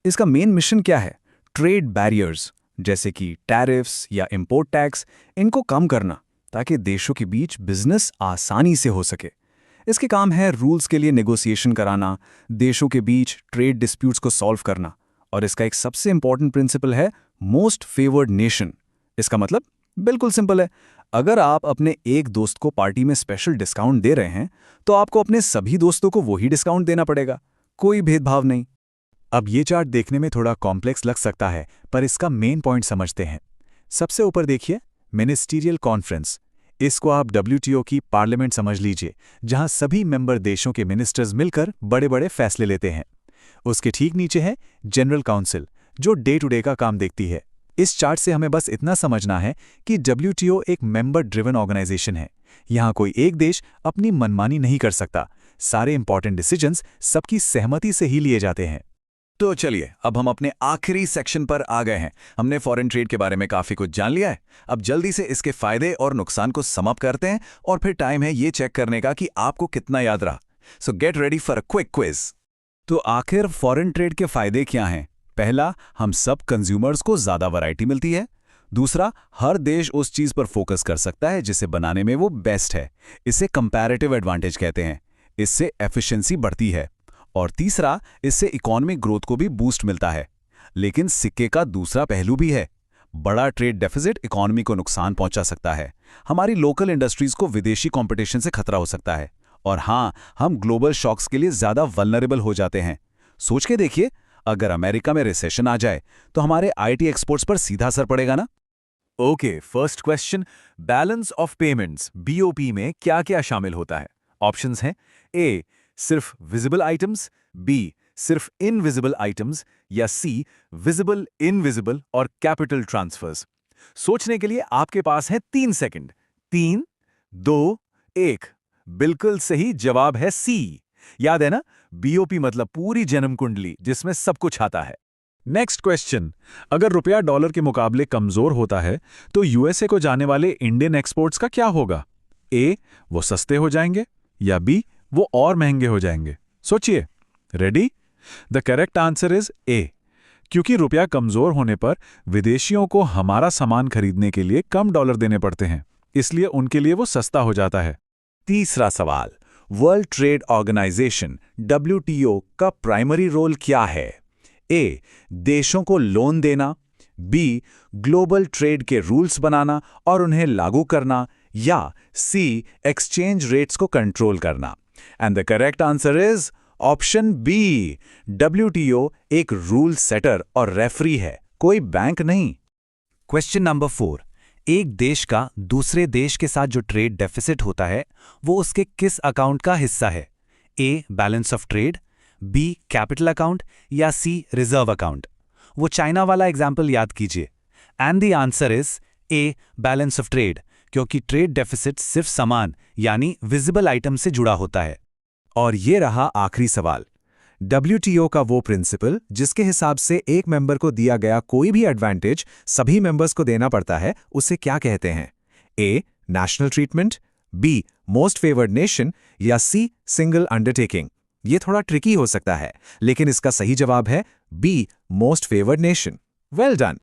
इसका मेन मिशन क्या है? ट्रेड बैरियर्स जैसे कि टैरिफ्स या इंपोर्ट टैक्स, इनको कम करना ताकि देशों के बीच बिजनेस आसानी से हो सके। इसके काम है रूल्स के लिए नेगोशिएशन कराना, देशों के बीच ट्रेड डिस्प्यूट्स को सॉल्व करना। और इसका एक सबसे इंपॉर्टेंट प्रिंसिपल है मोस्ट फेवर्ड नेशन। इसका मतलब बिल्कुल सिंपल है, अगर आप अपने एक दोस्त को पार्टी में स्पेशल डिस्काउंट दे रहे हैं तो आपको अपने सभी दोस्तों को वही डिस्काउंट देना पड़ेगा, कोई भेदभाव नहीं। अब ये चार्ट देखने में थोड़ा कॉम्प्लेक्स लग सकता है, पर इसका मेन पॉइंट समझते हैं। सबसे ऊपर देखिए, मिनिस्टीरियल कॉन्फ्रेंस। इसको आप WTO की पार्लियामेंट समझ लीजिए, जहां सभी मेंबर देशों के मिनिस्टर्स मिलकर बड़े बड़े फैसले लेते हैं। उसके ठीक नीचे है जनरल काउंसिल, जो डे टू डे का काम देखती है। इस चार्ट से हमें बस इतना समझना है कि WTO एक मेंबर ड्रिवन ऑर्गेनाइजेशन है। यहां कोई एक देश अपनी मनमानी नहीं कर सकता, सारे इंपॉर्टेंट डिसीजंस सबकी सहमति से ही लिए जाते हैं। तो चलिए, अब हम अपने आखिरी सेक्शन पर आ गए हैं। हमने फॉरेन ट्रेड के बारे में काफी कुछ जान लिया है। अब जल्दी से इसके फायदे और नुकसान को सम अप करते हैं और फिर टाइम है ये चेक करने का कि आपको कितना याद रहा। सो get ready for a quick quiz. तो आखिर फॉरेन ट्रेड के फायदे क्या हैं? पहला, हम सब कंज्यूमर्स को ज्यादा वैरायटी मिलती है। दूसरा, हर देश उस चीज पर फोकस कर सकता है जिसे बनाने में वो बेस्ट है। इसे कंपैरेटिव एडवांटेज कहते हैं। इससे एफिशिएंसी बढ़ती है। और तीसरा, इससे इकोनॉमिक ग्रोथ को भी बूस्ट मिलता है। लेकिन सिक्के का दूसरा पहलू भी है। बड़ा ट्रेड डेफिसिट इकोनॉमी को नुकसान पहुंचा सकता है। हमारी लोकल इंडस्ट्रीज को विदेशी कंपटीशन से खतरा हो सकता है। और हाँ, हम ग्लोबल शॉक्स के लिए ज्यादा वल्नरेबल हो जाते हैं। सोच के देखिए, अगर अमेरिका में रिसेशन आ जाए तो हमारे IT एक्सपोर्ट्स पर सीधा असर पड़ेगा ना। Okay, first question, balance of payments BOP में क्या क्या शामिल होता है? ऑप्शंस हैं A, सिर्फ विजिबल आइटम्स, B, सिर्फ इनविजिबल आइटम्स, या C, विजिबल, इनविजिबल और कैपिटल ट्रांसफर्स। सोचने के लिए आपके पास है 3 सेकंड। 3, 2, 1। बिल्कुल सही जवाब है C। याद है ना, BOP मतलब पूरी जन्म कुंडली जिसमें सब कुछ आता है। नेक्स्ट क्वेश्चन, अगर रुपया डॉलर के मुकाबले कमजोर होता है तो USA को जाने वाले इंडियन एक्सपोर्ट्स का क्या होगा? A, वो सस्ते हो जाएंगे, या B, वो और महंगे हो जाएंगे? सोचिए। Ready? The correct answer is A, क्योंकि रुपया कमजोर होने पर विदेशियों को हमारा सामान खरीदने के लिए कम डॉलर देने पड़ते हैं, इसलिए उनके लिए वो सस्ता हो जाता है। तीसरा सवाल, वर्ल्ड ट्रेड ऑर्गेनाइजेशन WTO का प्राइमरी रोल क्या है? A, देशों को लोन देना, B, ग्लोबल ट्रेड के रूल्स बनाना और उन्हें लागू करना, या सी एक्सचेंज रेट्स को कंट्रोल करना? And the correct answer is option B. WTO एक रूल सेटर और रेफरी है, कोई बैंक नहीं। Question number 4। एक देश का दूसरे देश के साथ जो ट्रेड डेफिसिट होता है वो उसके किस अकाउंट का हिस्सा है? A balance of trade, B capital account या सी रिजर्व अकाउंट? वो चाइना वाला एग्जाम्पल याद कीजिए। And the answer is A balance of trade, क्योंकि ट्रेड डेफिसिट सिर्फ सामान यानी विजिबल आइटम से जुड़ा होता है। और ये रहा आखिरी सवाल। WTO का वो प्रिंसिपल जिसके हिसाब से एक मेंबर को दिया गया कोई भी एडवांटेज सभी मेंबर्स को देना पड़ता है, उसे क्या कहते हैं? A national treatment, B most favoured nation या सी सिंगल अंडरटेकिंग? ये थोड़ा ट्रिकी हो सकता है, लेकिन इसका सही जवाब है B most favoured nation. Well done.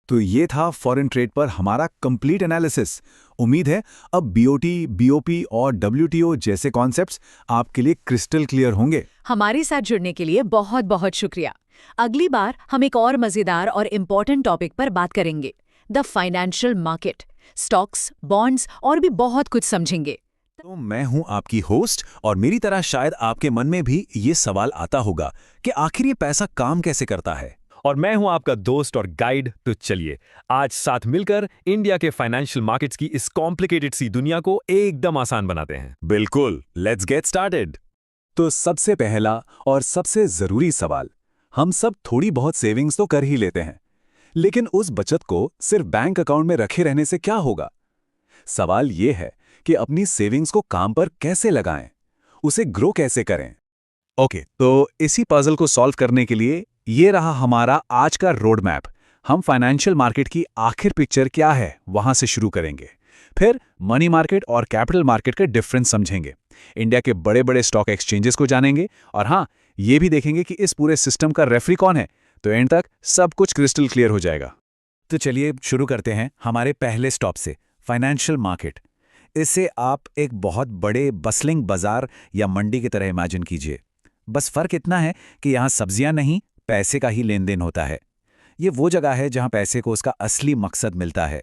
तो ये था फॉरेन ट्रेड पर हमारा कंप्लीट एनालिसिस। उम्मीद है अब BOT, BOP और WTO जैसे कॉन्सेप्ट्स आपके लिए क्रिस्टल क्लियर होंगे। हमारे साथ जुड़ने के लिए बहुत बहुत शुक्रिया। अगली बार हम एक और मजेदार और इम्पोर्टेंट टॉपिक पर बात करेंगे, the financial market, stocks, bonds और भी बहुत कुछ समझेंगे। तो मैं हूं आपकी होस्ट, और मेरी तरह शायद आपके मन में भी ये सवाल आता होगा कि आखिर ये पैसा काम कैसे करता है। और मैं हूं आपका दोस्त और गाइड। तो चलिए आज साथ मिलकर इंडिया के फाइनेंशियल मार्केट्स की इस कॉम्प्लिकेटेड सी दुनिया को एकदम आसान बनाते हैं। बिल्कुल, लेट्स गेट स्टार्टेड। तो सबसे पहला और सबसे जरूरी सवाल, हम सब थोड़ी बहुत सेविंग्स तो कर ही लेते हैं, लेकिन उस बचत को सिर्फ बैंक अकाउंट में रखे रहने से क्या होगा? सवाल ये है कि अपनी सेविंग्स को काम पर कैसे लगाएं, उसे ग्रो कैसे करें। ओके, तो इसी पजल को सॉल्व करने के लिए ये रहा हमारा आज का रोड मैप। हम फाइनेंशियल मार्केट की आखिर पिक्चर क्या है वहां से शुरू करेंगे, फिर मनी मार्केट और कैपिटल मार्केट का डिफरेंस समझेंगे, इंडिया के बड़े बड़े स्टॉक एक्सचेंजेस को जानेंगे, और हाँ, ये भी देखेंगे कि इस पूरे सिस्टम का रेफरी कौन है। तो एंड तक सब कुछ क्रिस्टल क्लियर हो जाएगा। तो चलिए शुरू करते हैं हमारे पहले स्टॉप से, फाइनेंशियल मार्केट। इसे आप एक बहुत बड़े बसलिंग बाजार या मंडी की तरह इमेजिन कीजिए। बस फर्क इतना है कि यहाँ सब्जियां नहीं, पैसे का ही लेन देन होता है। ये वो जगह है जहां पैसे को उसका असली मकसद मिलता है।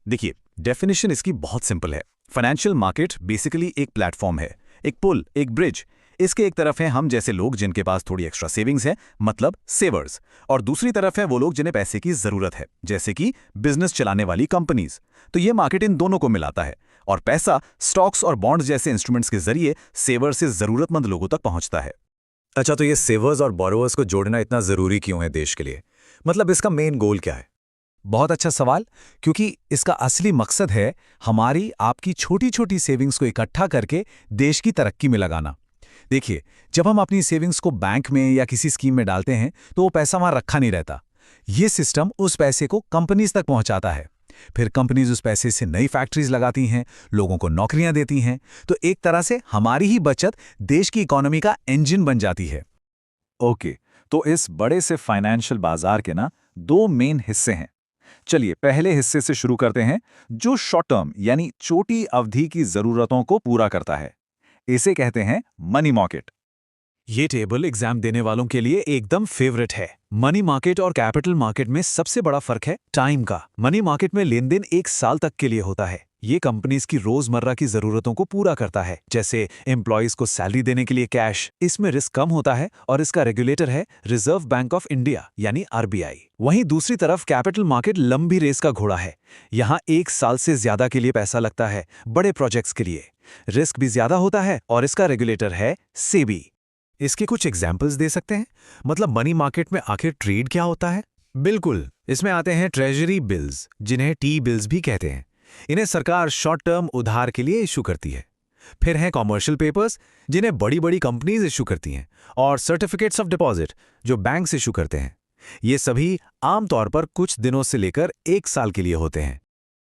देखिए, डेफिनेशन इसकी बहुत सिंपल है। फाइनेंशियल मार्केट बेसिकली एक प्लेटफॉर्म है, एक पुल, एक ब्रिज। इसके एक तरफ हैं हम जैसे लोग जिनके पास थोड़ी एक्स्ट्रा सेविंग्स है, मतलब सेवर्स, और दूसरी तरफ है वो लोग जिन्हें पैसे की जरूरत है, जैसे कि बिजनेस चलाने वाली कंपनीज। तो ये मार्केट इन दोनों को मिलाता है, और पैसा स्टॉक्स और बॉन्ड्स जैसे इंस्ट्रूमेंट्स के जरिए सेवर से जरूरतमंद लोगों तक पहुंचता है। अच्छा, तो ये सेवर्स और बोरोवर्स को जोड़ना इतना जरूरी क्यों है देश के लिए? मतलब इसका मेन गोल क्या है? बहुत अच्छा सवाल, क्योंकि इसका असली मकसद है हमारी आपकी छोटी छोटी सेविंग्स को इकट्ठा करके देश की तरक्की में लगाना। देखिए, जब हम अपनी सेविंग्स को बैंक में या किसी स्कीम में डालते हैं तो वो पैसा वहां रखा नहीं रहता। ये सिस्टम उस पैसे को कंपनीज तक पहुंचाता है, फिर कंपनीज उस पैसे से नई फैक्ट्रीज लगाती हैं, लोगों को नौकरियां देती हैं। तो एक तरह से हमारी ही बचत देश की इकोनॉमी का इंजन बन जाती है। ओके, तो इस बड़े से फाइनेंशियल बाजार के ना दो मेन हिस्से हैं। चलिए पहले हिस्से से शुरू करते हैं, जो शॉर्ट टर्म यानी छोटी अवधि की जरूरतों को पूरा करता है। इसे कहते हैं मनी मार्केट। ये टेबल एग्जाम देने वालों के लिए एकदम फेवरेट है। मनी मार्केट और कैपिटल मार्केट में सबसे बड़ा फर्क है टाइम का। मनी मार्केट में लेन देन 1 साल तक के लिए होता है। ये कंपनीज की रोजमर्रा की जरूरतों को पूरा करता है, जैसे एम्प्लॉयज को सैलरी देने के लिए कैश। इसमें रिस्क कम होता है और इसका रेगुलेटर है रिजर्व बैंक ऑफ इंडिया यानी RBI। वहीं दूसरी तरफ कैपिटल मार्केट लंबी रेस का घोड़ा है। यहाँ 1 साल से ज्यादा के लिए पैसा लगता है, बड़े प्रोजेक्ट्स के लिए। रिस्क भी ज्यादा होता है और इसका रेगुलेटर है सेबी। इसके कुछ एग्जाम्पल्स दे सकते हैं? मतलब मनी मार्केट में आखिर ट्रेड क्या होता है? बिल्कुल, इसमें आते हैं ट्रेजरी बिल्स, जिन्हें टी बिल्स भी कहते हैं। इन्हें सरकार शॉर्ट टर्म उधार के लिए इशू करती है। फिर हैं कॉमर्शियल पेपर्स, जिन्हें बड़ी बड़ी कंपनीज इशू करती हैं, और सर्टिफिकेट्स ऑफ डिपॉजिट, जो बैंक्स इशू करते हैं। ये सभी आमतौर पर कुछ दिनों से लेकर 1 साल के लिए होते हैं।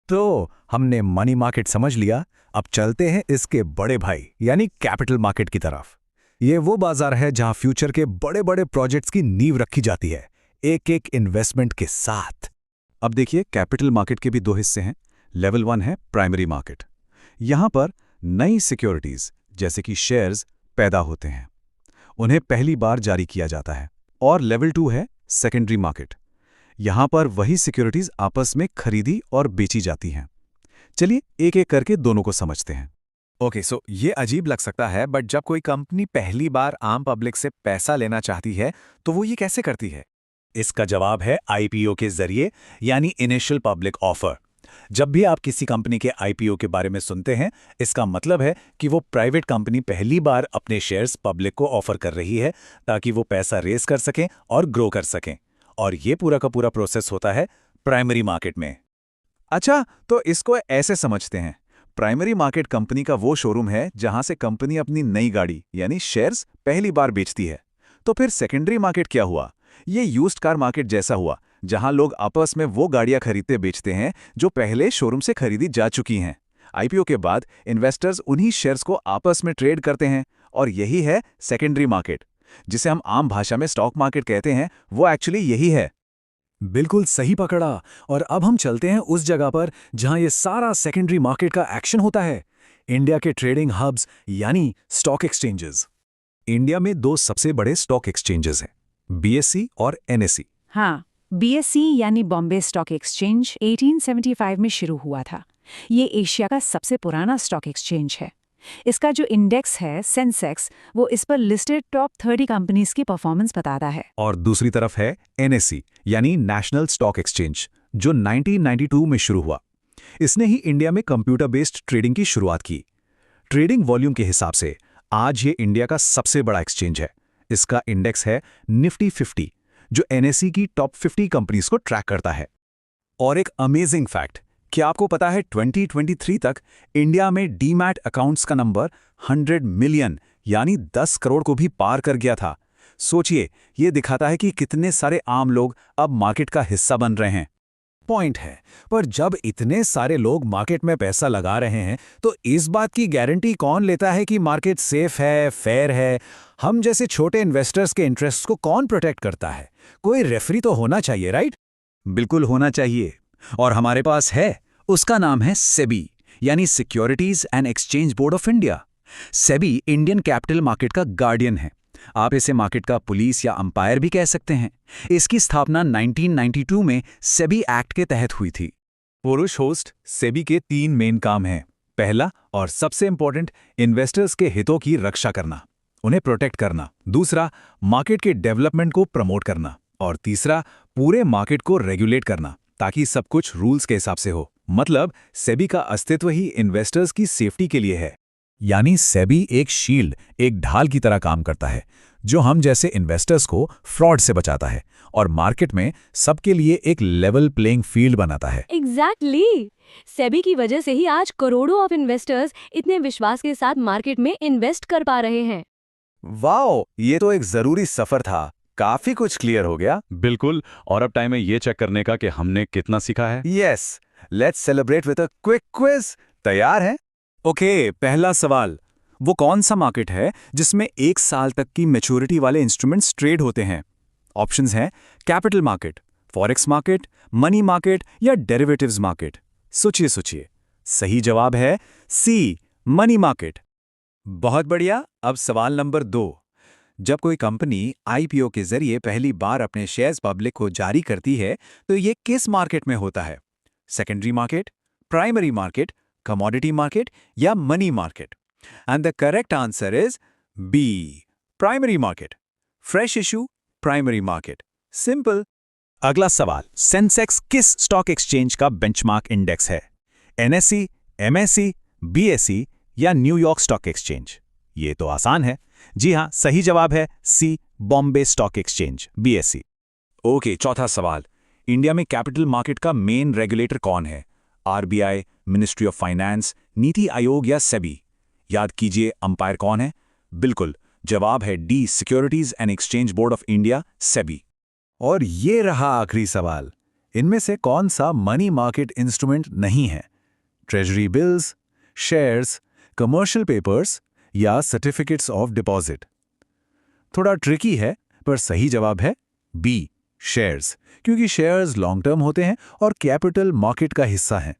तो हमने मनी मार्केट समझ लिया, अब चलते हैं इसके बड़े भाई यानी कैपिटल मार्केट की तरफ। ये वो बाजार है जहां फ्यूचर के बड़े बड़े प्रोजेक्ट्स की नींव रखी जाती है, एक एक इन्वेस्टमेंट के साथ। अब देखिए, कैपिटल मार्केट के भी 2 हिस्से हैं। लेवल 1 है प्राइमरी मार्केट। यहां पर नई सिक्योरिटीज जैसे कि शेयर्स पैदा होते हैं, उन्हें पहली बार जारी किया जाता है। और लेवल 2 है सेकेंडरी मार्केट। यहां पर वही सिक्योरिटीज आपस में खरीदी और बेची जाती हैं। चलिए एक एक करके दोनों को समझते हैं। ओके, सो ये अजीब लग सकता है, बट जब कोई कंपनी पहली बार आम पब्लिक से पैसा लेना चाहती है तो वो ये कैसे करती है? इसका जवाब है आईपीओ के जरिए, यानी इनिशियल पब्लिक ऑफर। जब भी आप किसी कंपनी के आईपीओ के बारे में सुनते हैं, इसका मतलब है कि वो प्राइवेट कंपनी पहली बार अपने शेयर्स पब्लिक को ऑफर कर रही है ताकि वो पैसा रेज कर सकें और ग्रो कर सकें। और ये पूरा का पूरा प्रोसेस होता है प्राइमरी मार्केट में। अच्छा, तो इसको ऐसे समझते हैं, प्राइमरी मार्केट कंपनी का वो शोरूम है जहां से कंपनी अपनी नई गाड़ी यानी शेयर्स पहली बार बेचती है। तो फिर सेकेंडरी मार्केट क्या हुआ? ये यूज्ड कार मार्केट जैसा हुआ, जहां लोग आपस में वो गाड़ियां खरीदते बेचते हैं जो पहले शोरूम से खरीदी जा चुकी हैं। आईपीओ के बाद इन्वेस्टर्स उन्हीं शेयर्स को आपस में ट्रेड करते हैं, और यही है सेकेंडरी मार्केट, जिसे हम आम भाषा में स्टॉक मार्केट कहते हैं। वो एक्चुअली यही है। बिल्कुल सही पकड़ा। और अब हम चलते हैं उस जगह पर जहां ये सारा सेकेंडरी मार्केट का एक्शन होता है, इंडिया के ट्रेडिंग हब्स यानी स्टॉक एक्सचेंजेस। इंडिया में दो सबसे बड़े स्टॉक एक्सचेंजेस हैं, बीएसई और एनएसई। हाँ, बीएसई यानी बॉम्बे स्टॉक एक्सचेंज 1875 में शुरू हुआ था। ये एशिया का सबसे पुराना स्टॉक एक्सचेंज है। इसका जो इंडेक्स है सेंसेक्स, वो इस पर लिस्टेड टॉप 30 कंपनीज की परफॉर्मेंस बताता है। और दूसरी तरफ है एनएसई यानी नेशनल स्टॉक एक्सचेंज, जो 1992 में शुरू हुआ। इसने ही इंडिया में कंप्यूटर बेस्ड ट्रेडिंग की शुरुआत की। ट्रेडिंग वॉल्यूम के हिसाब से आज ये इंडिया का सबसे बड़ा एक्सचेंज है। इसका इंडेक्स है निफ्टी 50, जो एनएसई की टॉप 50 कंपनीज को ट्रैक करता है। और एक अमेजिंग फैक्ट, क्या आपको पता है 2023 तक इंडिया में डीमैट अकाउंट्स का नंबर 100 मिलियन यानी 10 करोड़ को भी पार कर गया था। सोचिए, ये दिखाता है कि कितने सारे आम लोग अब मार्केट का हिस्सा बन रहे हैं। पॉइंट है, पर जब इतने सारे लोग मार्केट में पैसा लगा रहे हैं तो इस बात की गारंटी कौन लेता है कि मार्केट सेफ है, फेयर है? हम जैसे छोटे इन्वेस्टर्स के इंटरेस्ट को कौन प्रोटेक्ट करता है? कोई रेफरी तो होना चाहिए, राइट? बिल्कुल होना चाहिए, और हमारे पास है। उसका नाम है सेबी यानी securities and exchange board of India. SEBI Indian capital market का गार्डियन है। आप इसे मार्केट का पुलिस या अंपायर भी कह सकते हैं। इसकी स्थापना 1992 में सेबी एक्ट के तहत हुई थी। पुरुष होस्ट सेबी के 3 मेन काम हैं। पहला और सबसे इंपॉर्टेंट, इन्वेस्टर्स के हितों की रक्षा करना, उन्हें प्रोटेक्ट करना। दूसरा, मार्केट के डेवलपमेंट को प्रमोट करना। और तीसरा, पूरे मार्केट को रेगुलेट करना ताकि सब कुछ रूल्स के हिसाब से हो। मतलब सेबी का अस्तित्व ही इन्वेस्टर्स की सेफ्टी के लिए है। यानी सेबी एक शील्ड, एक ढाल की तरह काम करता है, जो हम जैसे इन्वेस्टर्स को फ्रॉड से बचाता है और मार्केट में सबके लिए एक लेवल प्लेइंग फील्ड बनाता है। एग्जैक्टली। सेबी की वजह से ही आज करोड़ों ऑफ इन्वेस्टर्स इतने विश्वास के साथ मार्केट में इन्वेस्ट कर पा रहे हैं। वाओ, ये तो एक जरूरी सफर था। काफी कुछ क्लियर हो गया। बिल्कुल, और अब टाइम है ये चेक करने का कि हमने कितना सीखा है। Yes, let's celebrate with a quick quiz. तैयार हैं? ओके, पहला सवाल, वो कौन सा मार्केट है जिसमें 1 साल तक की मैच्योरिटी वाले इंस्ट्रूमेंट्स ट्रेड होते हैं? ऑप्शंस हैं capital market, forex market, money market या डेरिवेटिव्स मार्केट। सोचिए। सही जवाब है सी, मनी मार्केट। बहुत बढ़िया। अब सवाल नंबर 2, जब कोई कंपनी आईपीओ के जरिए पहली बार अपने शेयर्स पब्लिक को जारी करती है तो ये किस मार्केट में होता है? Secondary market, primary market, commodity market या money market? And the correct answer is B, primary market. Fresh issue, primary market. Simple. अगला सवाल, सेंसेक्स किस स्टॉक एक्सचेंज का बेंचमार्क इंडेक्स है? एनएसई, एमएसई, बीएसई या न्यूयॉर्क स्टॉक एक्सचेंज? ये तो आसान है। जी हां, सही जवाब है C, Bombay stock exchange, BSE. Okay, चौथा सवाल, इंडिया में कैपिटल मार्केट का मेन रेगुलेटर कौन है? RBI, ministry of finance, NITI Aayog या सेबी? याद कीजिए, अंपायर कौन है? बिल्कुल, जवाब है D, securities and exchange board of India, SEBI. और ये रहा आखिरी सवाल, इनमें से कौन सा मनी मार्केट इंस्ट्रूमेंट नहीं है? Treasury bills, shares, commercial papers या सर्टिफिकेट्स ऑफ डिपॉजिट? थोड़ा ट्रिकी है, पर सही जवाब है बी, शेयर्स, क्योंकि शेयर्स लॉन्ग टर्म होते हैं और कैपिटल मार्केट का हिस्सा हैं।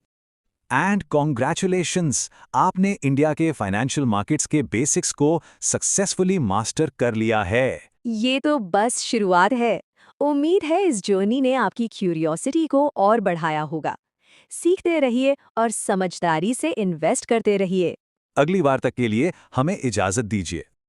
एंड कॉन्ग्रेचुलेशंस, आपने इंडिया के फाइनेंशियल मार्केट्स के बेसिक्स को सक्सेसफुली मास्टर कर लिया है। ये तो बस शुरुआत है। उम्मीद है इस जर्नी ने आपकी क्यूरियोसिटी को और बढ़ाया होगा। सीखते रहिए और समझदारी से इन्वेस्ट करते रहिए। अगली बार तक के लिए हमें इजाजत दीजिए।